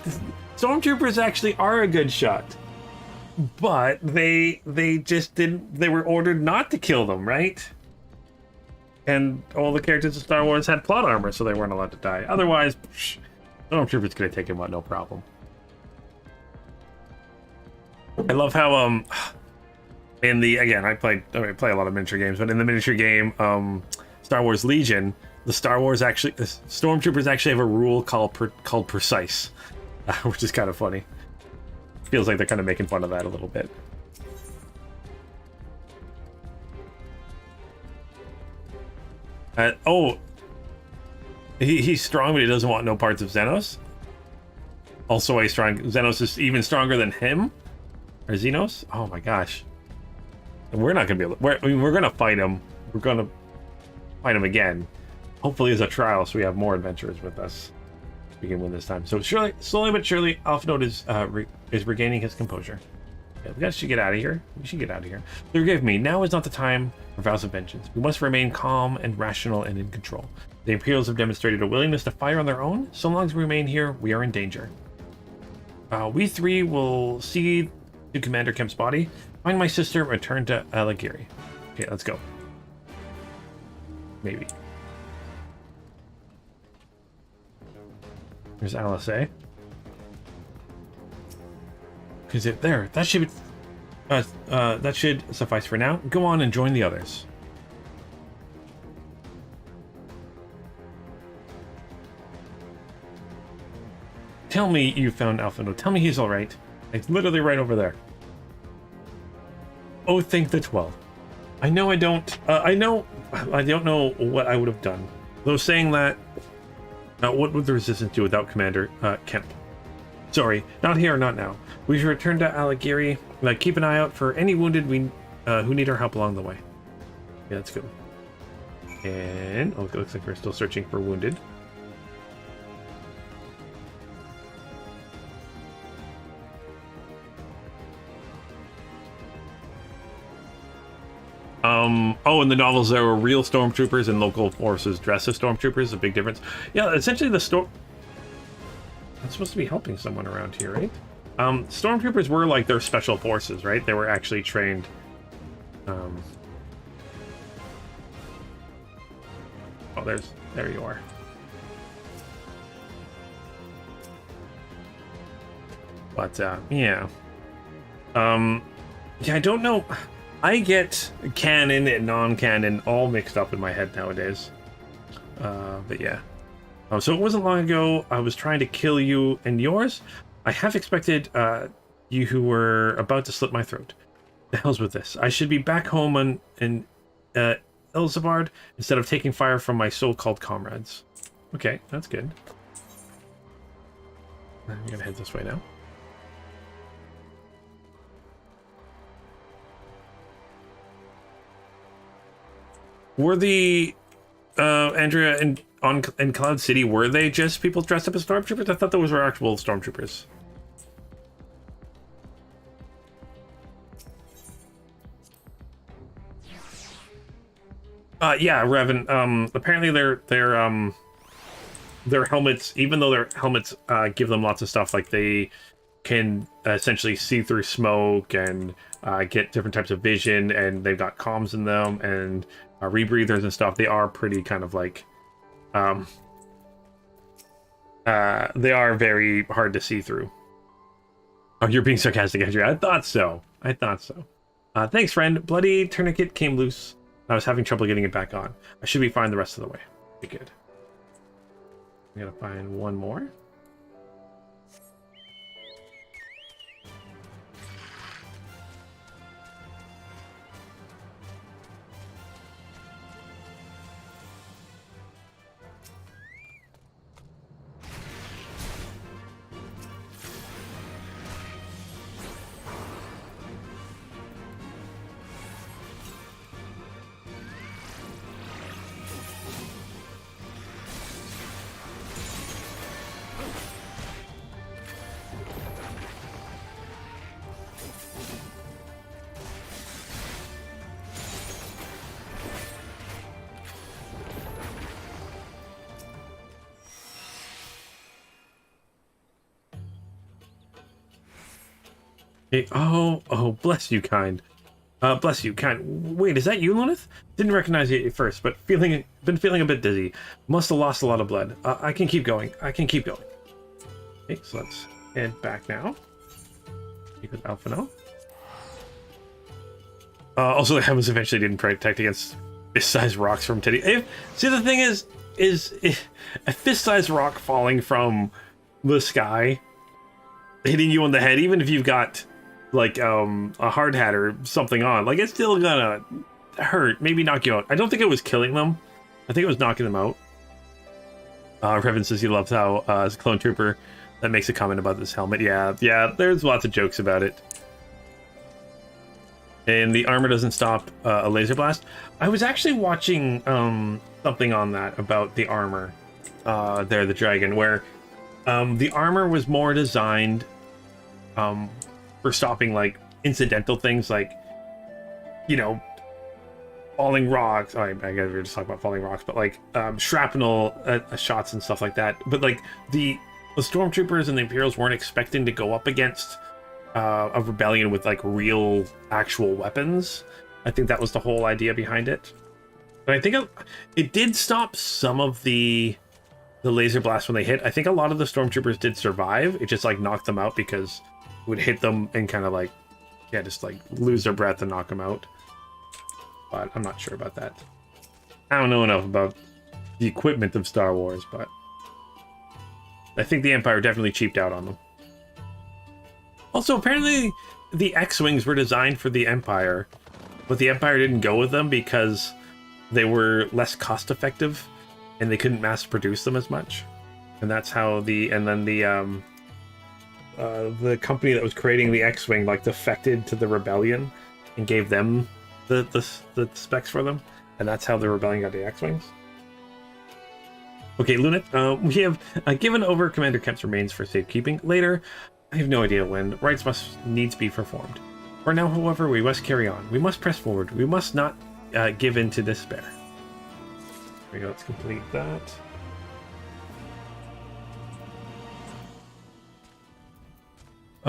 stormtroopers actually are a good shot. But they just didn't... They were ordered not to kill them, right? And all the characters in Star Wars had plot armor, so they weren't allowed to die. Otherwise, stormtroopers could have taken one, no problem. I love how in the I play a lot of miniature games, but in the miniature game Star Wars Legion, the stormtroopers actually have a rule called precise, which is kind of funny. Feels like they're kind of making fun of that a little bit. He's strong, but he doesn't want no parts of Xenos. Also, Xenos is even stronger than him, or Xenos. Oh my gosh! And we're not gonna be able. We're gonna fight him. We're gonna fight him again. Hopefully, as a trial, so we have more adventurers with us. We can win this time. So slowly but surely, Alphinaud is regaining his composure. Okay, we should get out of here. We should get out of here. Forgive me. Now is not the time for vows of vengeance. We must remain calm and rational and in control. The Imperials have demonstrated a willingness to fire on their own. So long as we remain here, we are in danger. We three will see to Commander Kemp's body, find my sister, and return to Alagiri. Okay, let's go. Maybe. There's Alice. Because there, that should suffice for now. Go on and join the others. Tell me you found Alphinaud. Tell me he's all right. It's literally right over there. Oh, thank the 12. I don't know what I would have done. Though saying that, what would the Resistance do without Commander Kemp? Sorry, not here, not now. We should return to Alagiri. Keep an eye out for any wounded who need our help along the way. Yeah, let's go. And it looks like we're still searching for wounded. In the novels there were real stormtroopers and local forces dressed as stormtroopers. A big difference. Yeah, essentially the I'm supposed to be helping someone around here, right? Stormtroopers were like their special forces, right? They were actually trained. There you are. But yeah. Yeah, I don't know. I get canon and non-canon all mixed up in my head nowadays. But yeah. So it wasn't long ago I was trying to kill you and yours. I half expected you who were about to slit my throat. The hell's with this? I should be back home in Ilsabard instead of taking fire from my so-called comrades. Okay, that's good. I'm gonna head this way now. Were the Andrea in Cloud City, were they just people dressed up as stormtroopers? I thought those were actual stormtroopers. Yeah, Revan. Apparently their helmets, even though their helmets give them lots of stuff, like they can essentially see through smoke and get different types of vision, and they've got comms in them and rebreathers and stuff. They are pretty kind of like they are very hard to see through. Oh, you're being sarcastic, Andrew. I thought so. Thanks, friend. Bloody tourniquet came loose. I was having trouble getting it back on. I should be fine the rest of the way. Be good. I'm gonna find one more. Hey, oh, bless you, kind. Bless you, kind. Wait, is that you, Lunith? Didn't recognize you at first, but been feeling a bit dizzy. Must have lost a lot of blood. I can keep going. Okay, so let's head back now. Speak with Alphino. Also, the heavens eventually didn't protect against fist-sized rocks from Teddy. See, the thing is a fist-sized rock falling from the sky, hitting you on the head, even if you've got like a hard hat or something on, like it's still gonna hurt, maybe knock you out. I don't think it was killing them. I think it was knocking them out. Revan says he loves how as a clone trooper that makes a comment about this helmet. Yeah, there's lots of jokes about it. And the armor doesn't stop a laser blast. I was actually watching something on that about the armor there, the dragon, where the armor was more designed for stopping like incidental things, like, you know, falling rocks. I guess we were just talking about falling rocks, but like shrapnel shots and stuff like that. But like the stormtroopers and the Imperials weren't expecting to go up against a rebellion with like real actual weapons. I think that was the whole idea behind it. But I think it did stop some of the laser blast when they hit. I think a lot of the stormtroopers did survive. It just like knocked them out because it would hit them and kind of like, yeah, just like lose their breath and knock them out. But I'm not sure about that. I don't know enough about the equipment of Star Wars, but I think the Empire definitely cheaped out on them. Also, apparently the X-Wings were designed for the Empire, but the Empire didn't go with them because they were less cost-effective and they couldn't mass produce them as much. And that's how the company that was creating the X-Wing like defected to the rebellion and gave them the specs for them, and that's how the rebellion got the X-Wings. Okay, Lunith, we have given over Commander Kemp's remains for safekeeping. Later, I have no idea when, rites must needs be performed. For now, however, we must carry on. We must press forward. We must not give in to despair. There we go, let's complete that.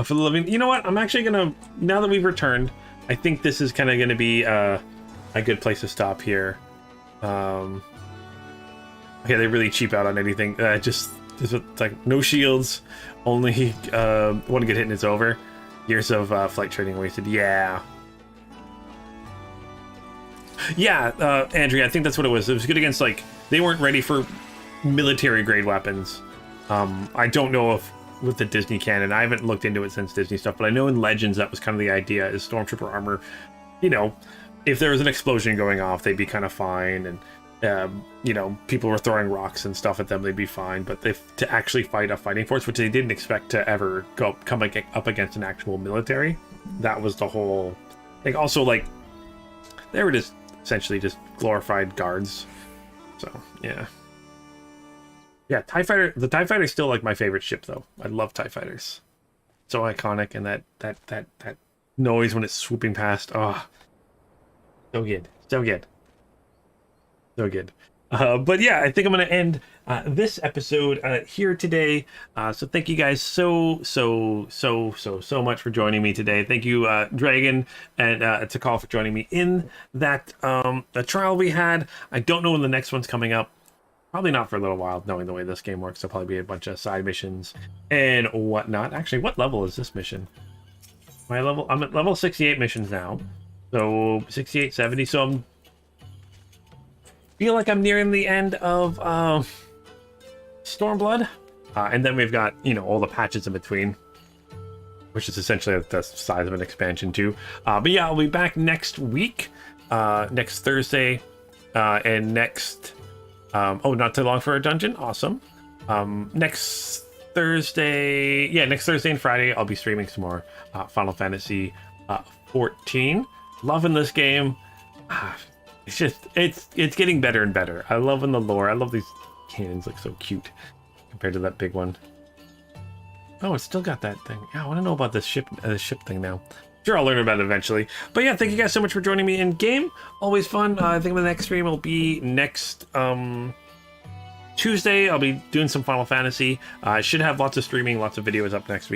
For the living, you know what? I'm actually gonna, now that we've returned, I think this is kind of gonna be a good place to stop here. Okay, they really cheap out on anything. Just like no shields, only one get hit and it's over. Years of flight training wasted. Yeah, Andrea, I think that's what it was. It was good against, like, they weren't ready for military grade weapons. I don't know if with the Disney canon, I haven't looked into it since Disney stuff, but I know in Legends that was kind of the idea, is Stormtrooper armor, you know, if there was an explosion going off, they'd be kind of fine, and you know, people were throwing rocks and stuff at them, they'd be fine. But to actually fight a fighting force, which they didn't expect to ever come up against an actual military, that was the whole thing. Also, like, they were just essentially just glorified guards. So yeah. Yeah, TIE Fighter. The TIE Fighter is still like my favorite ship, though. I love TIE Fighters. So iconic, and that noise when it's swooping past. Oh, so good, so good, so good. But yeah, I think I'm gonna end this episode here today. So thank you guys so much for joining me today. Thank you, Dragon and Takal, for joining me in that the trial we had. I don't know when the next one's coming up. Probably not for a little while, knowing the way this game works. There'll probably be a bunch of side missions and whatnot. Actually, what level is this mission? I'm at level 68 missions now. So 68, 70. So I'm feel like I'm nearing the end of Stormblood. And then we've got, you know, all the patches in between, which is essentially the size of an expansion too. But yeah, I'll be back next week, next Thursday, and next... oh, not too long for a dungeon. Awesome. Next Thursday and Friday, I'll be streaming some more Final Fantasy 14. Loving this game. It's just, it's getting better and better. I love in the lore. I love these cannons, look so cute compared to that big one. Oh, it's still got that thing. Yeah, I want to know about this ship thing now. Sure, I'll learn about it eventually. But yeah, thank you guys so much for joining me in game. Always fun. I think the next stream will be next Tuesday. I'll be doing some Final Fantasy. I should have lots of streaming, lots of videos up next week.